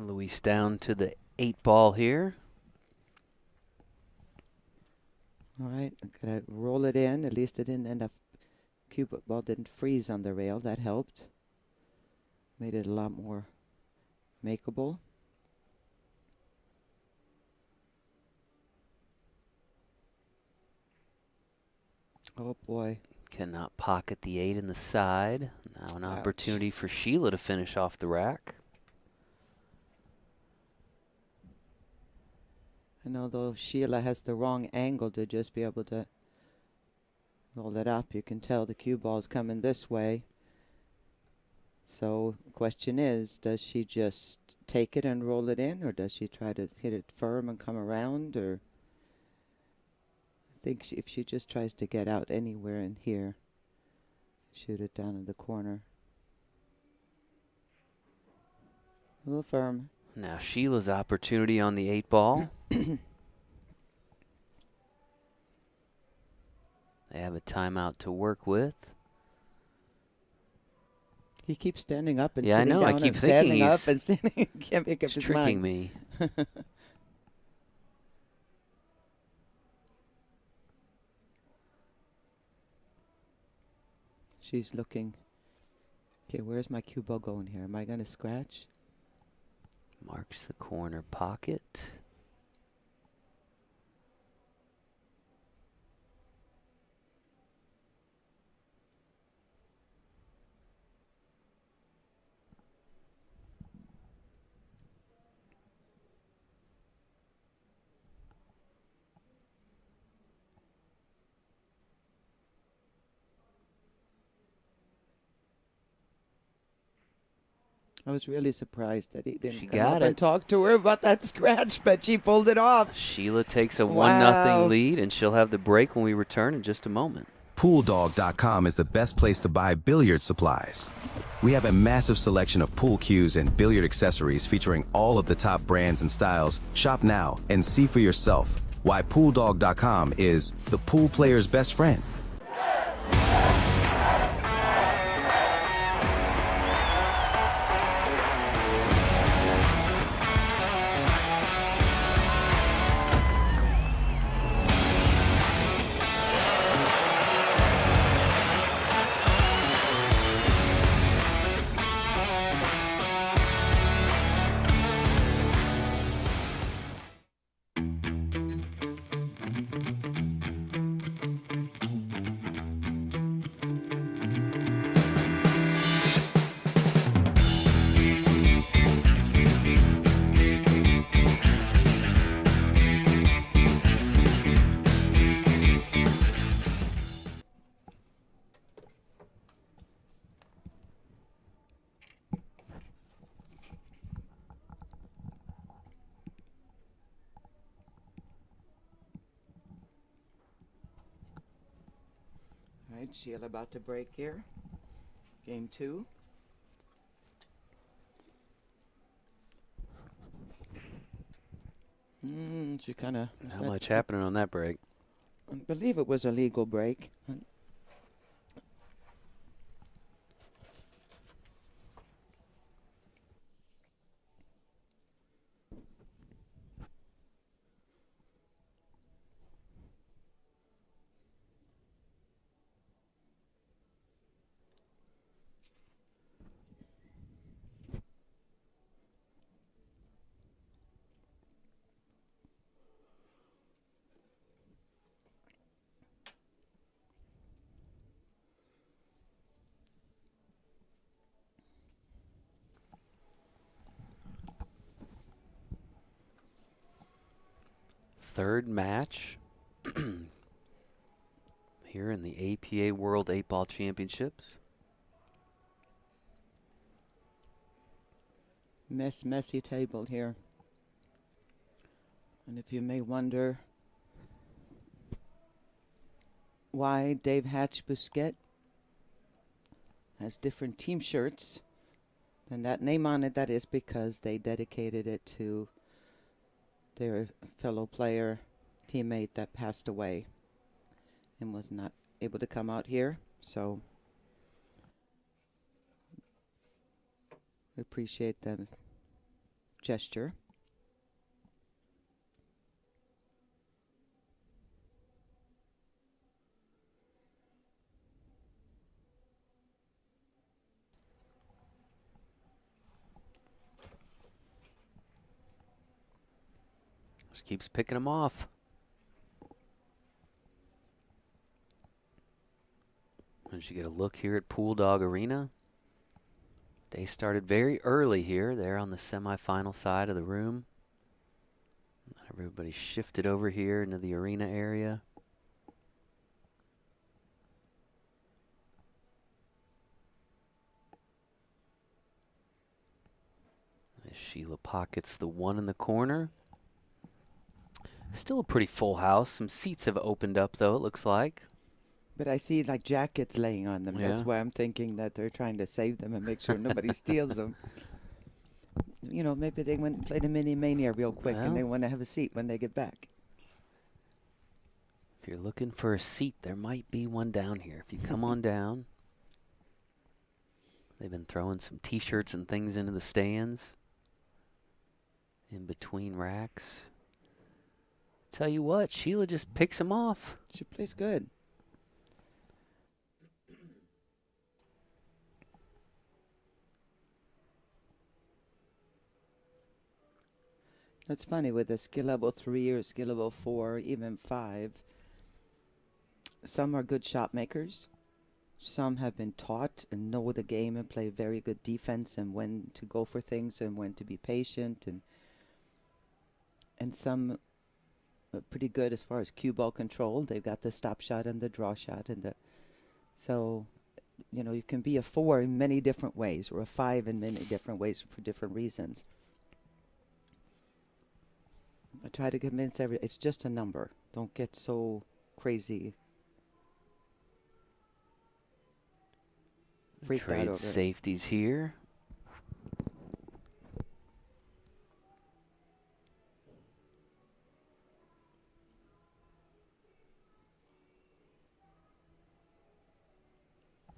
Luis down to the 8 ball here. All right, I'm gonna roll it in. At least it didn't end up, cue ball didn't freeze on the rail. That helped. Made it a lot more makeable. Oh boy. Cannot pocket the 8 in the side. Now an Ouch. opportunity for Sheila to finish off the rack. And although Sheila has the wrong angle to just be able to roll it up, you can tell the cue ball's coming this way. So the question is, does she just take it and roll it in, or does she try to hit it firm and come around? Or I think if she just tries to get out anywhere in here, shoot it down in the corner. A little firm. Now Sheila's opportunity on the 8 ball. They have a timeout to work with. He keeps standing up and Yeah, I sitting know. down I keep and thinking standing up he's and standing. Can't make up his tricking mind. me. She's looking. Okay, where's my cue ball going here? Am I going to scratch? Marks the corner pocket. I was really surprised that he didn't She come got up it. and talk to her about that scratch, but she pulled it off. Sheila takes a Wow. 1-0 lead, and she'll have the break when we return in just a moment. PoolDog.com is the best place to buy billiard supplies. We have a massive selection of pool cues and billiard accessories featuring all of the top brands and styles. Shop now and see for yourself why PoolDog.com is the pool player's best friend. All right, Sheila about to break here. Game 2. She kind of... Not much happening on that break. I believe it was a legal break. Third match here in the APA World 8-Ball Championships. Messy table here. And if you may wonder why Dave Hatch Bousquet has different team shirts than that name on it, that is because they dedicated it to their fellow player, teammate that passed away and was not able to come out here. So we appreciate them gesture. Just keeps picking them off. As you get a look here at Pool Dog Arena, day started very early here. They're on the semifinal side of the room. Everybody shifted over here into the arena area. As Sheila pockets the one in the corner. Still a pretty full house. Some seats have opened up, though, it looks like. But I see like jackets laying on them. Yeah. That's why I'm thinking that they're trying to save them and make sure nobody steals them. You know, maybe they went and played a mini mania real quick and they want to have a seat when they get back. If you're looking for a seat, there might be one down here. If you come on down. They've been throwing some T-shirts and things into the stands. In between racks. Tell you what, Sheila just picks them off. She plays good. It's funny with the skill level 3 or skill level 4, even 5. Some are good shot makers. Some have been taught and know the game and play very good defense and when to go for things and when to be patient, and some are pretty good as far as cue ball control. They've got the stop shot and the draw shot so you know, you can be a 4 in many different ways or a 5 in many different ways for different reasons. I try to convince it's just a number. Don't get so crazy. Freaked out over Trade it. safeties here.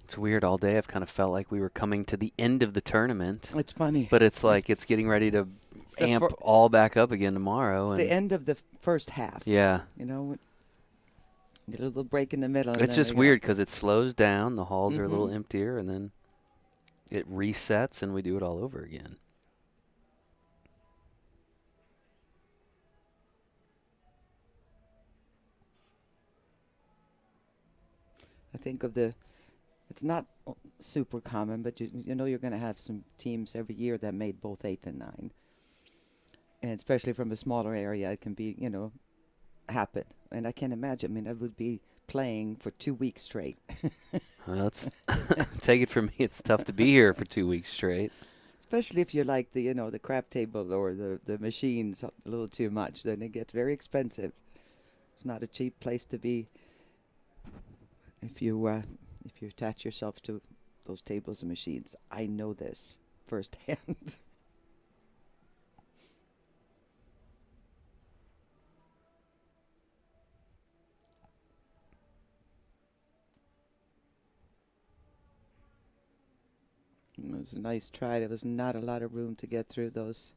It's weird. All day I've kind of felt like we were coming to the end of the tournament. It's funny. But it's like it's getting ready to amp all back up again tomorrow. It's the end of the first half. Yeah. You know, get a little break in the middle. It's just weird because it slows down. The halls are a little emptier, and then it resets, and we do it all over again. I think of it's not super common, but you know you're going to have some teams every year that made both 8 and 9. And especially from a smaller area, it can be, you know, happen. And I can't imagine. I mean, I would be playing for 2 weeks straight. Well, take it from me. It's tough to be here for 2 weeks straight. Especially if you like the, you know, the crap table or the machines a little too much, then it gets very expensive. It's not a cheap place to be if you attach yourself to those tables and machines. I know this firsthand. It was a nice try. There was not a lot of room to get through those.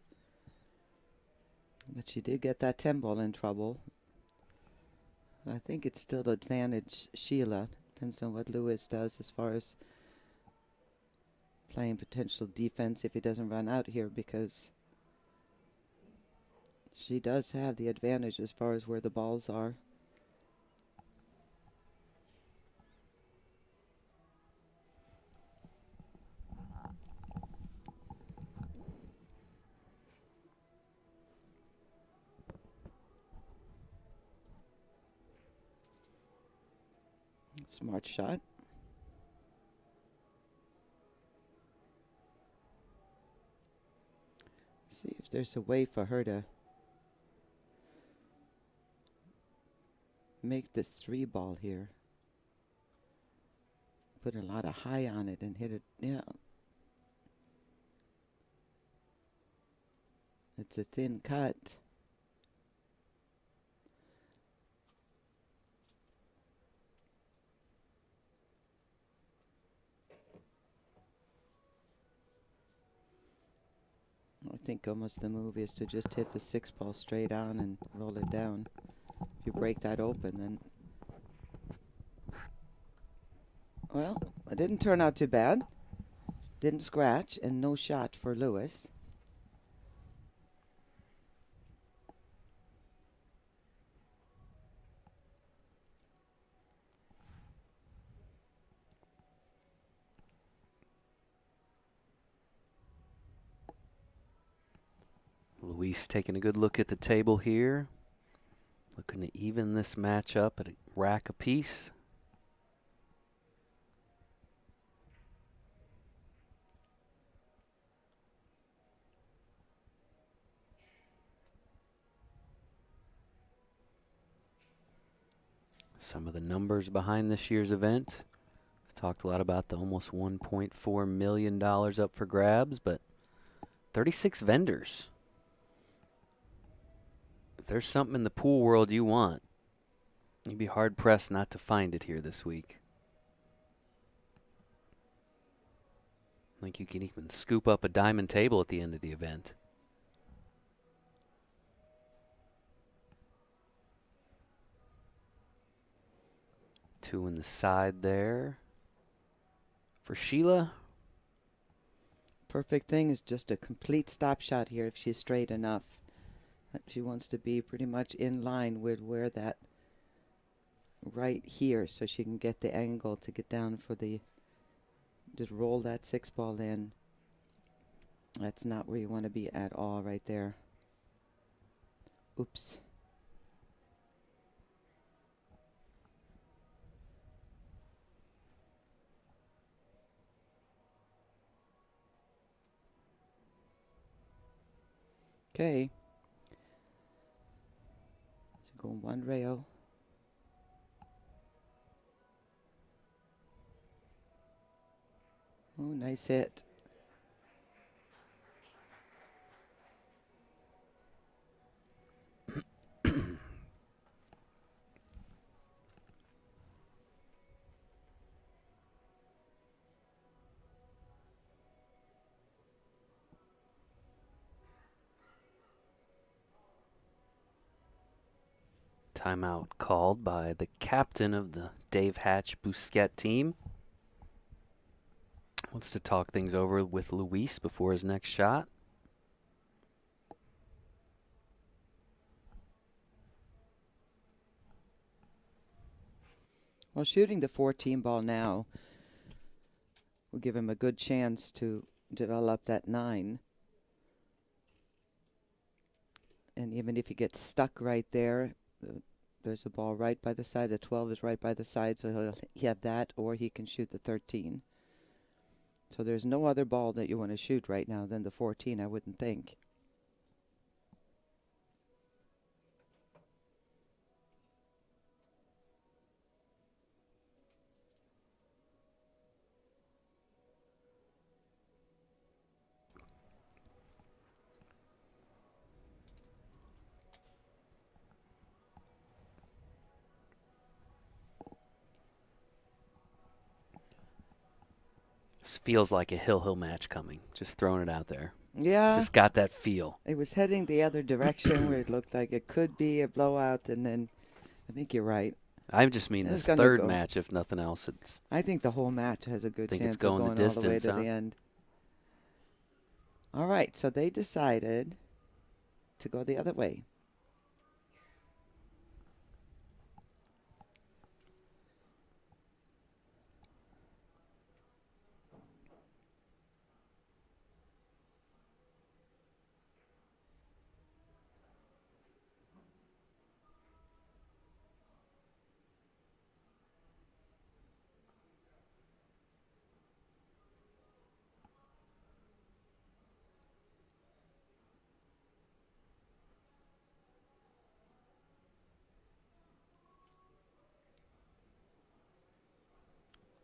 But she did get that 10 ball in trouble. I think it's still advantage Sheila. Depends on what Lewis does as far as playing potential defense if he doesn't run out here, because she does have the advantage as far as where the balls are. Smart shot. See if there's a way for her to make this 3 ball here. Put a lot of high on it and hit it. Yeah. It's a thin cut. I think almost the move is to just hit the 6 ball straight on and roll it down. If you break that open, then... Well, it didn't turn out too bad. Didn't scratch, and no shot for Lewis. Luis taking a good look at the table here. Looking to even this match up at a rack apiece. Some of the numbers behind this year's event. We've talked a lot about the almost $1.4 million up for grabs, but 36 vendors. If there's something in the pool world you want, you'd be hard-pressed not to find it here this week. I think you can even scoop up a diamond table at the end of the event. Two in the side there for Sheila. Perfect thing is just a complete stop shot here if she's straight enough. She wants to be pretty much in line with where that right here, so she can get the angle to get down for the, just roll that 6 ball in. That's not where you want to be at all right there. Oops. Okay. So go one rail. Oh, nice hit. Timeout called by the captain of the Dave Hatch Bousquet team. Wants to talk things over with Luis before his next shot. Well, shooting the 14 ball now will give him a good chance to develop that 9. And even if he gets stuck right there, there's a ball right by the side. The 12 is right by the side, so he'll have that, or he can shoot the 13. So there's no other ball that you want to shoot right now than the 14, I wouldn't think. This feels like a Hill match coming. Just throwing it out there. Yeah. Just got that feel. It was heading the other direction where it looked like it could be a blowout, and then I think you're right. I just mean this third match, if nothing else. I think the whole match has a good chance it's going of going the all the way distance, to the end. All right, so they decided to go the other way.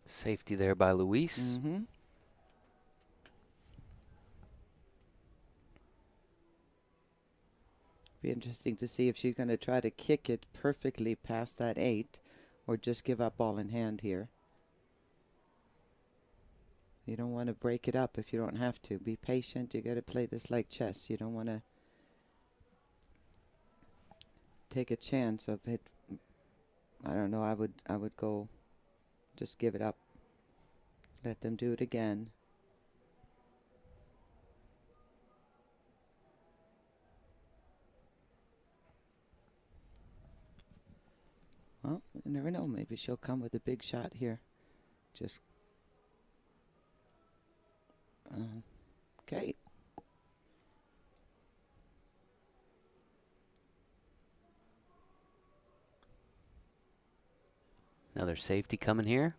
Safety there by Luis. Mm-hmm. Be interesting to see if she's going to try to kick it perfectly past that 8 or just give up ball in hand here. You don't want to break it up if you don't have to. Be patient. You got to play this like chess. You don't want to take a chance of it. I don't know. I would go just give it up. Let them do it again. Well, you never know. Maybe she'll come with a big shot here. Just okay. Another safety coming here.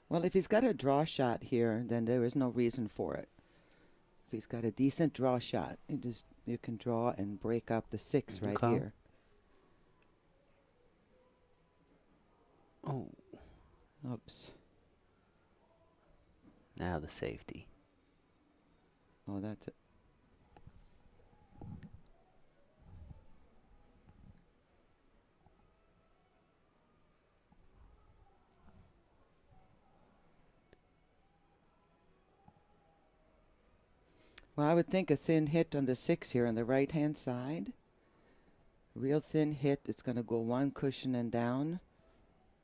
Well, if he's got a draw shot here, then there is no reason for it. If he's got a decent draw shot, you can draw and break up the 6 right here. Oh. Oops. Now the safety. Oh, that's it. Well, I would think a thin hit on the 6 here on the right-hand side. Real thin hit. It's going to go one cushion and down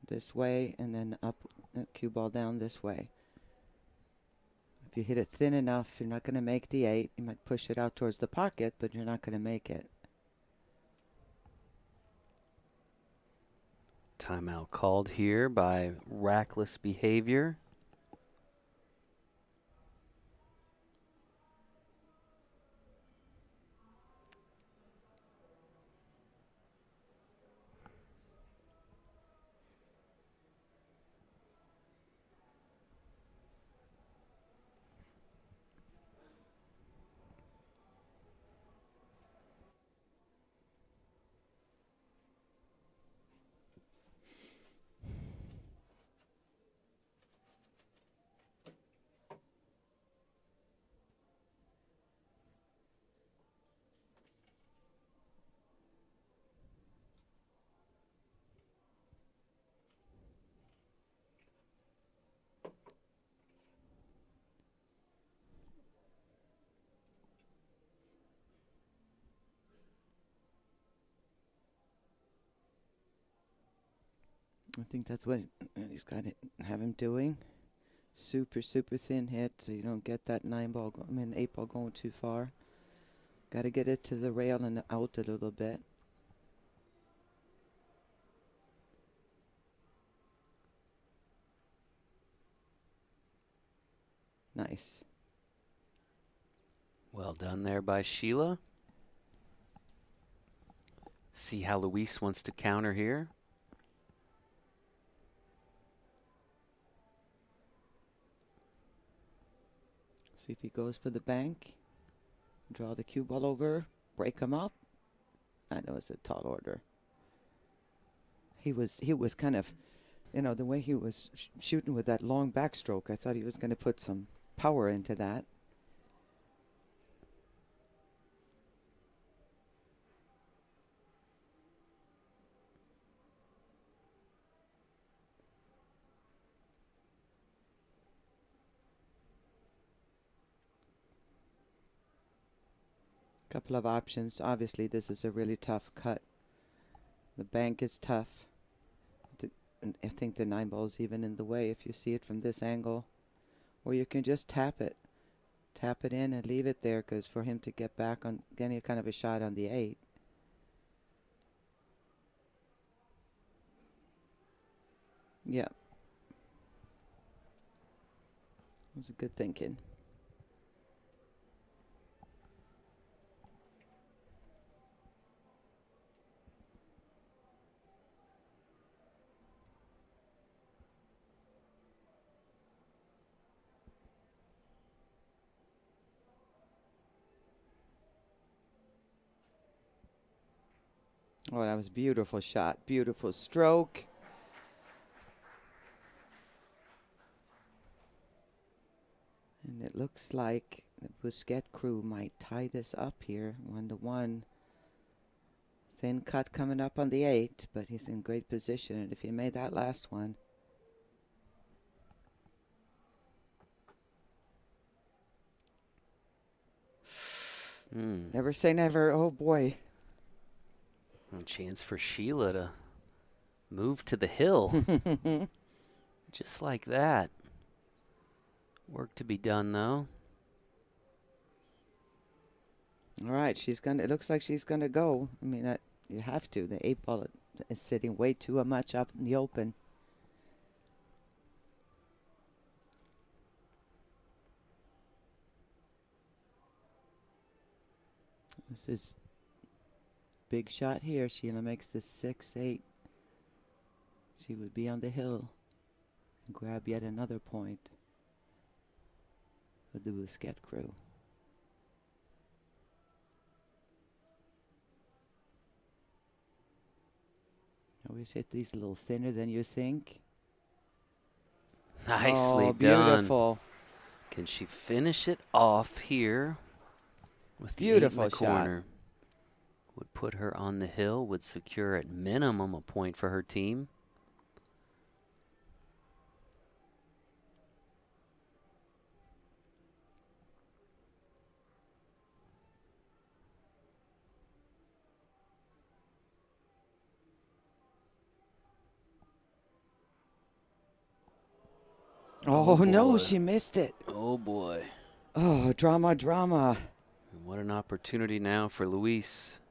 this way, and then up, cue ball down this way. If you hit it thin enough, you're not going to make the 8. You might push it out towards the pocket, but you're not going to make it. Timeout called here by Rackless Behavior. I think that's what he's got to have him doing. Super thin hit, so you don't get that 8 ball going too far. Got to get it to the rail and out a little bit. Nice. Well done there by Sheila. See how Luis wants to counter here. See if he goes for the bank. Draw the cue ball over. Break him up. I know it's a tall order. He was kind of, the way he was shooting with that long backstroke, I thought he was going to put some power into that. Couple of options. Obviously, this is a really tough cut. The bank is tough. And I think the 9 ball's even in the way if you see it from this angle. Or you can just tap it. Tap it in and leave it there, because for him to get back on getting kind of a shot on the 8. Yeah. It was a good thinking. Oh, that was a beautiful shot. Beautiful stroke. And it looks like the Bousquet crew might tie this up here, 1-1. Thin cut coming up on the 8, but he's in great position. And if he made that last one, Never say never. Oh, boy. A chance for Sheila to move to the hill. Just like that. Work to be done, though. All right, it looks like she's gonna go. I mean, you have to. The 8-ball is sitting way too much up in the open. This is big shot here. Sheila makes this 6-8. She would be on the hill and grab yet another point for the Bousquet crew. Always hit these a little thinner than you think. Nicely done. Beautiful. Can she finish it off here with the 8 in Beautiful the corner? shot. Would put her on the hill, would secure at minimum a point for her team. Oh, no, boy. she missed it. Oh, boy. Oh, drama, drama. And what an opportunity now for Luis.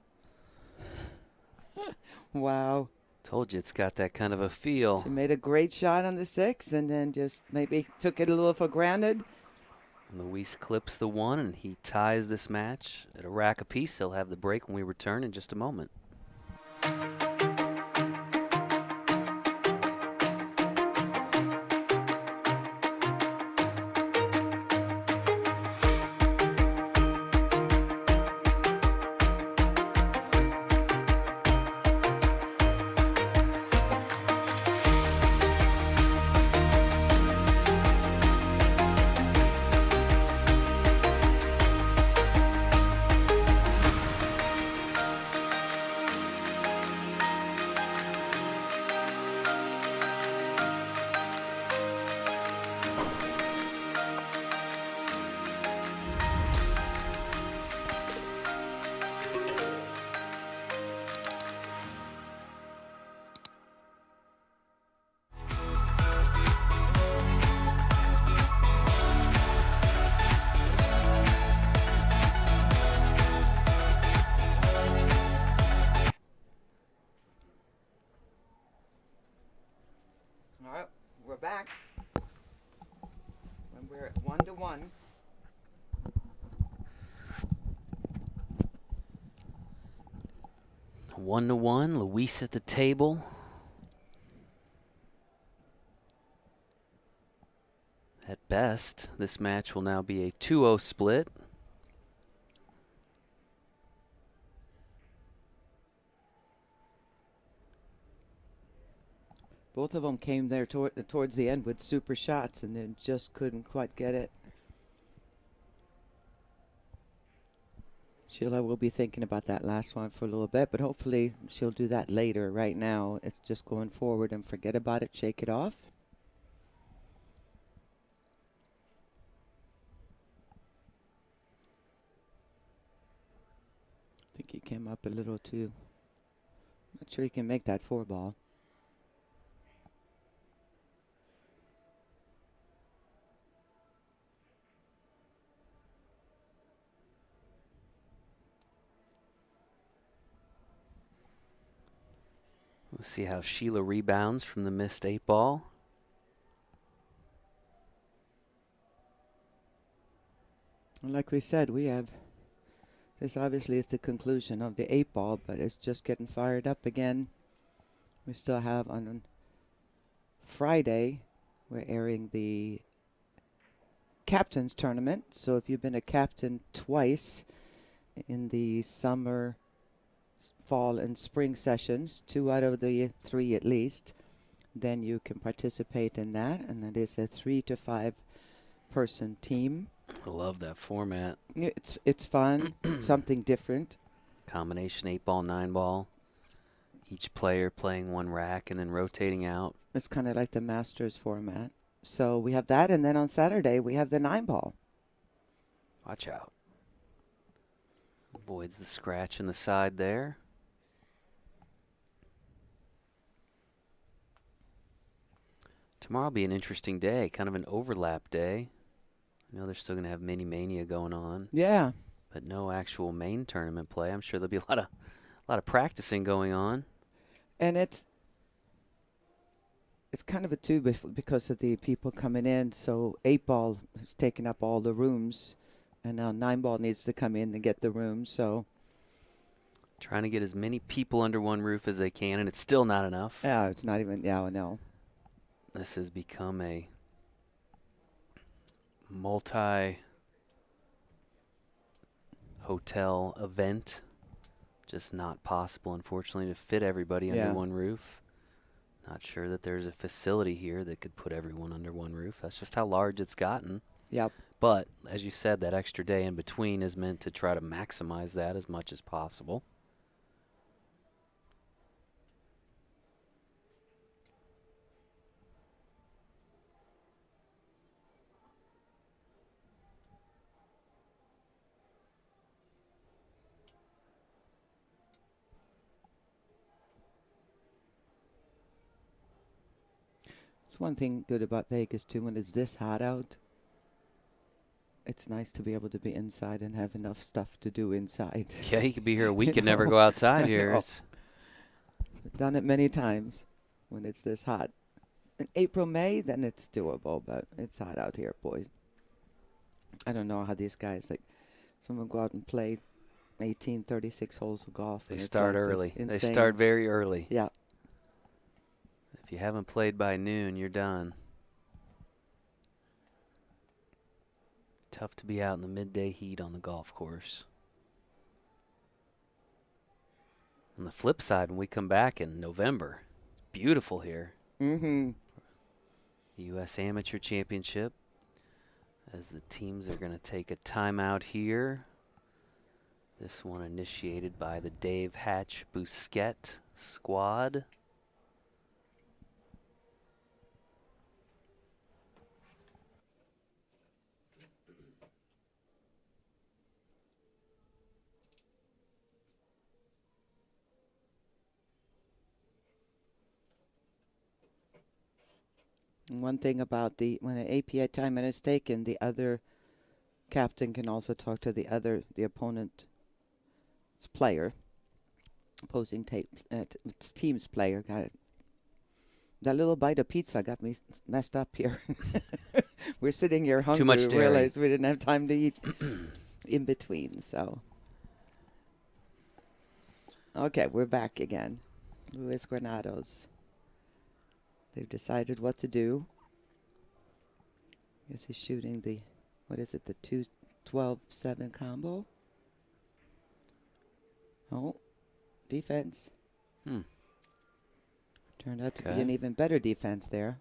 Wow. Told you it's got that kind of a feel. She made a great shot on the 6 and then just maybe took it a little for granted. Luis clips the 1, and he ties this match at a rack apiece. He'll have the break when we return in just a moment. All right, we're back. And we're at 1-1. One to one, Luis at the table. At best, this match will now be a 2-0 split. Both of them came there towards the end with super shots and then just couldn't quite get it. Sheila will be thinking about that last one for a little bit, but hopefully she'll do that later. Right now, it's just going forward and forget about it, shake it off. I think he came up a little too. Not sure he can make that 4-ball. We'll see how Sheila rebounds from the missed 8-ball. Like we said, this obviously is the conclusion of the 8-ball, but it's just getting fired up again. We still have on Friday, we're airing the captain's tournament. So if you've been a captain twice in the summer, fall, and spring sessions, 2 out of the 3 at least, then you can participate in that. And that is a 3 to 5 person team. I love that format. It's fun, something different. Combination 8-ball, 9-ball. Each player playing one rack and then rotating out. It's kind of like the Masters format. So we have that, and then on Saturday we have the 9-ball. Watch out. Avoids the scratch in the side there. Tomorrow will be an interesting day, kind of an overlap day. I know they're still going to have Mini Mania going on. Yeah. But no actual main tournament play. I'm sure there'll be a lot of practicing going on. And it's kind of a two because of the people coming in. So 8-ball is taking up all the rooms, and now 9-ball needs to come in and get the room. So trying to get as many people under one roof as they can, and it's still not enough. yeah, it's not even. Yeah, I know. This has become a multi-hotel event. Just not possible, unfortunately, to fit everybody under one roof. Not sure that there's a facility here that could put everyone under one roof. That's just how large it's gotten. Yep. But, as you said, that extra day in between is meant to try to maximize that as much as possible. It's one thing good about Vegas, too, when it's this hot out. It's nice to be able to be inside and have enough stuff to do inside. Yeah, you could be here a week and never go outside here. I've done it many times when it's this hot. In April, May, then it's doable, but it's hot out here, boys. I don't know how these guys, like, someone go out and play 18, 36 holes of golf. They start early. They start very early. Yeah. If you haven't played by noon, you're done. Tough to be out in the midday heat on the golf course. On the flip side, when we come back in November, it's beautiful here. Mm-hmm. The U.S. Amateur Championship, as the teams are going to take a timeout here. This one initiated by the Dave Hatch Bousquet squad. One thing about when an API timeout is taken, the other captain can also talk to the opponent's player, team's player. Got it. That little bite of pizza got me messed up here. We're sitting here hungry. Too much we dairy. realized we didn't have time to eat in between. So, okay, we're back again. Luis Granados. They've decided what to do. I guess he's shooting the 2-12-7 combo. Oh, defense. Turned out to be an even better defense there.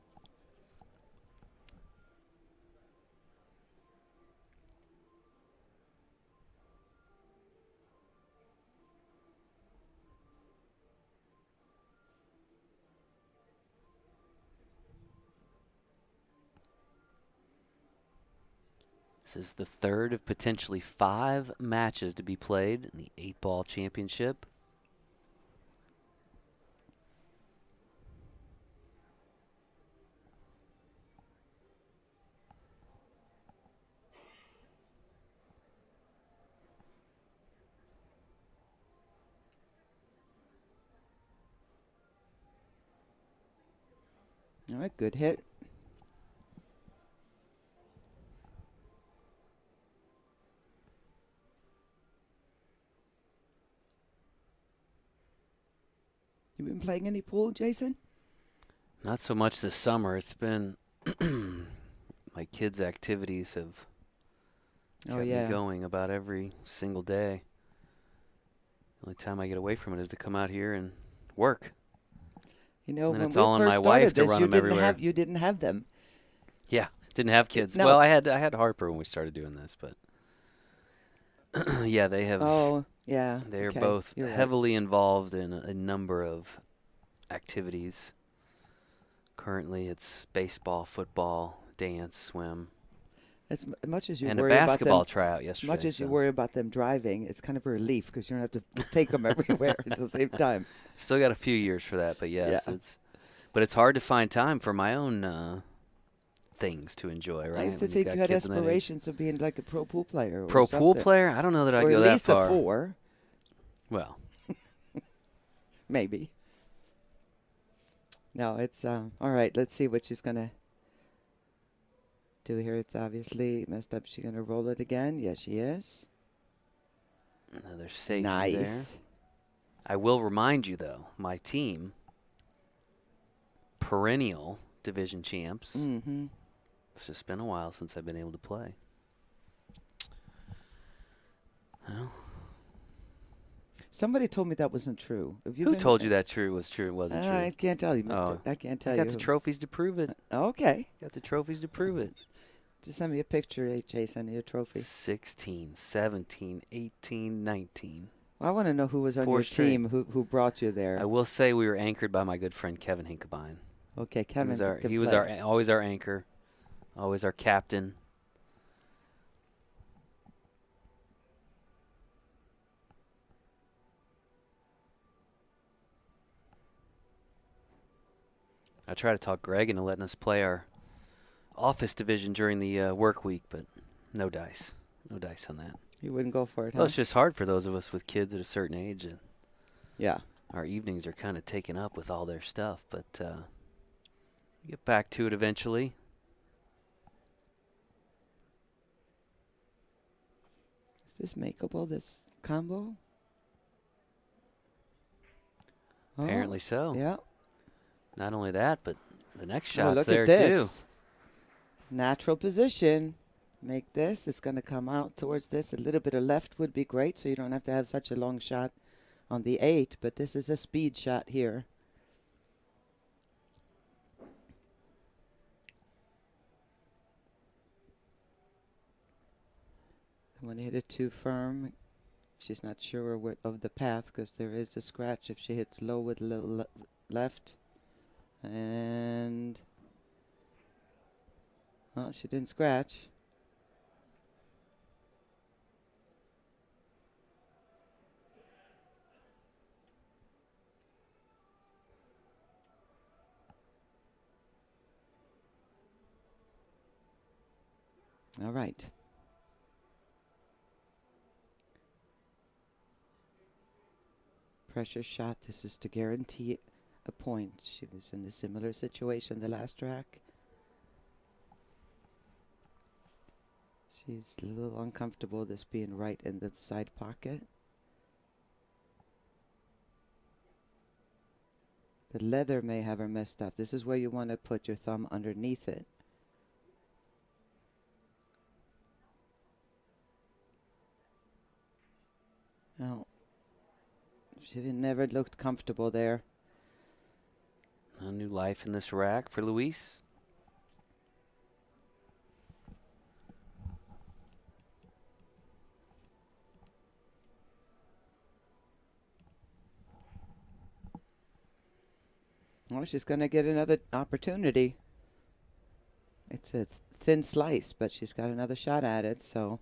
This is the third of potentially 5 matches to be played in the 8-ball championship. All right, good hit. You been playing any pool, Jason? Not so much this summer. It's been my kids' activities have kept me going about every single day. The only time I get away from it is to come out here and work. You know, and when it's we all on first my started wife to this, run you them didn't everywhere. you didn't have them. Yeah, didn't have kids. No. Well, I had Harper when we started doing this, but yeah, they have. Oh, yeah. They're both heavily involved in a number of activities. Currently, it's baseball, football, dance, swim. much as you and a worry about basketball them, tryout as yesterday. much as you so. worry about them driving, it's kind of a relief because you don't have to take them everywhere at the same time. Still got a few years for that, but yes, Yeah. it's hard to find time for my own things to enjoy, right? I used to when you've think got you had kids in that age. aspirations of being like a pro pool player. Pro or pool something. player? I don't know that I'd Or go at that least far. a 4, Well, maybe. No, it's all right. Let's see what she's gonna do here. It's obviously messed up. She's gonna roll it again. Yes, she is. another safety Nice. there. I will remind you, though, my team, perennial division champs. Mm-hmm. It's just been a while since I've been able to play. Well, Somebody told me that wasn't true. Have you who been- told you that true was true? It wasn't true. I can't tell you. Oh. I can't tell I you. got the who. trophies to prove it. Okay. Got the trophies to prove it. Just send me a picture, HA. Send me a trophy. 16, 17, 18, 19. Well, I want to know who was on 4 your straight. team, who brought you there. I will say we were anchored by my good friend Kevin Hinkebine. Okay, Kevin. He was always our anchor, always our captain. I try to talk Greg into letting us play our office division during the work week, but no dice. No dice on that. You wouldn't go for it, Well, huh? it's just hard for those of us with kids at a certain age. And Yeah. our evenings are kind of taken up with all their stuff, but get back to it eventually. Is this makeable, this combo? Oh, Apparently so. Yeah. Not only that, but the next Oh, shot's look there at too. this. Natural position. Make this. It's going to come out towards this. A little bit of left would be great, so you don't have to have such a long shot on the 8, but this is a speed shot here. When you hit it too firm, she's not sure of the path because there is a scratch if she hits low with a little left. And, well, she didn't scratch. All right. Pressure shot. This is to guarantee a point. She was in a similar situation the last track. She's a little uncomfortable this being right in the side pocket. The leather may have her messed up. This is where you want to put your thumb underneath it. Now, she never looked comfortable there. A new life in this rack for Luis. Well, she's going to get another opportunity. It's a thin slice, but she's got another shot at it, so.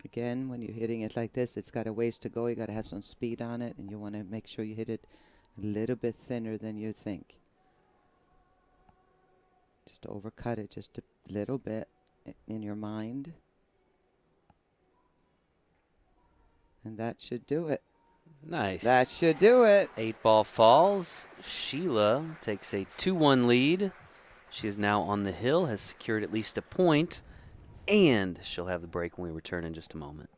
Again, when you're hitting it like this, it's got a ways to go. You got to have some speed on it, and you want to make sure you hit it a little bit thinner than you think. Just overcut it just a little bit in your mind. And that should do it. Nice. That should do it. 8-ball falls. Sheila takes a 2-1 lead. She is now on the hill, has secured at least a point, and she'll have the break when we return in just a moment.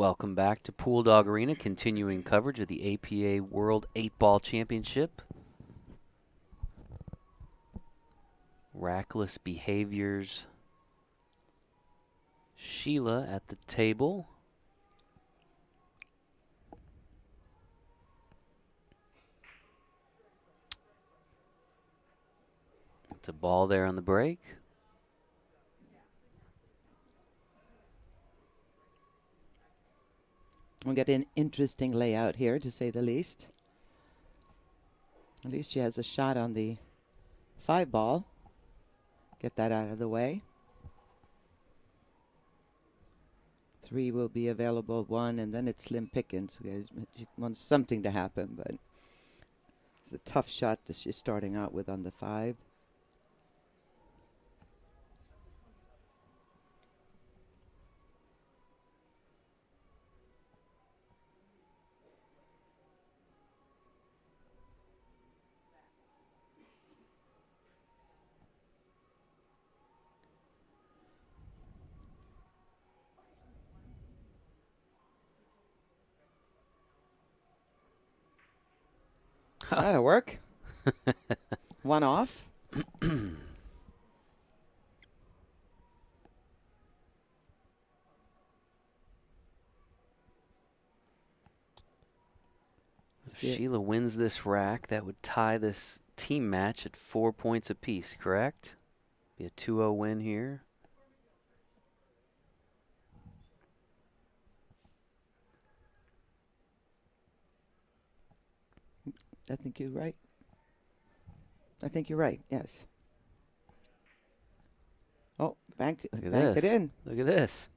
Welcome back to Pool Dog Arena, continuing coverage of the APA World 8-Ball Championship. Rackless Behaviors. Sheila at the table. It's a ball there on the break. We get an interesting layout here, to say the least. At least she has a shot on the 5 ball. Get that out of the way. 3 will be available, 1, and then it's slim pickings. She wants something to happen, but it's a tough shot that she's starting out with on the 5. That'll work. 1 off. Sheila wins this rack. That would tie this team match at 4 points apiece, correct? Be a 2-0 win here. I think you're right. I think you're right, yes. Oh, bank it in. Look at this.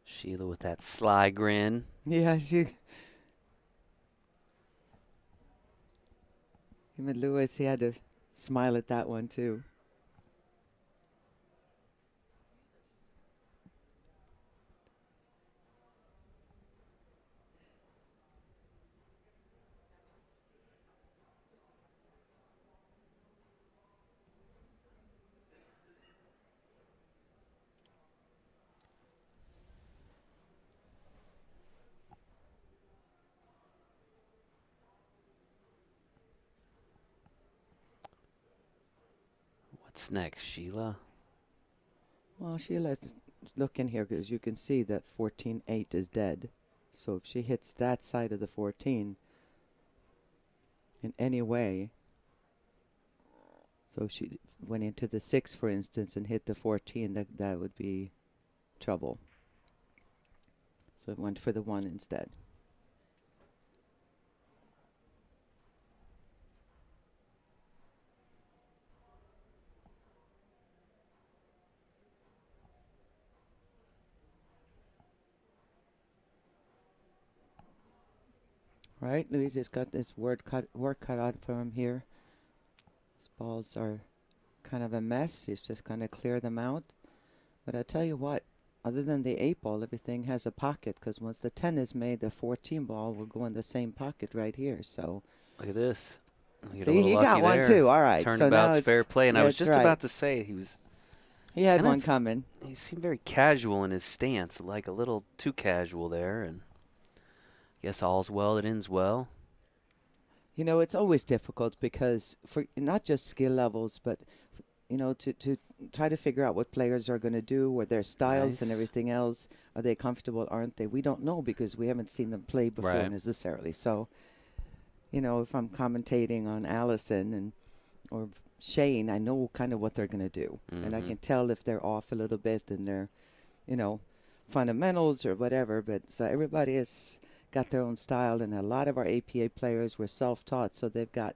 Sheila with that sly grin. Yeah, even Lewis, he had to smile at that one too. What's next, Sheila? Well, Sheila's looking here because you can see that 14-8 is dead. So if she hits that side of the 14 in any way, so she went into the 6, for instance, and hit the 14, that would be trouble. So it went for the 1 instead. Right, Louise has got this work cut out for him here. His balls are kind of a mess. He's just going to clear them out. But I tell you what, other than the 8 ball, everything has a pocket, because once the 10 is made, the 14 ball will go in the same pocket right here. So look at this. See, he got one too. All right. Turnabout's fair play. And I was just about to say he had one coming. He seemed very casual in his stance, like a little too casual there. And guess all's well that ends well. You know, it's always difficult because for not just skill levels, but, you know, to try to figure out what players are going to do, or their styles and everything else. Are they comfortable? Aren't they? We don't know because we haven't seen them play before necessarily. So, you know, if I'm commentating on Allison or Shane, I know kind of what they're going to do. And I can tell if they're off a little bit in their, you know, fundamentals or whatever. But so everybody is got their own style, and a lot of our APA players were self-taught, so they've got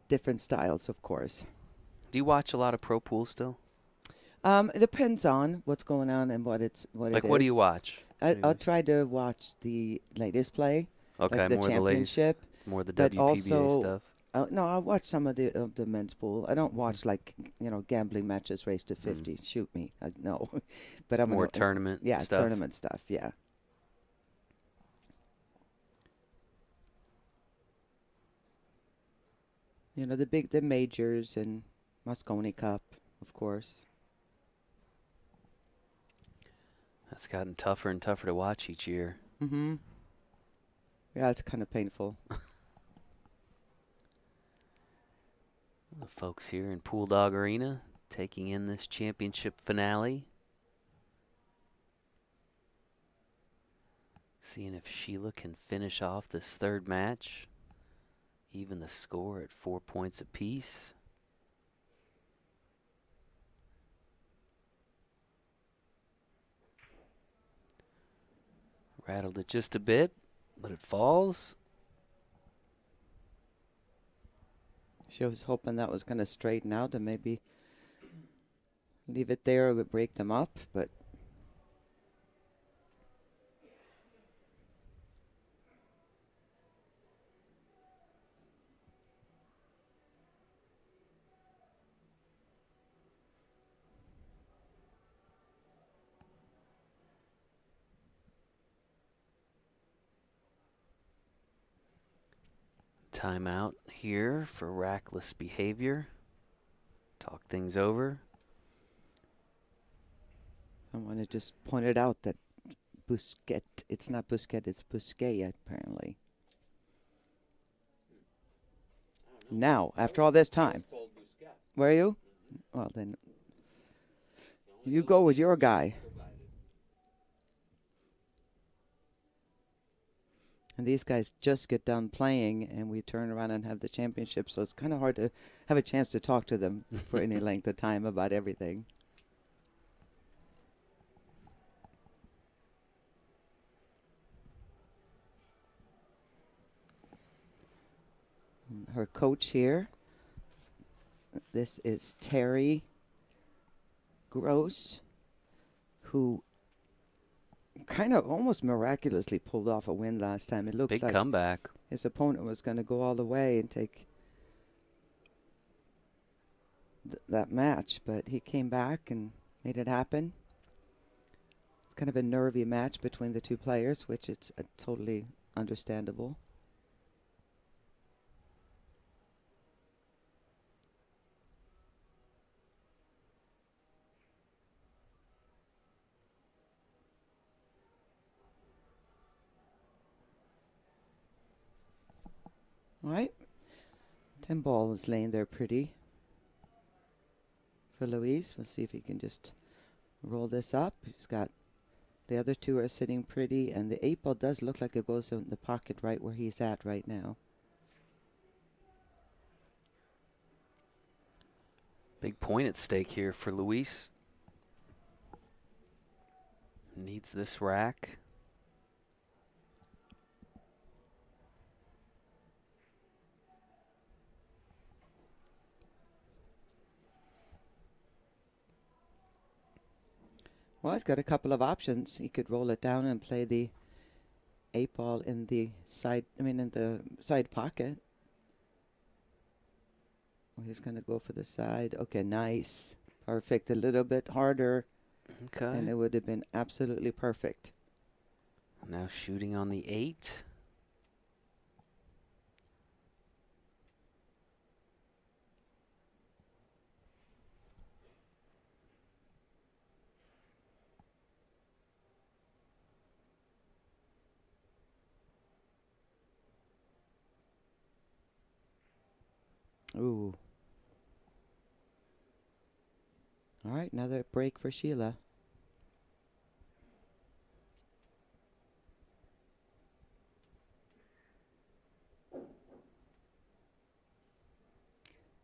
different styles, of course. Do you watch a lot of pro pool still? It depends on what's going on and what it is. Like, what do you watch? I'll try to watch the latest play, okay, like the more championship, the latest, more the but WPBA also, stuff. No, I watch some of the men's pool. I don't watch like, you know, gambling matches, race to 50. Shoot me, no. But I'm more tournament. stuff. Tournament stuff. Yeah. You know, the majors and Moscone Cup, of course. That's gotten tougher and tougher to watch each year. Mm-hmm. Yeah, it's kind of painful. The folks here in Pool Dog Arena taking in this championship finale. Seeing if Sheila can finish off this third match. Even the score at 4 points apiece. Rattled it just a bit, but it falls. She was hoping that was going to straighten out and maybe leave it there or break them up, but Timeout here for Rackless Behavior. Talk things over. I want to just point it out that Bousquet, it's not Bousquet, it's Bousquet apparently. Now, after all this time. Were you? Well, then you go with your guy. And these guys just get done playing, and we turn around and have the championship, so it's kind of hard to have a chance to talk to them for any length of time about everything. And her coach here, this is Terry Gross, who kind of almost miraculously pulled off a win last time. It looked Big like comeback. his opponent was going to go all the way and take that match, but he came back and made it happen. It's kind of a nervy match between the two players, which is totally understandable. All right. 10 ball is laying there pretty for Luis. We'll see if he can just roll this up. He's got the other two are sitting pretty, and the 8 ball does look like it goes in the pocket right where he's at right now. Big point at stake here for Luis. Needs this rack. Well, he's got a couple of options. He could roll it down and play the 8 ball in the side, in the side pocket. Well, he's going to go for the side. Okay, nice. Perfect. A little bit harder. Okay. And it would have been absolutely perfect. Now shooting on the 8. Ooh. All right, another break for Sheila.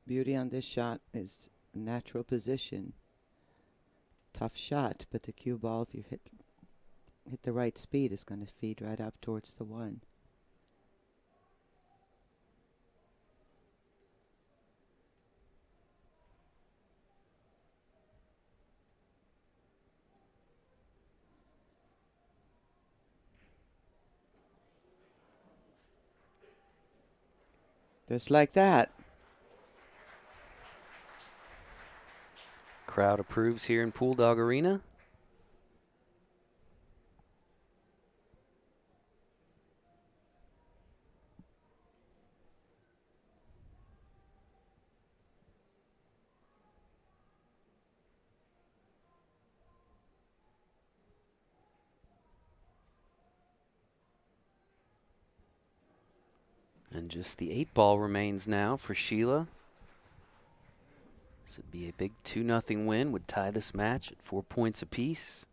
Beauty on this shot is natural position. Tough shot, but the cue ball, if you hit the right speed, is going to feed right up towards the 1. Just like that. Crowd approves here in Pool Dog Arena. And just the 8-ball remains now for Sheila. This would be a big 2-0 win, would tie this match at 4 points apiece.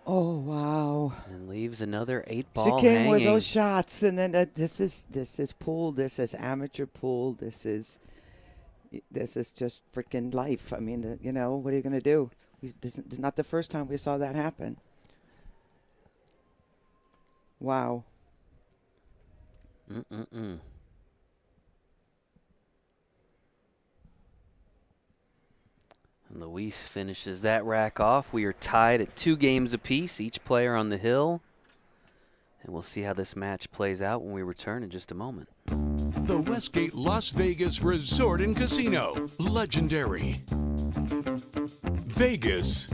Oh, wow. And leaves another 8-ball She came hanging. with those shots, and then this is pool. This is amateur pool. This is just freaking life. I mean, you know, what are you going to do? This is not the first time we saw that happen. Wow. Mm-mm-mm. And Luis finishes that rack off. We are tied at 2 games apiece, each player on the hill. And we'll see how this match plays out when we return in just a moment. The Westgate Las Vegas Resort and Casino. Legendary. Vegas.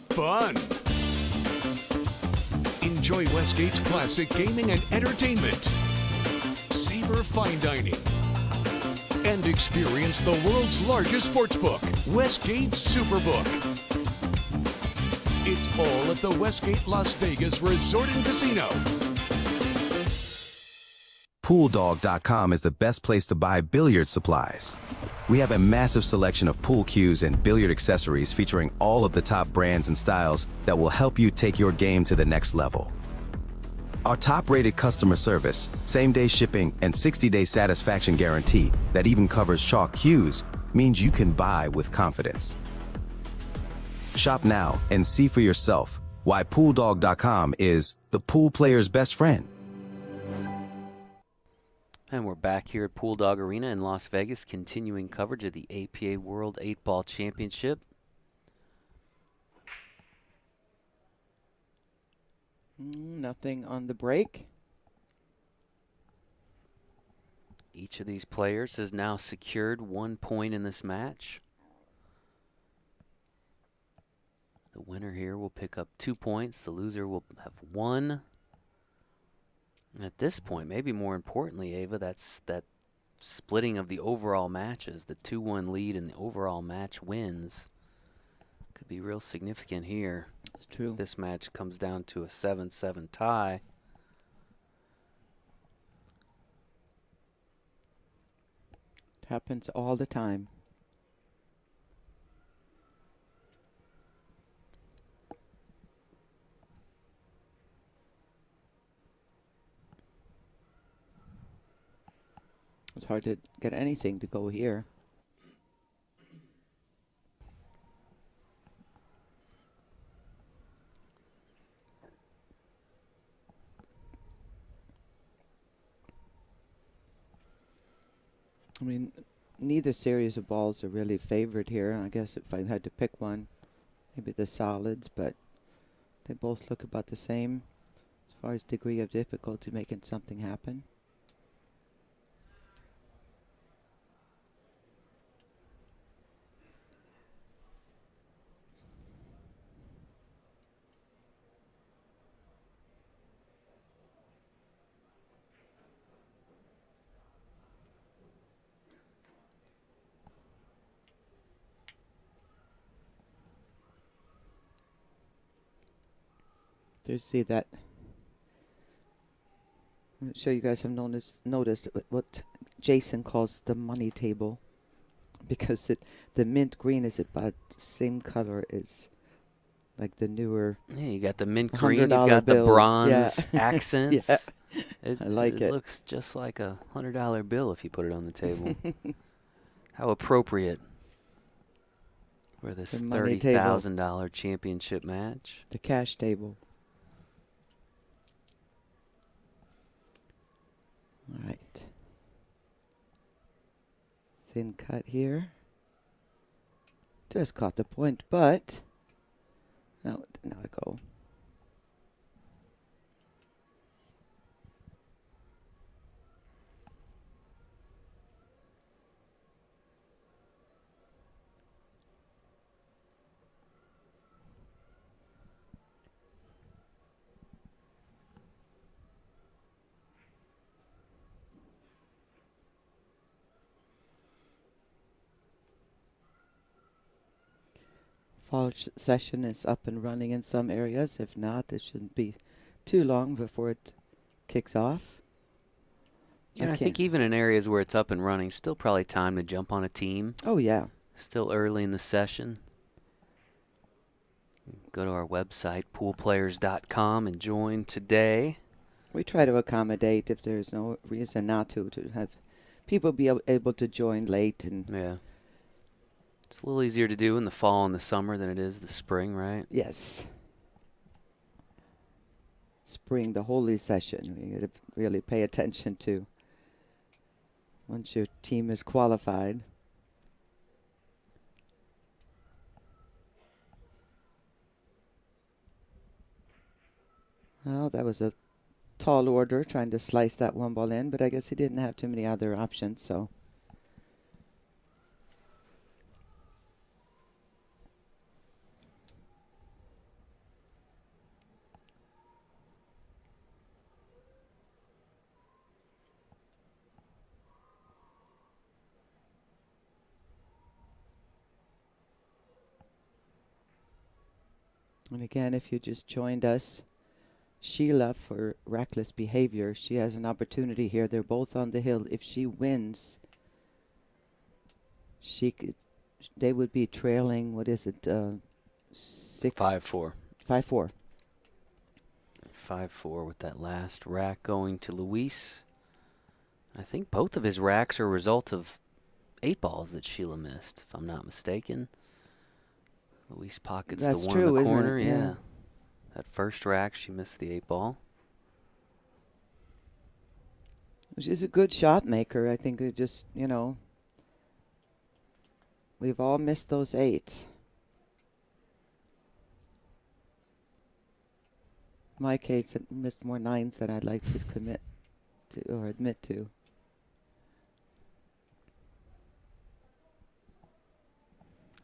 Fun. Enjoy Westgate's classic gaming and entertainment. Savor fine dining. And experience the world's largest sportsbook, Westgate Superbook. It's all at the Westgate Las Vegas Resort and Casino. PoolDog.com is the best place to buy billiard supplies. We have a massive selection of pool cues and billiard accessories featuring all of the top brands and styles that will help you take your game to the next level. Our top-rated customer service, same-day shipping, and 60-day satisfaction guarantee that even covers chalk cues means you can buy with confidence. Shop now and see for yourself why PoolDog.com is the pool player's best friend. And we're back here at Pool Dog Arena in Las Vegas, continuing coverage of the APA World 8-Ball Championship. Nothing on the break. Each of these players has now secured 1 point in this match. The winner here will pick up 2 points. The loser will have 1. And at this point, maybe more importantly, Ava, that's that splitting of the overall matches. The 2-1 lead in the overall match wins. Could be real significant here. It's true. This match comes down to a 7-7 tie. It happens all the time. It's hard to get anything to go here. I mean, neither series of balls are really favored here. I guess if I had to pick one, maybe the solids, but they both look about the same as far as degree of difficulty making something happen. There's see that. I'm sure you guys have noticed what Jason calls the money table, because the mint green is about the same color as like the newer. Yeah, you got the mint green, you $100 got the bills. bronze Yeah. accents. Yeah. I like it. It looks just like a $100 bill if you put it on the table. How appropriate for this The money table. $30,000 championship match. The cash table. All right. Thin cut here. Just caught the point, but no, didn't let go. fall session is up and running in some areas. If not, it shouldn't be too long before it kicks off. Yeah, I think even in areas where it's up and running, still probably time to jump on a team. Oh, yeah. Still early in the session. Go to our website, poolplayers.com, and join today. We try to accommodate if there's no reason not to have people be able to join late. And yeah. It's a little easier to do in the fall and the summer than it is the spring, right? Yes. Spring, the holy session, we got to really pay attention to once your team is qualified. Well, that was a tall order trying to slice that one ball in, but I guess he didn't have too many other options, so. And again, if you just joined us, Sheila for Rackless Behavior, she has an opportunity here. They're both on the hill. If she wins, they would be trailing, what is it, 5-4. 5-4. 5-4 with that last rack going to Luis. I think both of his racks are a result of 8 balls that Sheila missed, if I'm not mistaken. Luis pockets That's the one true, in the corner. isn't it? Yeah. That first rack, she missed the 8 ball. She's a good shot maker. I think we just, we've all missed those 8s. In my case, I missed more 9s than I'd like to commit to or admit to.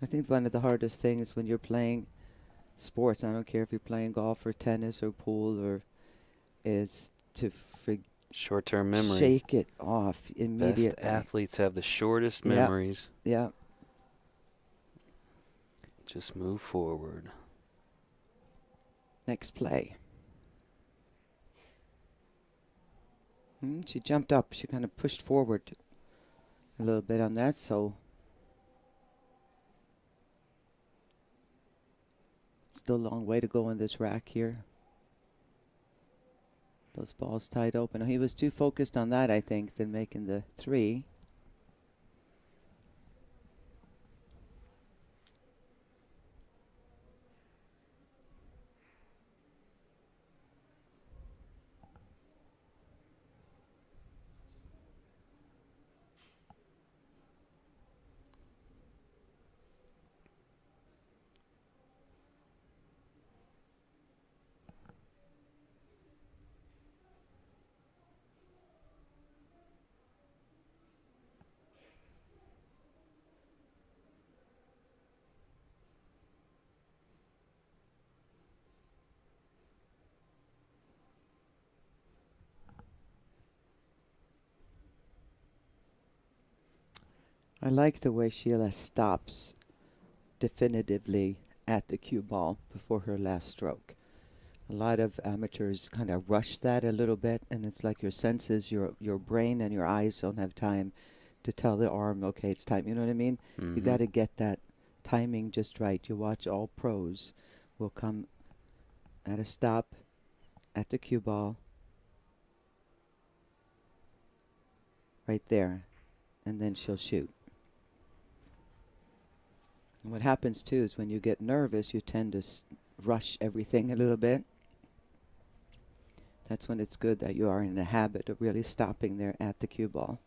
I think one of the hardest things when you're playing sports, I don't care if you're playing golf or tennis or pool or, is to short-term memory. Shake it off immediately. Best athletes have the shortest memories. Yeah. Just move forward. Next play. She jumped up. She kind of pushed forward a little bit on that, so still a long way to go in this rack here. Those balls tied open. He was too focused on that, I think, than making the 3. I like the way Sheila stops definitively at the cue ball before her last stroke. A lot of amateurs kind of rush that a little bit, and it's like your senses, your brain and your eyes don't have time to tell the arm, okay, it's time. You know what I mean? Mm-hmm. You got to get that timing just right. You watch all pros will come at a stop at the cue ball right there, and then she'll shoot. And what happens too is when you get nervous, you tend to rush everything a little bit. That's when it's good that you are in the habit of really stopping there at the cue ball.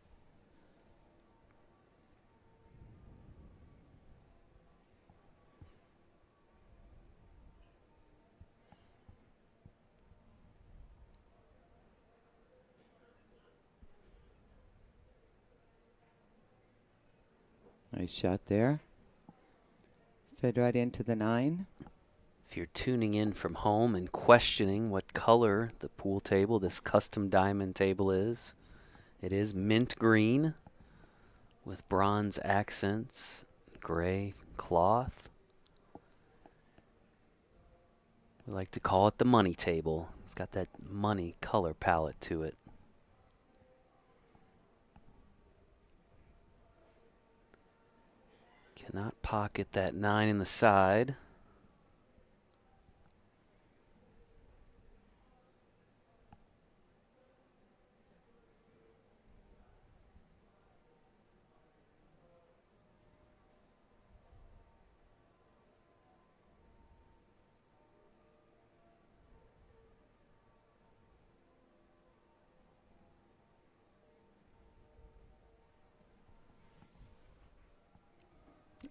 Nice shot there. Fed right into the 9. If you're tuning in from home and questioning what color the pool table, this custom diamond table is, it is mint green with bronze accents, gray cloth. We like to call it the money table. It's got that money color palette to it. Cannot pocket that 9 in the side.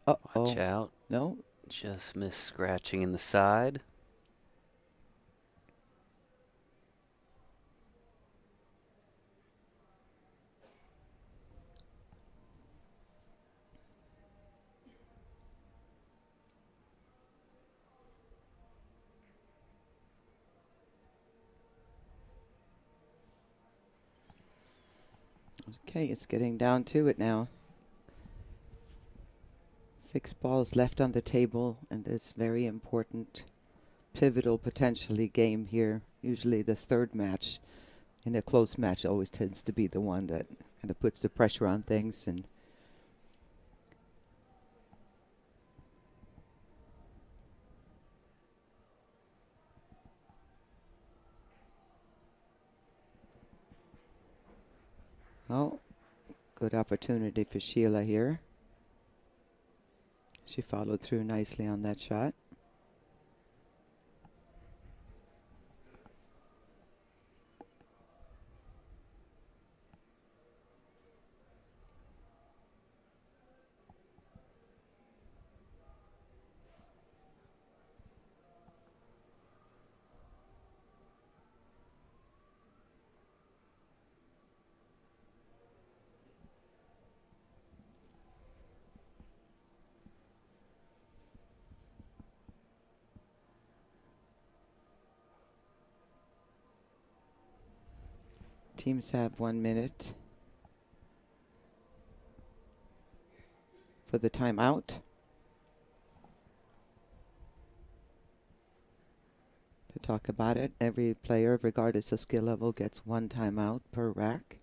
Uh-oh. Watch out. No. Just missed scratching in the side. Okay, it's getting down to it now. 6 balls left on the table, and this very important, pivotal, potentially game here. Usually the third match in a close match always tends to be the one that kind of puts the pressure on things. And oh, good opportunity for Sheila here. She followed through nicely on that shot. Teams have 1 minute for the timeout. To talk about it, every player, regardless of skill level, gets 1 timeout per rack.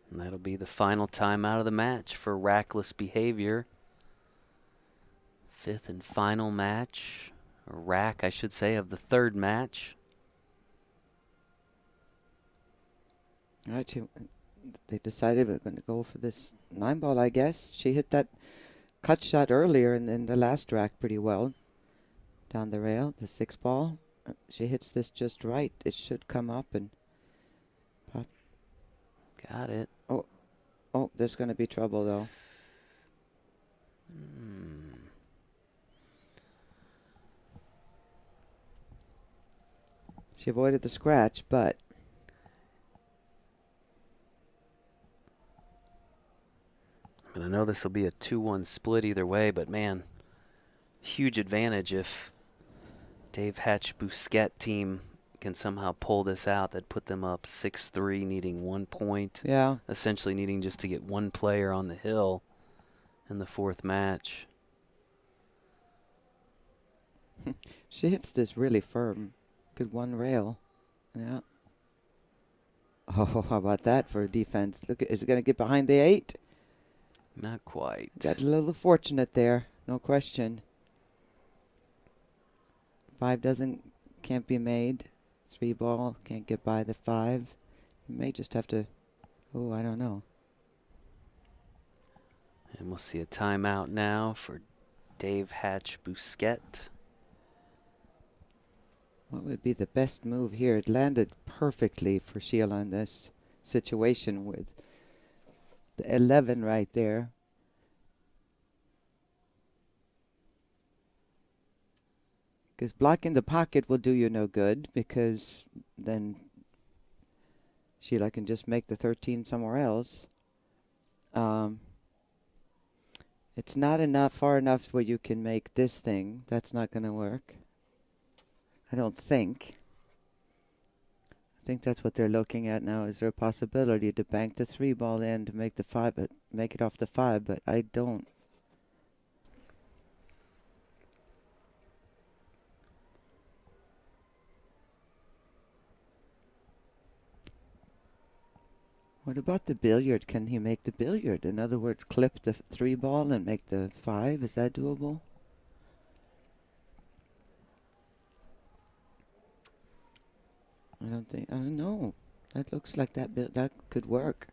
And that'll be the final timeout of the match for Rackless Behavior. 5th and final match, or rack, I should say, of the 3rd match. All right, they decided we're going to go for this 9 ball, I guess. She hit that cut shot earlier in the last rack pretty well. Down the rail, the 6 ball. She hits this just right. It should come up and pop. Got it. Oh, there's going to be trouble, though. She avoided the scratch, but And I know this will be a 2-1 split either way, but man, huge advantage if Dave Hatch Bousquet team can somehow pull this out. That'd put them up 6-3, needing 1 point. yeah. Essentially needing just to get 1 player on the hill in the 4th match. She hits this really firm. Good 1 rail. Yeah. Oh, how about that for defense? Look, is it going to get behind the 8? Not quite. Got a little fortunate there, no question. 5 can't be made. 3 ball, can't get by the 5. You may just have to, I don't know. And we'll see a timeout now for Dave Hatch Bousquet. What would be the best move here? It landed perfectly for Sheila in this situation with the 11 right there. Because blocking the pocket will do you no good, because then Sheila can just make the 13 somewhere else. It's not far enough where you can make this thing. That's not going to work, I don't think. think that's what they're looking at now. Is there a possibility to bank the 3 ball in to make the 5, but make it off the 5? But I don't. What about the billiard? Can he make the billiard? In other words, clip the 3 ball and make the 5? Is that doable? I don't know. That looks like that could work.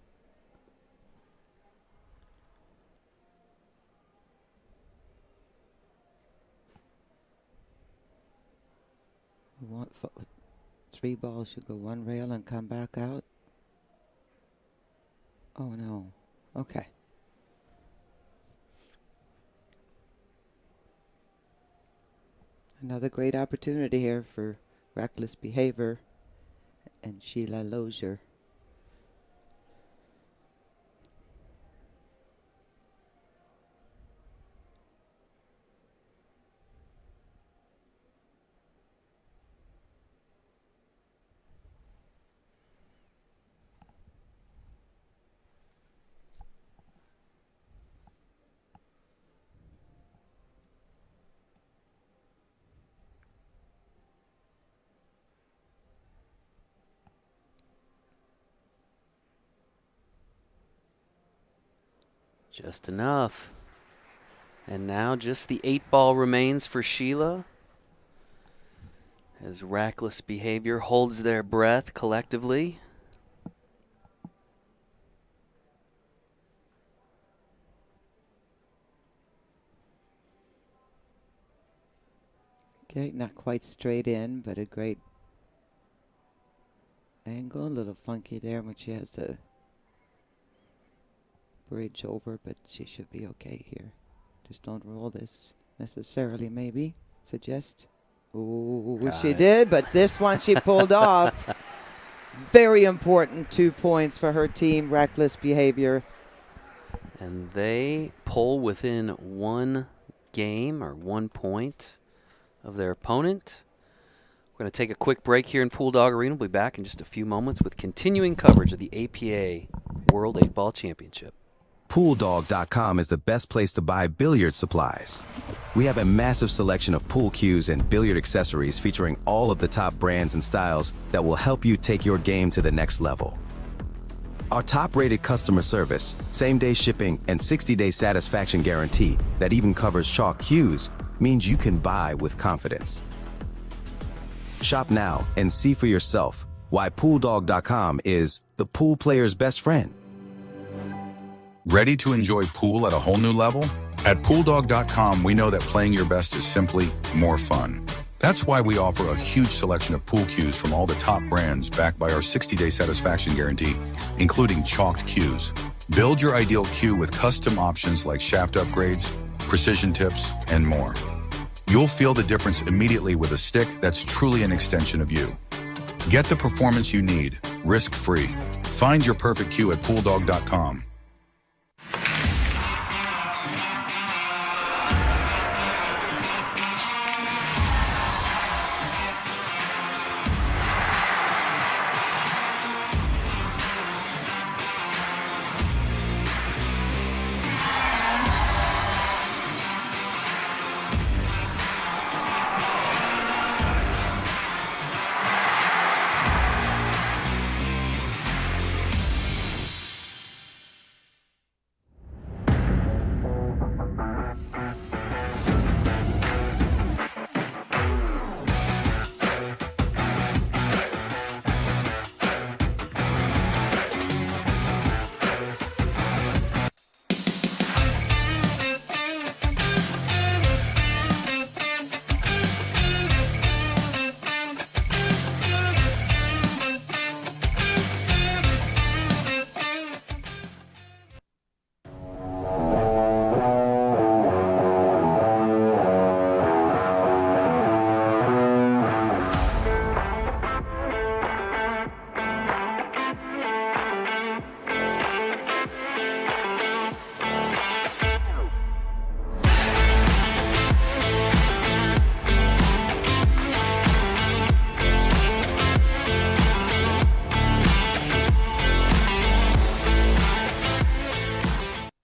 What, 3 balls should go 1 rail and come back out. Oh no. Okay. Another great opportunity here for Rackless Behavior and Sheila Lozier. Just enough. And now just the 8 ball remains for Sheila. As Rackless Behavior holds their breath collectively. Okay, not quite straight in, but a great angle. A little funky there when she has the bridge over, but she should be okay here. Just don't roll this necessarily, maybe. Suggest. Ooh, she did, but this one she pulled off. Very important 2 points for her team, Rackless Behavior. And they pull within 1 game or 1 point of their opponent. We're going to take a quick break here in Pool Dog Arena. We'll be back in just a few moments with continuing coverage of the APA World 8-Ball Championship. PoolDog.com is the best place to buy billiard supplies. We have a massive selection of pool cues and billiard accessories featuring all of the top brands and styles that will help you take your game to the next level. Our top-rated customer service, same-day shipping, and 60-day satisfaction guarantee that even covers chalk cues means you can buy with confidence. Shop now and see for yourself why PoolDog.com is the pool player's best friend. Ready to enjoy pool at a whole new level? At PoolDog.com, we know that playing your best is simply more fun. That's why we offer a huge selection of pool cues from all the top brands backed by our 60-day satisfaction guarantee, including chalked cues. Build your ideal cue with custom options like shaft upgrades, precision tips, and more. You'll feel the difference immediately with a stick that's truly an extension of you. Get the performance you need, risk-free. Find your perfect cue at PoolDog.com.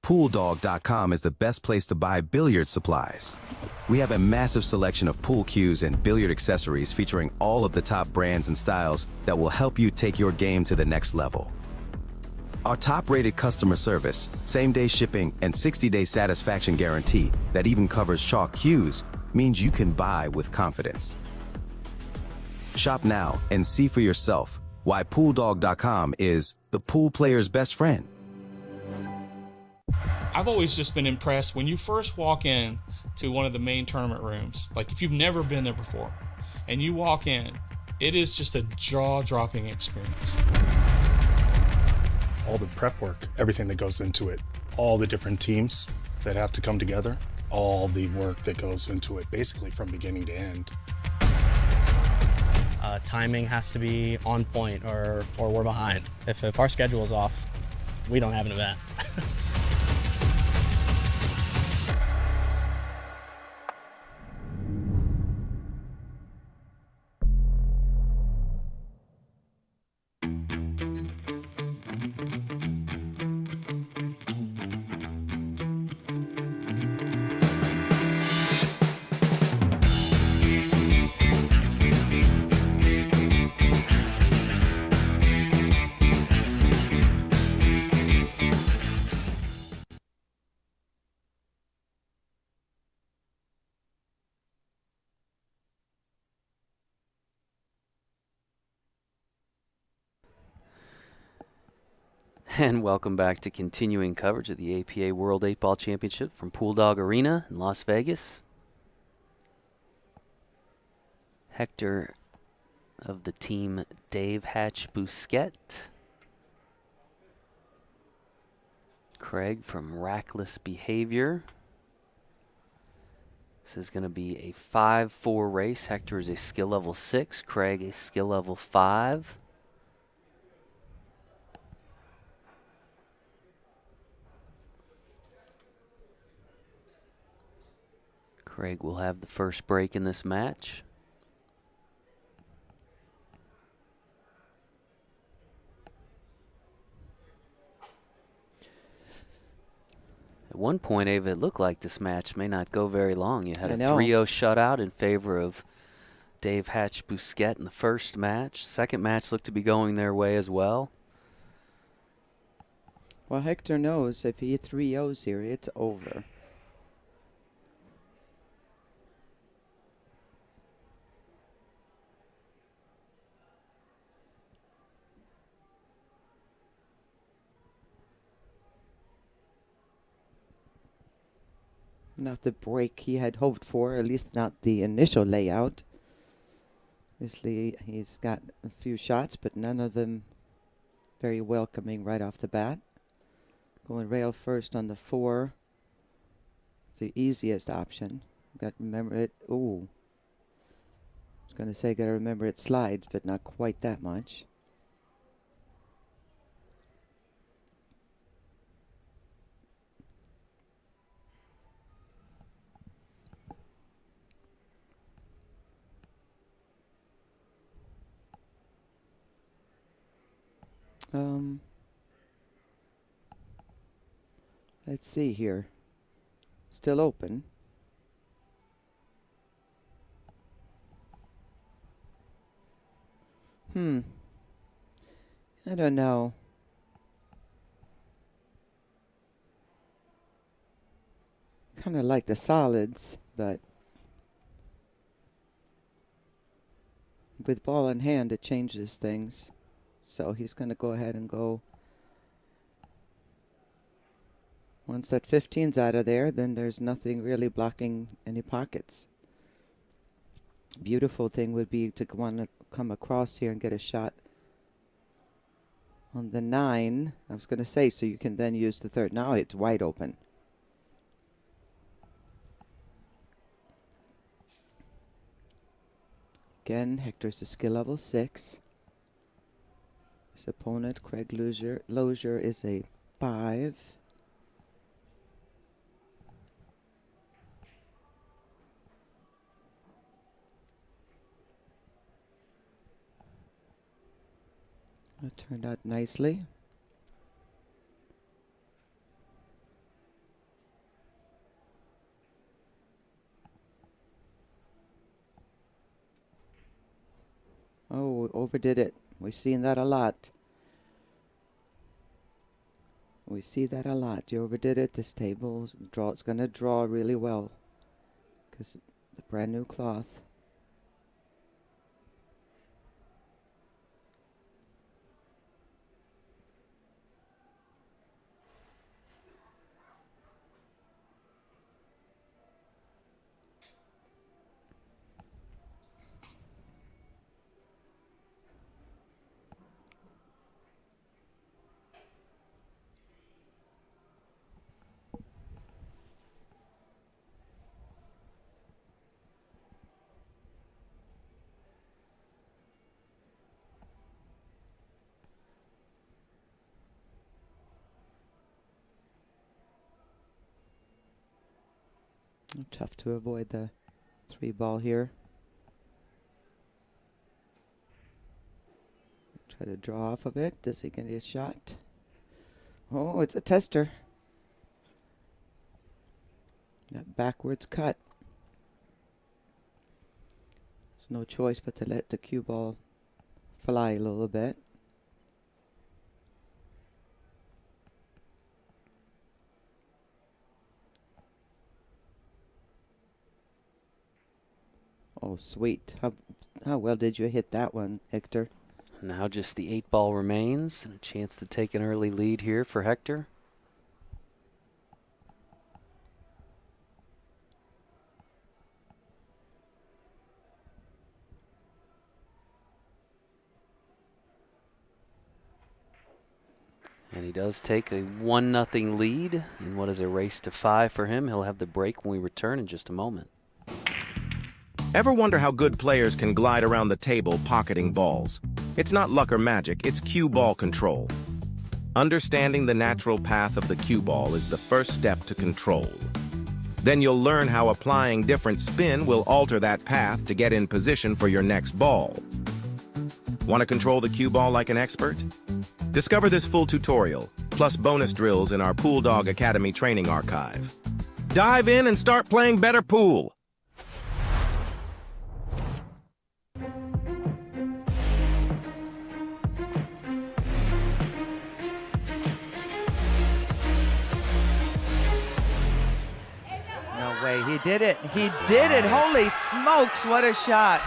PoolDog.com is the best place to buy billiard supplies. We have a massive selection of pool cues and billiard accessories featuring all of the top brands and styles that will help you take your game to the next level. Our top-rated customer service, same-day shipping, and 60-day satisfaction guarantee that even covers chalk cues means you can buy with confidence. Shop now and see for yourself why PoolDog.com is the pool player's best friend. I've always just been impressed when you first walk in to one of the main tournament rooms. Like if you've never been there before and you walk in, it is just a jaw-dropping experience. All the prep work, everything that goes into it, all the different teams that have to come together, all the work that goes into it, basically from beginning to end. Timing has to be on point or we're behind. If our schedule is off, we don't have an event. And welcome back to continuing coverage of the APA World 8-Ball Championship from Pool Dog Arena in Las Vegas. Hector of the team Dave Hatch Bousquet. Craig from Rackless Behavior. This is going to be a 5-4 race. Hector is a skill level 6. Craig a skill level 5. Craig will have the first break in this match. At one point, Ava, it looked like this match may not go very long. You had a 3-0 shutout in favor of Dave Hatch Bousquet in the first match. Second match looked to be going their way as well. Well, Hector knows if he 3-0s here, it's over. Not the break he had hoped for, at least not the initial layout. Obviously, he's got a few shots, but none of them very welcoming right off the bat. Going rail first on the 4. It's the easiest option. Got to remember it. Ooh. I was going to say got to remember it slides, but not quite that much. Let's see here. Still open. I don't know. Kind of like the solids, but with ball in hand, it changes things. So he's going to go ahead and go. Once that 15's out of there, then there's nothing really blocking any pockets. Beautiful thing would be to want to come across here and get a shot on the 9. I was going to say, so you can then use the 3rd. Now it's wide open. Again, Hector's a skill level 6. His opponent, Craig Lozier, is a 5. That turned out nicely. Oh, overdid it. We've seen that a lot. We see that a lot. You overdid it. This table it's going to draw really well because the brand new cloth. Tough to avoid the 3-ball here. Try to draw off of it. Does he get a shot? Oh, it's a tester. That backwards cut. There's no choice but to let the cue ball fly a little bit. Oh, sweet. How well did you hit that one, Hector? Now just the 8-ball remains, and a chance to take an early lead here for Hector. And he does take a 1-0 lead in what is a race to 5 for him. He'll have the break when we return in just a moment. Ever wonder how good players can glide around the table pocketing balls? It's not luck or magic, it's cue ball control. Understanding the natural path of the cue ball is the first step to control. Then you'll learn how applying different spin will alter that path to get in position for your next ball. Want to control the cue ball like an expert? Discover this full tutorial, plus bonus drills in our Pool Dog Academy training archive. Dive in and start playing better pool. No way, he did it. He did it. Holy smokes, what a shot.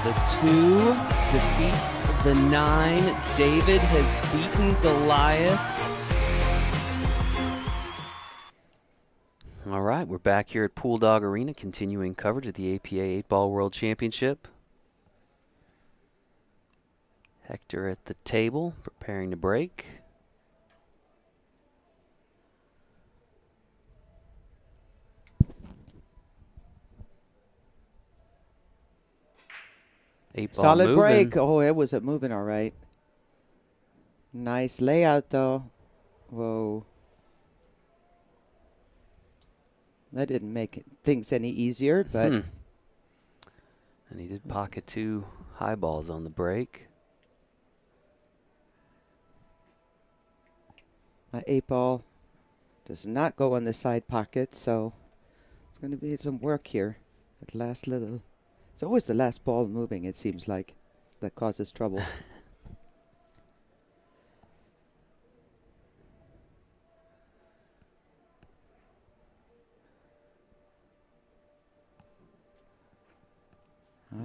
The 2 defeats the 9. David has beaten Goliath. All right, we're back here at Pool Dog Arena, continuing coverage of the APA 8-Ball World Championship. Hector at the table, preparing to break. Solid moving. break. Oh, it was moving all right. Nice layout, though. Whoa. That didn't make things any easier, but... And he did pocket 2 high balls on the break. My 8-ball does not go in the side pocket, so it's going to be some work here. That last little... It's always the last ball moving, it seems like, that causes trouble.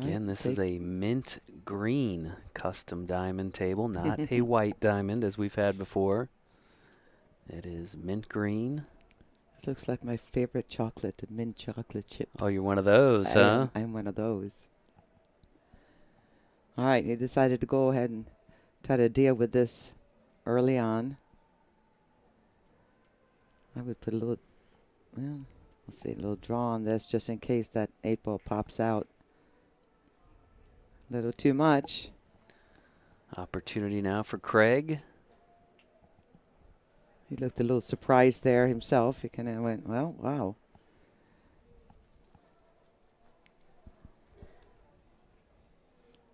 Again, this is a mint green custom diamond table, not a white diamond as we've had before. It is mint green. This looks like my favorite chocolate, the mint chocolate chip. Oh, you're one of those, huh? I'm one of those. All right, he decided to go ahead and try to deal with this early on. I would put a little, well, let's see, a little draw on this just in case that 8-ball pops out. A little too much. Opportunity now for Craig. He looked a little surprised there himself. He kind of went, well, wow.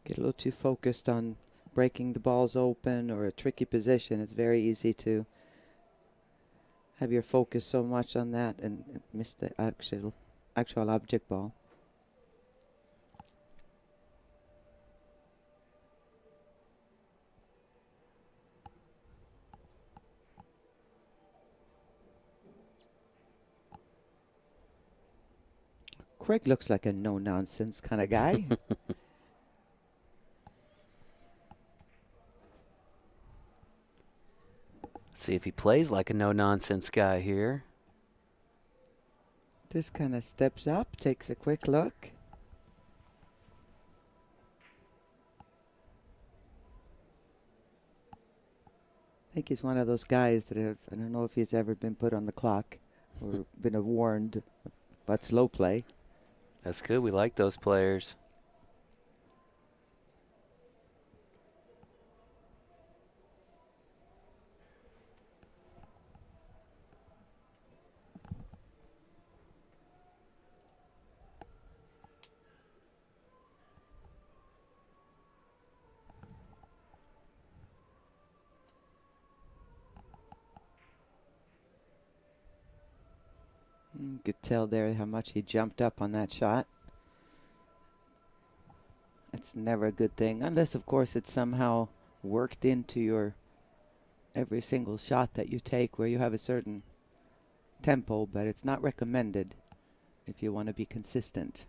Get a little too focused on breaking the balls open or a tricky position. It's very easy to have your focus so much on that and miss the actual object ball. Craig looks like a no-nonsense kind of guy. Let's see if he plays like a no-nonsense guy here. Just kind of steps up, takes a quick look. I think he's one of those guys that have, I don't know if he's ever been put on the clock or been warned about slow play. That's good. We like those players. You could tell there how much he jumped up on that shot. It's never a good thing, unless, of course, it's somehow worked into your every single shot that you take where you have a certain tempo, but it's not recommended if you want to be consistent.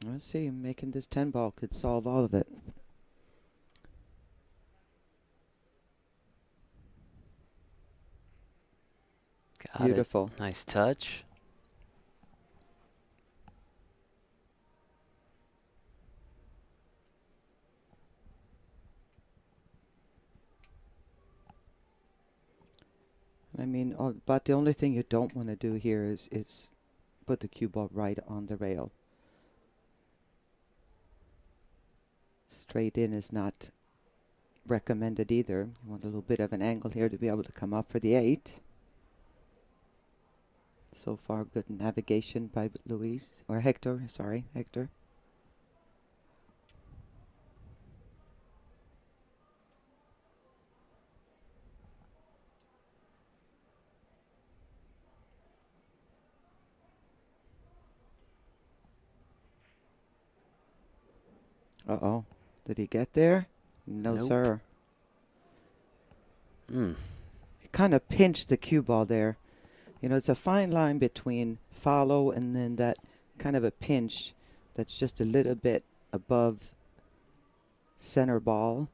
Let's see, making this 10 ball could solve all of it. Got Beautiful. it. Nice touch. I mean, but the only thing you don't want to do here is put the cue ball right on the rail. Straight in is not recommended either. You want a little bit of an angle here to be able to come up for the 8. So far, good navigation by Luis, or Hector, sorry, Hector. Uh-oh. Did he get there? No, Nope. sir. Mm. He kind of pinched the cue ball there. You know, it's a fine line between follow and then that kind of a pinch that's just a little bit above center ball.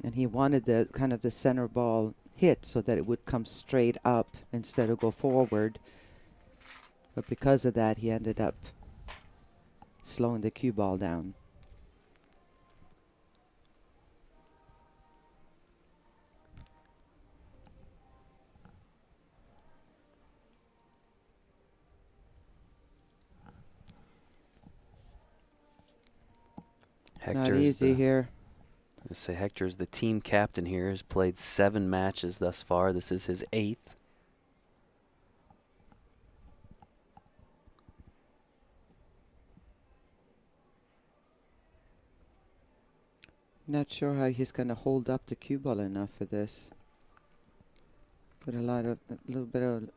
And he wanted the kind of the center ball hit so that it would come straight up instead of go forward. But because of that, he ended up slowing the cue ball down. Not easy here. I say Hector's the team captain here. Has played 7 matches thus far. This is his 8th. Not sure how he's going to hold up the cue ball enough for this. Put a little bit of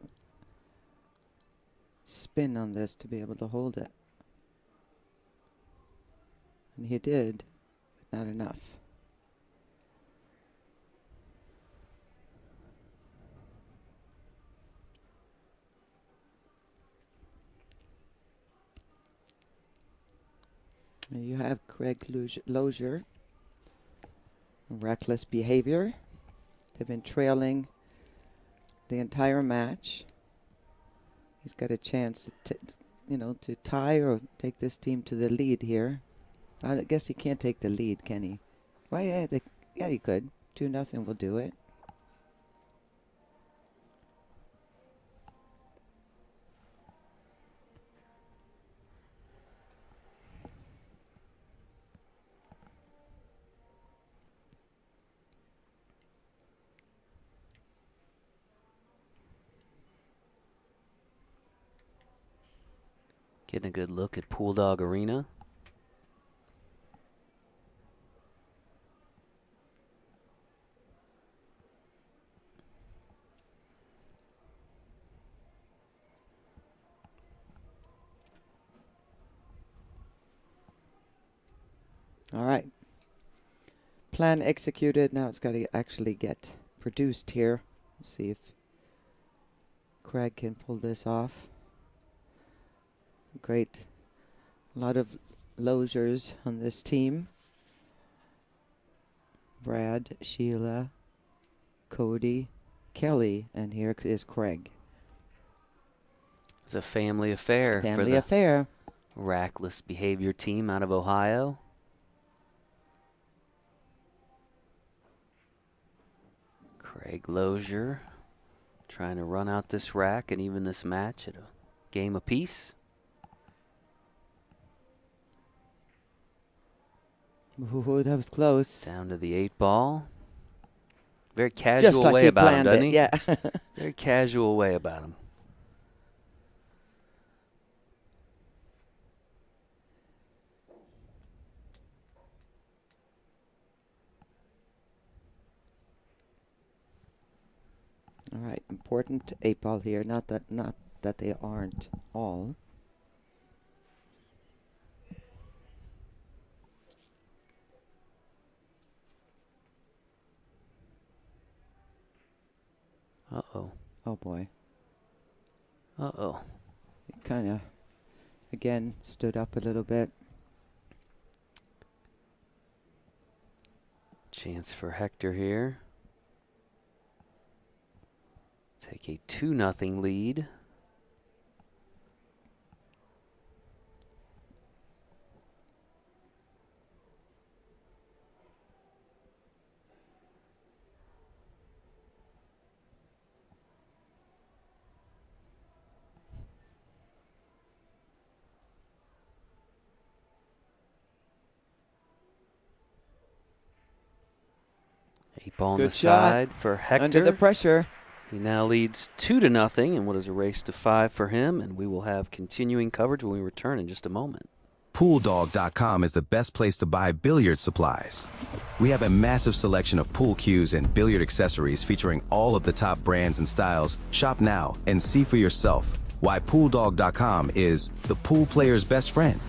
spin on this to be able to hold it. And he did, but not enough. And you have Craig Lozier, Reckless Behavior. They've been trailing the entire match. He's got a chance to tie or take this team to the lead here. I guess he can't take the lead, can he? Well, yeah, he could. 2-0 will do it. Getting a good look at Pool Dog Arena. All right. Plan executed. Now it's got to actually get produced here. Let's see if Craig can pull this off. Great. A lot of losers on this team. Brad, Sheila, Cody, Kelly, and here is Craig. It's a family affair for Family the affair. Rackless Behavior team out of Ohio. Craig Lozier trying to run out this rack and even this match at a game apiece. Ooh, that was close. Down to the 8-ball. Very casual Just like way he about him, planned doesn't it, he? yeah. Very casual way about him. All right, important 8-ball here. Not that they aren't all. Uh-oh. Oh boy. Uh-oh. It kind of, again, stood up a little bit. Chance for Hector here. Take a 2-0 lead. Ball on Good the shot. side for Hector. Under the pressure. He now leads 2-0 in what is a race to 5 for him, and we will have continuing coverage when we return in just a moment. PoolDog.com is the best place to buy billiard supplies. We have a massive selection of pool cues and billiard accessories featuring all of the top brands and styles. Shop now and see for yourself why PoolDog.com is the pool player's best friend.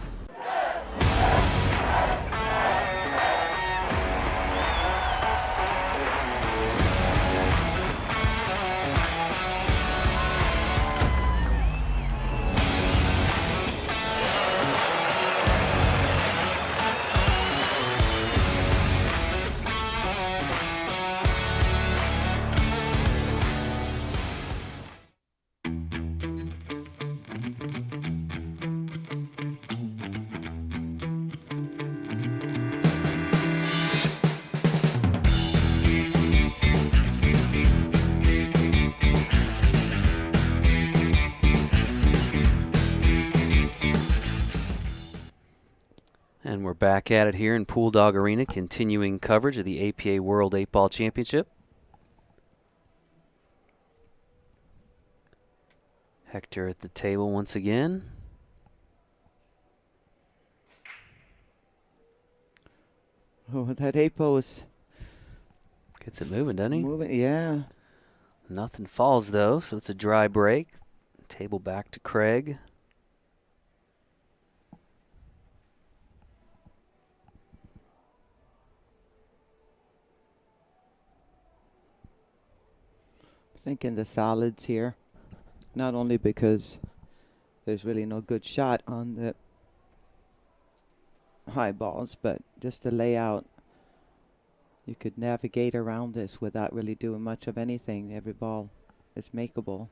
And we're back at it here in Pool Dog Arena, continuing coverage of the APA World 8-Ball Championship. Hector at the table once again. Oh, that 8-ball was Gets it moving, doesn't he? moving. Yeah. Nothing falls, though, so it's a dry break. Table back to Craig. Thinking the solids here. Not only because there's really no good shot on the high balls, but just the layout. You could navigate around this without really doing much of anything. Every ball is makeable.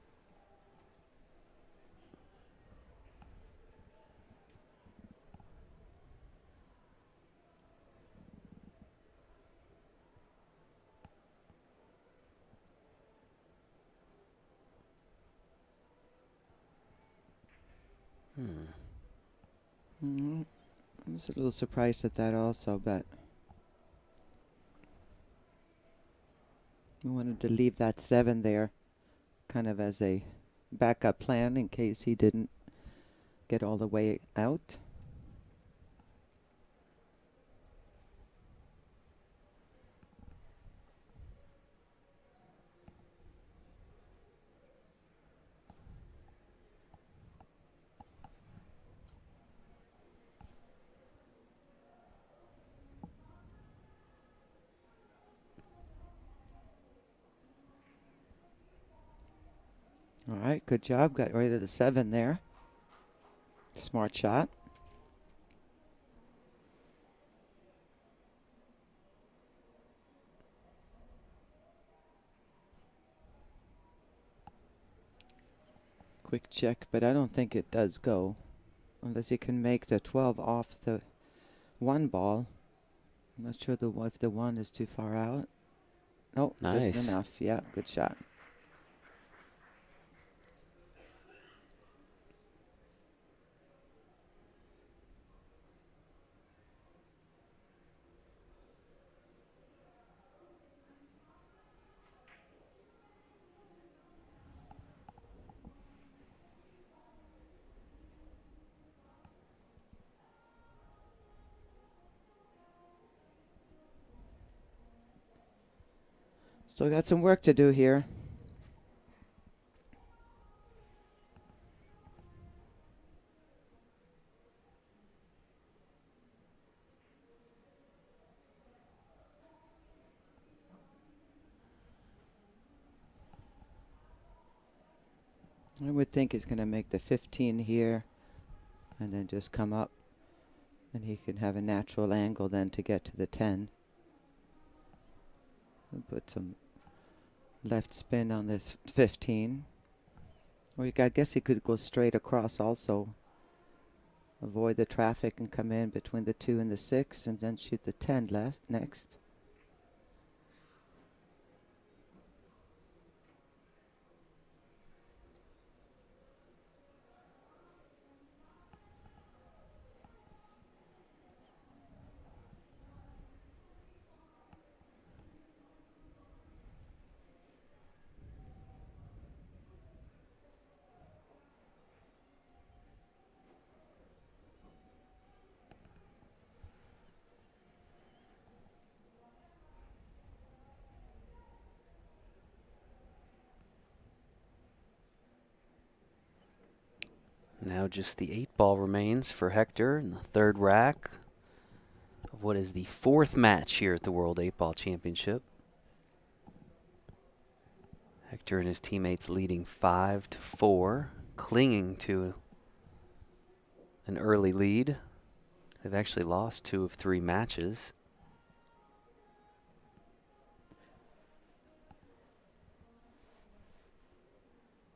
I was a little surprised at that also, but we wanted to leave that 7 there kind of as a backup plan in case he didn't get all the way out. All right, good job. Got rid of the 7 there. Smart shot. Quick check, but I don't think it does go. Unless he can make the 12 off the 1 ball. I'm not sure if the 1 is too far out. No, Nice. just enough. Yeah, good shot. Still got some work to do here. I would think he's going to make the 15 here and then just come up, and he can have a natural angle then to get to the 10. We'll put some left spin on this 15. Or I guess he could go straight across also. Avoid the traffic and come in between the 2 and the 6 and then shoot the 10 left next. Now just the 8 ball remains for Hector in the 3rd rack of what is the 4th match here at the World 8 Ball Championship. Hector and his teammates leading 5-4, clinging to an early lead. They've actually lost 2 of 3 matches.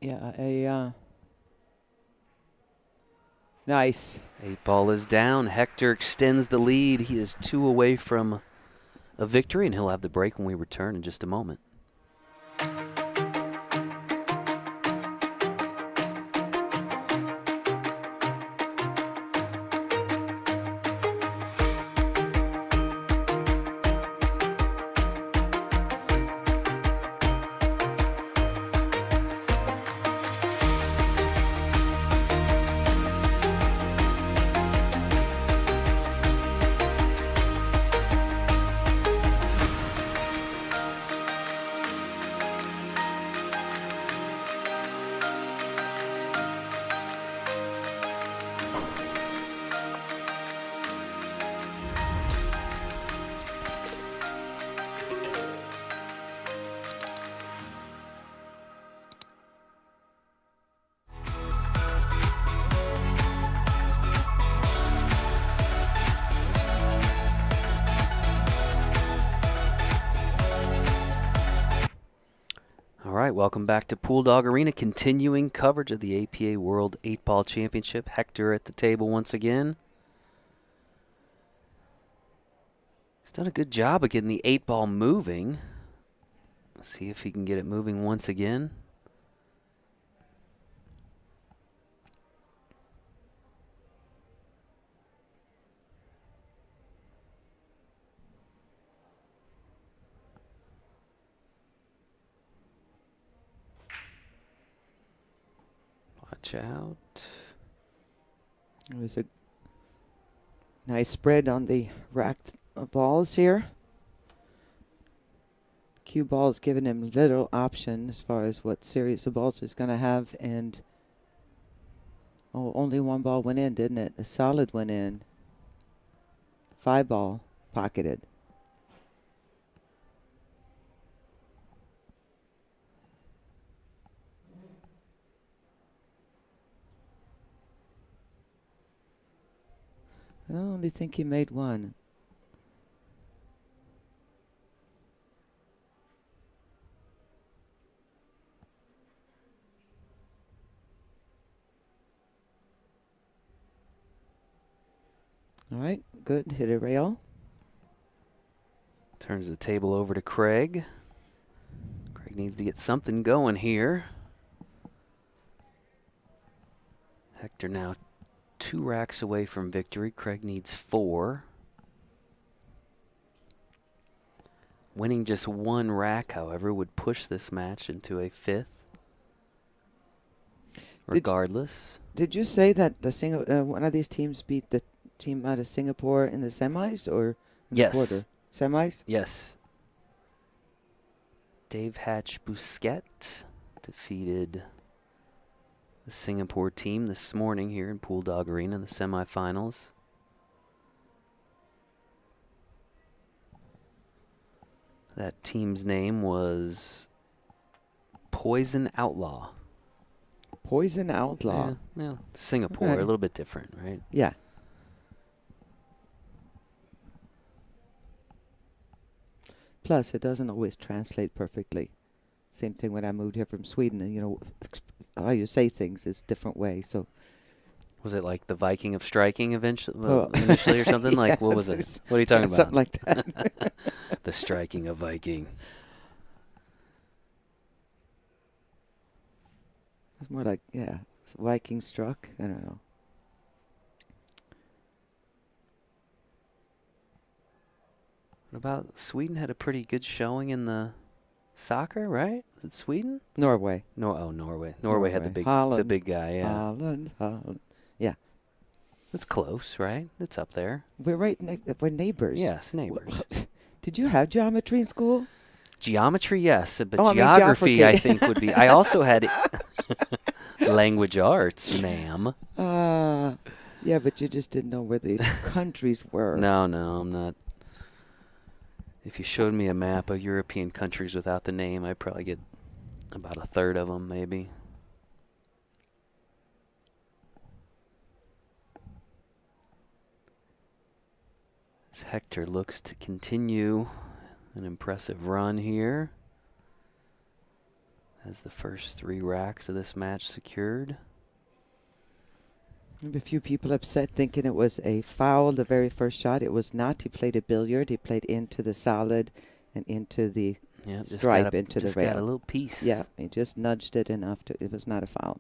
Yeah, nice. 8 ball is down. Hector extends the lead. He is 2 away from a victory, and he'll have the break when we return in just a moment. All right, welcome back to Pool Dog Arena, continuing coverage of the APA World 8 Ball Championship. Hector at the table once again. He's done a good job of getting the 8 ball moving. Let's see if he can get it moving once again. Watch out. It was a nice spread on the racked balls here. Cue ball's given him little option as far as what series of balls he's going to have, and only one ball went in, didn't it? A solid went in. 5 ball pocketed. I only think he made one. All right, good. Hit a rail. Turns the table over to Craig. Craig needs to get something going here. Hector now 2 racks away from victory. Craig needs 4. Winning just 1 rack, however, would push this match into a 5th. Regardless. Did you say that the one of these teams beat the team out of Singapore in the semis or in the quarter? Semis? Yes. Dave Hatch Bousquet defeated the Singapore team this morning here in Pool Dog Arena in the semifinals. That team's name was Poison Outlaw. Poison Outlaw. Yeah, Singapore, a little bit different, right? Yeah. Plus, it doesn't always translate perfectly. Same thing when I moved here from Sweden, and how you say things is different way. So, was it like the Viking of striking initially, or something? Yeah, like what was it? What are you talking about? Something like that. The striking of Viking. It's more like Viking struck. I don't know. What about Sweden? Had a pretty good showing in the soccer, right? Was it Sweden? Norway. Norway. Norway had the big guy. Yeah. Holland. Yeah. It's close, right? It's up there. We're we're neighbors. Yes, neighbors. Did you have geometry in school? Geometry, yes, but geography, I think, would be. I also had language arts, ma'am. Yeah, but you just didn't know where the countries were. No, I'm not. If you showed me a map of European countries without the name, I'd probably get about a third of them, maybe. As Hector looks to continue an impressive run here, as the first 3 racks of this match secured. A few people upset thinking it was a foul the very first shot. It was not. He played a billiard. He played into the solid and into the stripe, into the rail. Just got a little piece. Yeah, he just nudged it enough to. It was not a foul.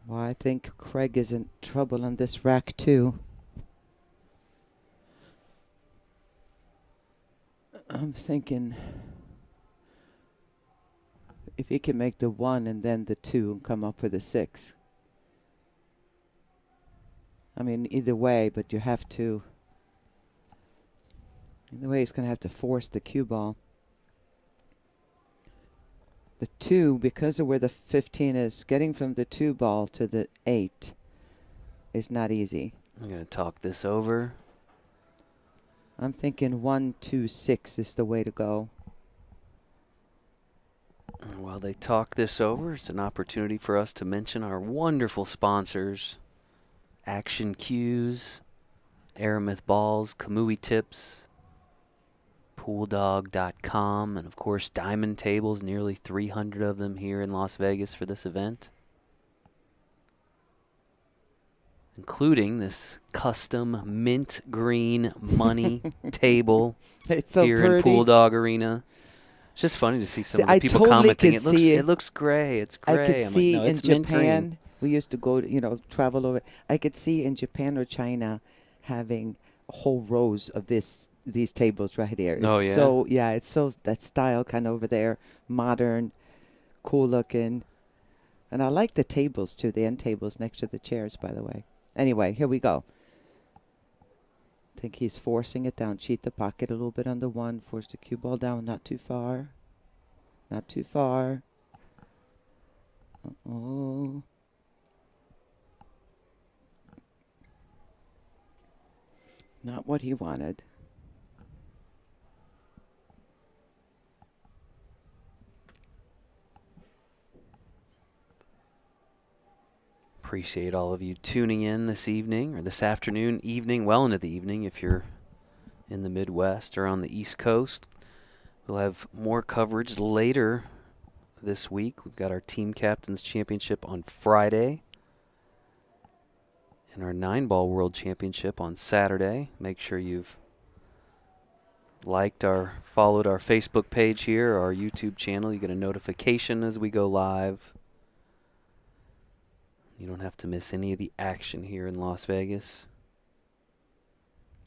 Well, I think Craig is in trouble on this rack, too. I'm thinking if he can make the 1 and then the 2 and come up with a 6. I mean, either way, but you have to. Either way, he's going to have to force the cue ball. The 2, because of where the 15 is, getting from the 2 ball to the 8 is not easy. I'm going to talk this over. I'm thinking 1, 2, 6 is the way to go. And while they talk this over, it's an opportunity for us to mention our wonderful sponsors: Action Cues, Aramith Balls, Kamui Tips, PoolDog.com, and of course Diamond Tables, nearly 300 of them here in Las Vegas for this event, including this custom mint green money table It's so here pretty. in Pool Dog Arena. It's just funny to see some See, of the I people totally commenting. could see It looks gray. It's gray. I could I'm see like, no, in it's mint green. Japan, we used to go to, travel over. I could see in Japan or China having whole rows of these tables right here. Oh, It's yeah? so, yeah, it's so, that style kind of over there, modern, cool looking. And I like the tables too, the end tables next to the chairs, by the way. Anyway, here we go. I think he's forcing it down. Cheat the pocket a little bit on the one. Force the cue ball down. Not too far. Not too far. Uh-oh. Not what he wanted. Appreciate all of you tuning in this evening or this afternoon, well into the evening if you're in the Midwest or on the East Coast. We'll have more coverage later this week. We've got our Team Captains Championship on Friday and our 9-ball World Championship on Saturday. Make sure you've followed our Facebook page here, our YouTube channel. You get a notification as we go live. You don't have to miss any of the action here in Las Vegas.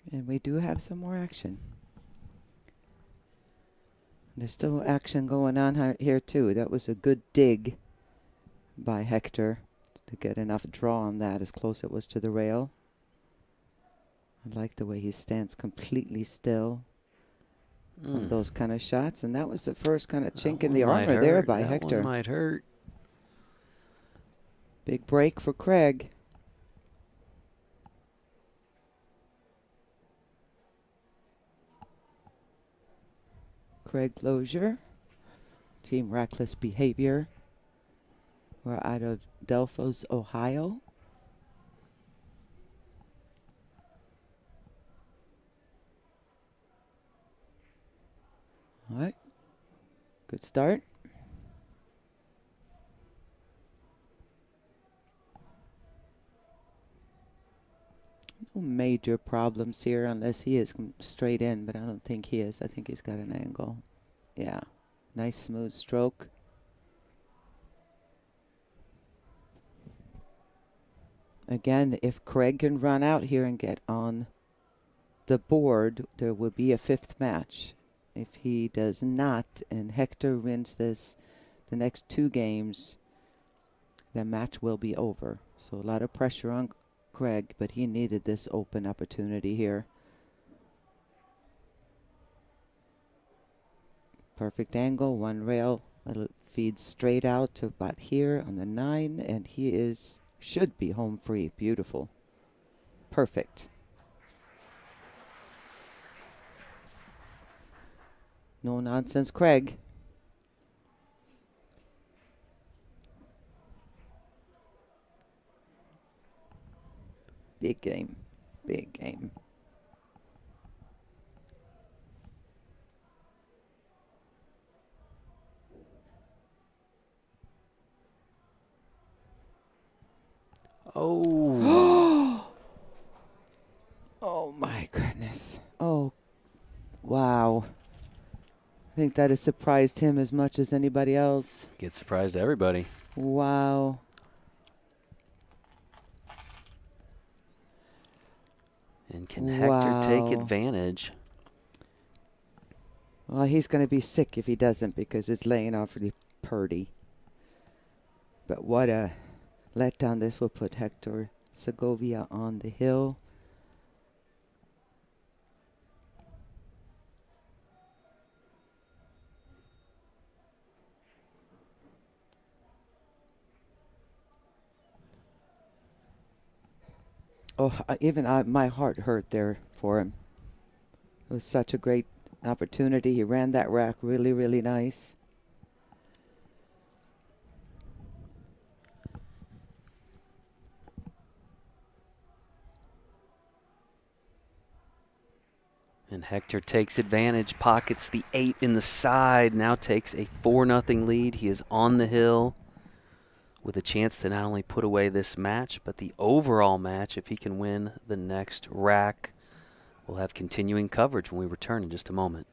And we do have some more action. There's still action going on here too. That was a good dig by Hector to get enough draw on that as close it was to the rail. I like the way he stands completely still on those kind of shots. And that was the first kind of chink in the armor there by Hector. That one might hurt. Big break for Craig. Craig Lozier, Team Rackless Behavior. We're out of Delphos, Ohio. All right, good start. No major problems here unless he is straight in, but I don't think he is. I think he's got an angle. Yeah, nice smooth stroke. Again, if Craig can run out here and get on the board, there will be a 5th match. If he does not, and Hector wins the next 2 games, the match will be over. So a lot of pressure on Craig, but he needed this open opportunity here. Perfect angle, one rail. It'll feed straight out to about here on the 9, and he should be home free. Beautiful. Perfect. No nonsense, Craig. Big game. Big game. Oh. Oh, my goodness. Oh, wow. I think that has surprised him as much as anybody else. Get surprised everybody. Wow. And can Hector take advantage? Well, he's going to be sick if he doesn't because it's laying awfully purdy. But what a letdown this will put Hector Segovia on the hill. Oh, my heart hurt there for him. It was such a great opportunity. He ran that rack really, really nice. And Hector takes advantage, pockets the 8 in the side, now takes a 4-0 lead. He is on the hill with a chance to not only put away this match, but the overall match if he can win the next rack. We'll have continuing coverage when we return in just a moment.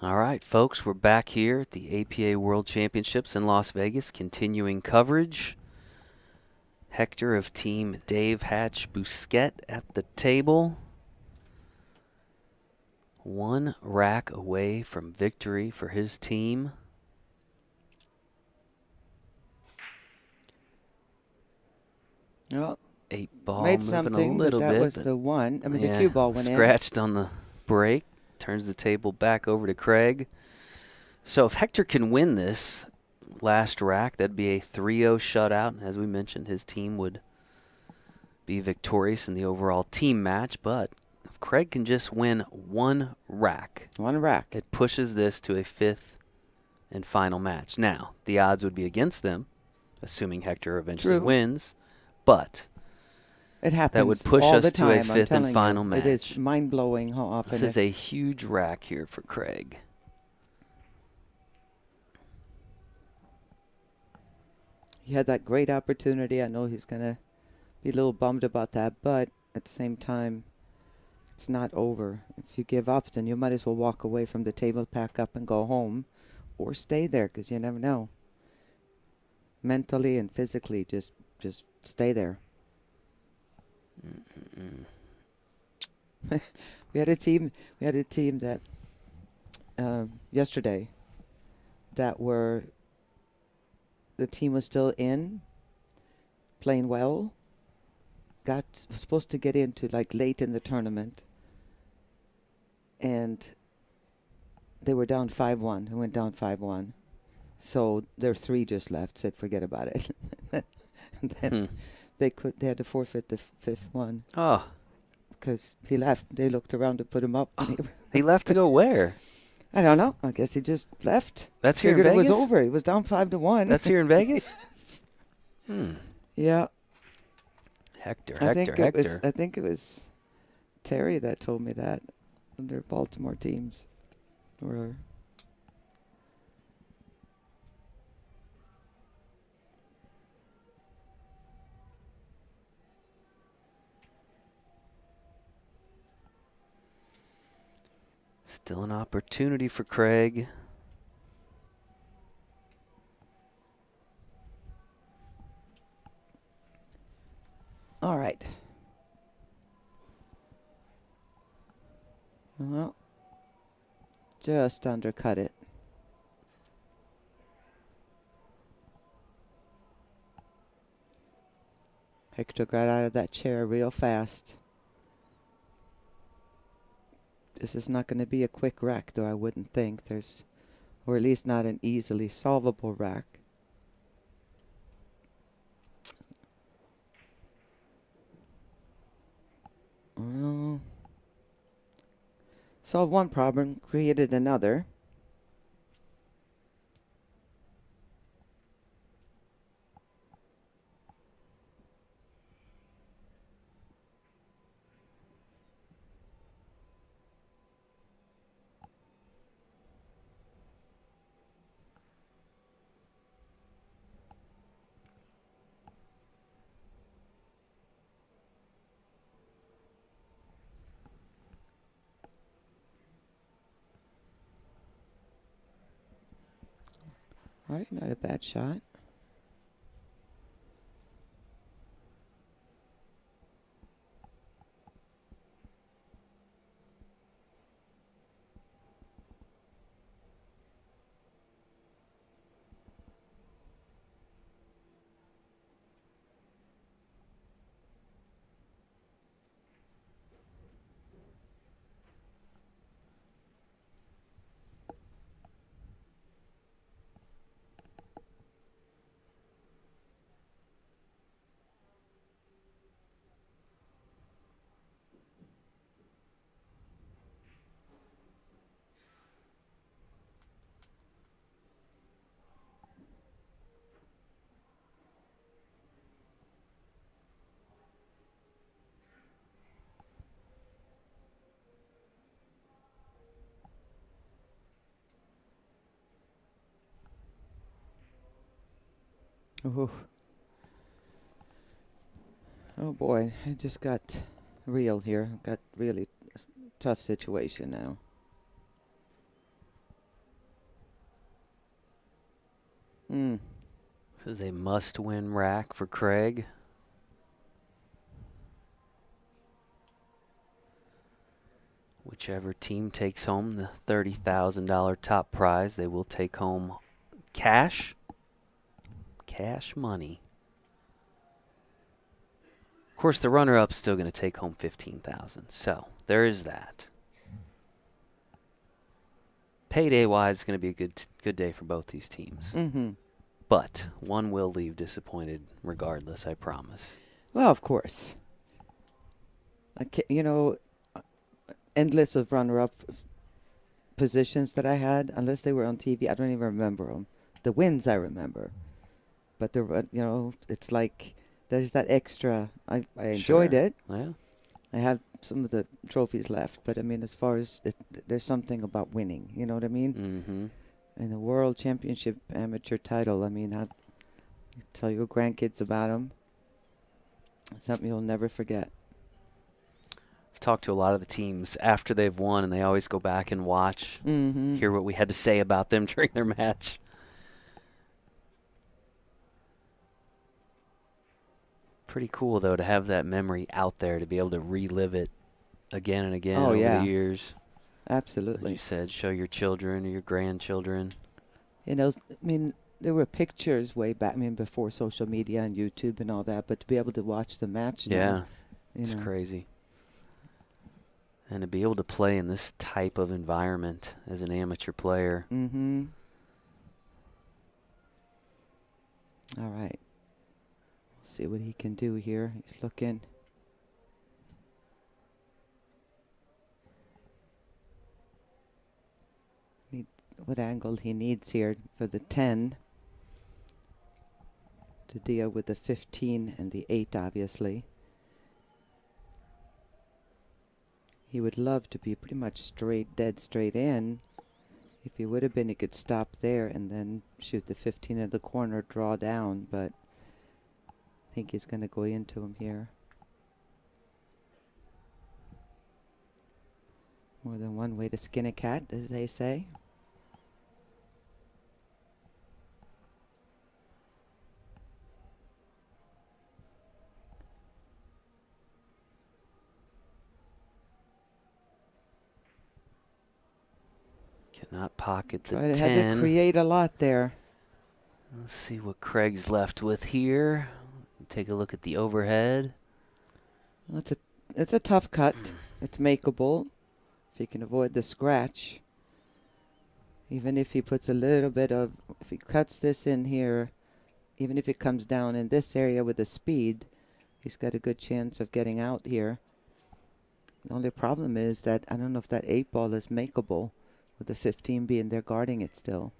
All right, folks, we're back here at the APA World Championships in Las Vegas, continuing coverage. Hector of Team Dave Hatch Bousquet at the table. 1 rack away from victory for his team. Well, 8 ball made moving something, a little but that bit. was the one. I mean, the cue ball went in. Scratched on the break. Turns the table back over to Craig. So if Hector can win this last rack, that'd be a 3-0 shutout. As we mentioned, his team would be victorious in the overall team match. But if Craig can just win 1 rack, it pushes this to a 5th and final match. Now, the odds would be against them, assuming Hector eventually wins. But it happens that would push all us the to a time, 5th and final match. It is mind-blowing how often. This is a huge rack here for Craig. He had that great opportunity. I know he's going to be a little bummed about that, but at the same time, it's not over. If you give up, then you might as well walk away from the table, pack up, and go home, or stay there, because you never know. Mentally and physically, just stay there. We had a team that yesterday that the team was still in, playing well, was supposed to get into like late in the tournament, and they were down 5-1 and went down 5-1. So their 3 just left, said forget about it. And then they had to forfeit the 5th one. Oh. Because he left. They looked around to put him up. He left to go where? I don't know. I guess he just left. That's here in Vegas? Figured it was over. He was down 5-1. That's here in Vegas? Yeah. Hector. I think it was Terry that told me that under Baltimore teams. Or still an opportunity for Craig. all right. Well, just undercut it. Hector got out of that chair real fast. This is not going to be a quick rack, though, I wouldn't think. Or at least not an easily solvable rack. Well, solved one problem, created another. All right, not a bad shot. Ooh. Oh boy, it just got real here. Got really tough situation now. This is a must-win rack for Craig. Whichever team takes home the $30,000 top prize, they will take home cash money. Of course, the runner-up's still going to take home $15,000. So there is that. Payday-wise, it's going to be a good day for both these teams. But one will leave disappointed regardless, I promise. Well, of course. Endless of runner-up positions that I had, unless they were on TV, I don't even remember them. The wins I remember. But, it's like there's that extra. I enjoyed it. Yeah. I have some of the trophies left. But, I mean, as far as there's something about winning. You know what I mean? Mm-hmm. And the World Championship Amateur title, I mean, you tell your grandkids about them. Something you'll never forget. I've talked to a lot of the teams after they've won, and they always go back and watch, hear what we had to say about them during their match. Pretty cool, though, to have that memory out there, to be able to relive it again and again over the years. Absolutely. Like you said, show your children or your grandchildren. There were pictures way back, before social media and YouTube and all that, but to be able to watch the match now, it's crazy. And to be able to play in this type of environment as an amateur player. All right. See what he can do here. He's looking. What angle he needs here for the 10 to deal with the 15 and the 8, obviously. He would love to be pretty much dead straight in. If he would have been, he could stop there and then shoot the 15 in the corner, draw down, but I think he's going to go into him here. More than one way to skin a cat, as they say. Cannot pocket the 10. Had to create a lot there. Let's see what Craig's left with here. Take a look at the overhead. Well, it's a tough cut. It's makeable if he can avoid the scratch. Even if he puts a little bit of, if he cuts this in here, even if it comes down in this area with the speed, he's got a good chance of getting out here. The only problem is that I don't know if that 8 ball is makeable with the 15 being there guarding it still.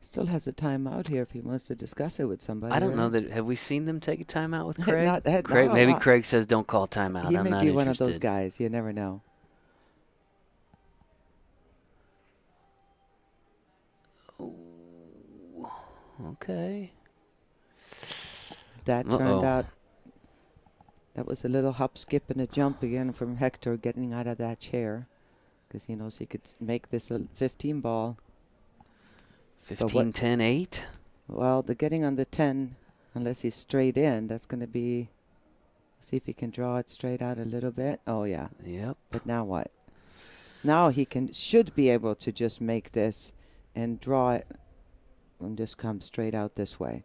Still has a timeout here if he wants to discuss it with somebody. I don't know that. Have we seen them take a timeout with Craig? Craig, maybe Craig says don't call timeout. He I'm may not be interested. one of those guys. You never know. Ooh, okay. That turned out. That was a little hop, skip, and a jump again from Hector getting out of that chair, because he knows he could make this a 15 ball. 15, 10, 8? Well, the getting on the 10, unless he's straight in, that's going to be, see if he can draw it straight out a little bit. Oh, yeah. Yep. But now what? Now he should be able to just make this and draw it and just come straight out this way,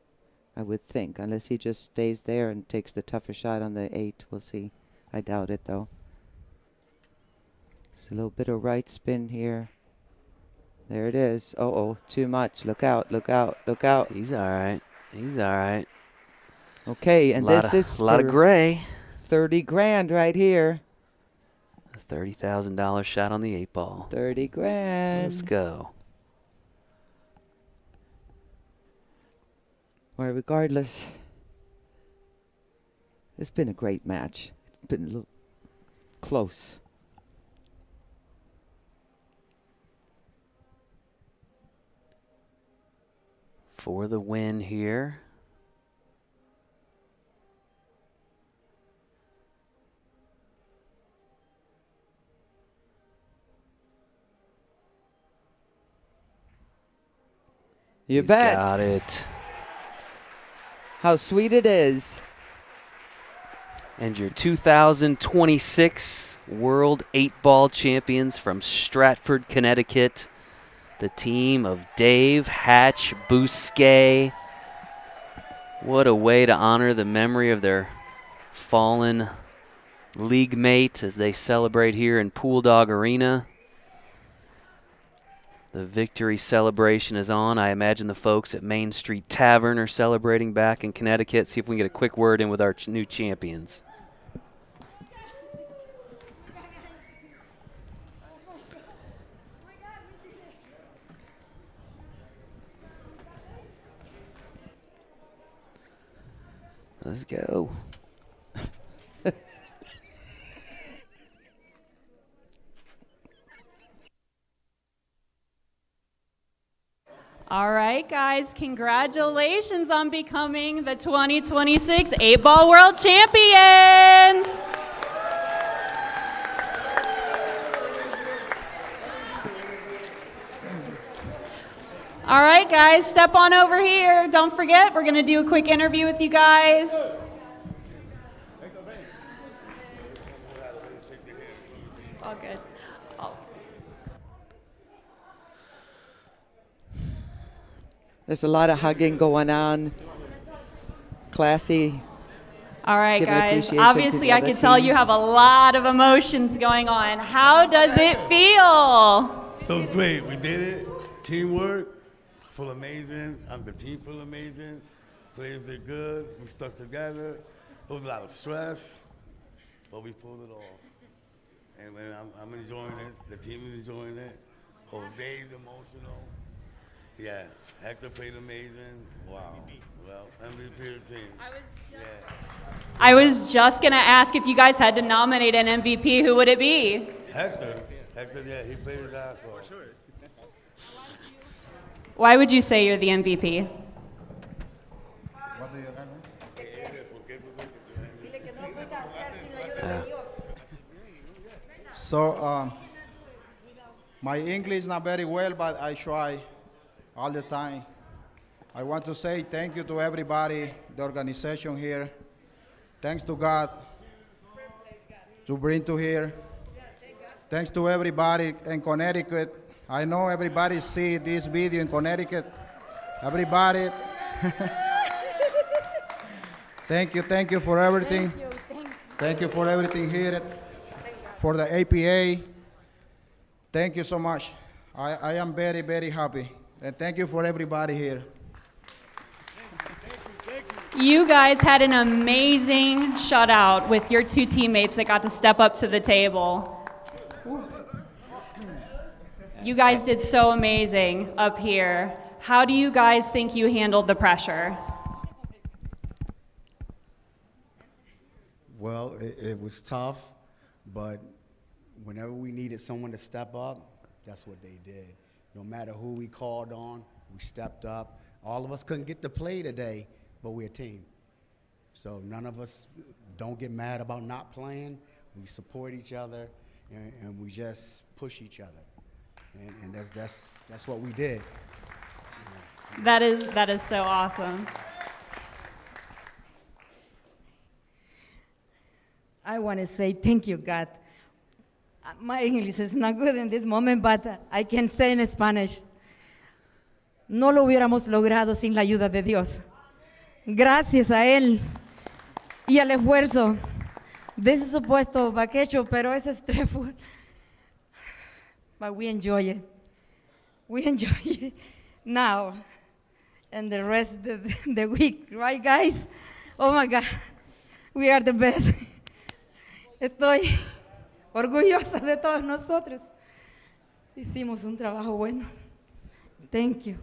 I would think, unless he just stays there and takes the tougher shot on the 8. We'll see. I doubt it, though. Just a little bit of right spin here. There it is. Uh-oh, too much. Look out, look out, look out. He's all right. He's all right. Okay, and this is a lot of for gray. 30 grand right here. A $30,000 shot on the 8 ball. 30 grand. Let's go. Well, regardless, it's been a great match. It's been a little close. For the win here. You He's bet. got it. How sweet it is. And your 2026 World 8-Ball champions from Stratford, Connecticut, the team of Dave Hatch Bousquet. What a way to honor the memory of their fallen league mate as they celebrate here in Pool Dog Arena. The victory celebration is on. I imagine the folks at Main Street Tavern are celebrating back in Connecticut. See if we can get a quick word in with our new champions. Let's go. All right, guys, congratulations on becoming the 2026 8-Ball World Champions. All right, guys, step on over here. Don't forget, we're going to do a quick interview with you guys. It's all good. There's a lot of hugging going on. Classy. All right, Give an guys. appreciation to Obviously, the I other can tell team. you have a lot of emotions going on. How does it feel? Feels great. We did it. Teamwork. Feel amazing. The team feel amazing. Players did good. We stuck together. There was a lot of stress, but we pulled it off. And I'm enjoying it. The team is enjoying it. Jose's emotional. Yeah, Hector played amazing. Wow. Well, MVP of the team. I was just going to ask if you guys had to nominate an MVP, who would it be? Hector, yeah, he played his ass off. For sure. Why would you say you're the MVP? So, my English is not very well, but I try all the time. I want to say thank you to everybody, the organization here. Thanks to God to bring to here. Thanks to everybody in Connecticut. I know everybody see this video in Connecticut. Everybody. Thank you for everything. Thank you for everything here. For the APA. Thank you so much. I am very, very happy. And thank you for everybody here. You guys had an amazing shutout with your two teammates that got to step up to the table. You guys did so amazing up here. How do you guys think you handled the pressure? Well, it was tough, but whenever we needed someone to step up, that's what they did. No matter who we called on, we stepped up. All of us couldn't get to play today, but we're a team. So none of us don't get mad about not playing. We support each other, and we just push each other. And that's what we did. That is so awesome. I want to say thank you, God. My English is not good in this moment, but I can say in Spanish. No lo hubiéramos logrado sin la ayuda de Dios. Gracias a Él y al esfuerzo de ese supuesto vaquecho, pero ese Stratford. But we enjoy it. We enjoy it now and the rest of the week, right, guys? Oh my God, we are the best. Estoy orgullosa de todos nosotros. Hicimos un trabajo bueno. Thank you,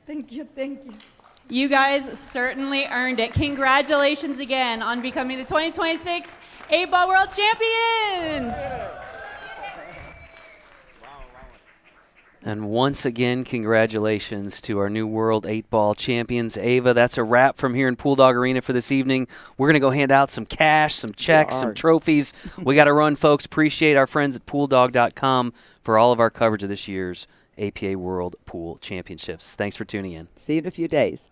thank you, thank you. You guys certainly earned it. Congratulations again on becoming the 2026 8-Ball World Champions. And once again, congratulations to our new World 8-Ball champions. Ava, that's a wrap from here in Pool Dog Arena for this evening. We're going to go hand out some cash, some checks, some trophies. We got to run, folks. Appreciate our friends at PoolDog.com for all of our coverage of this year's APA World Pool Championships. Thanks for tuning in. See you in a few days.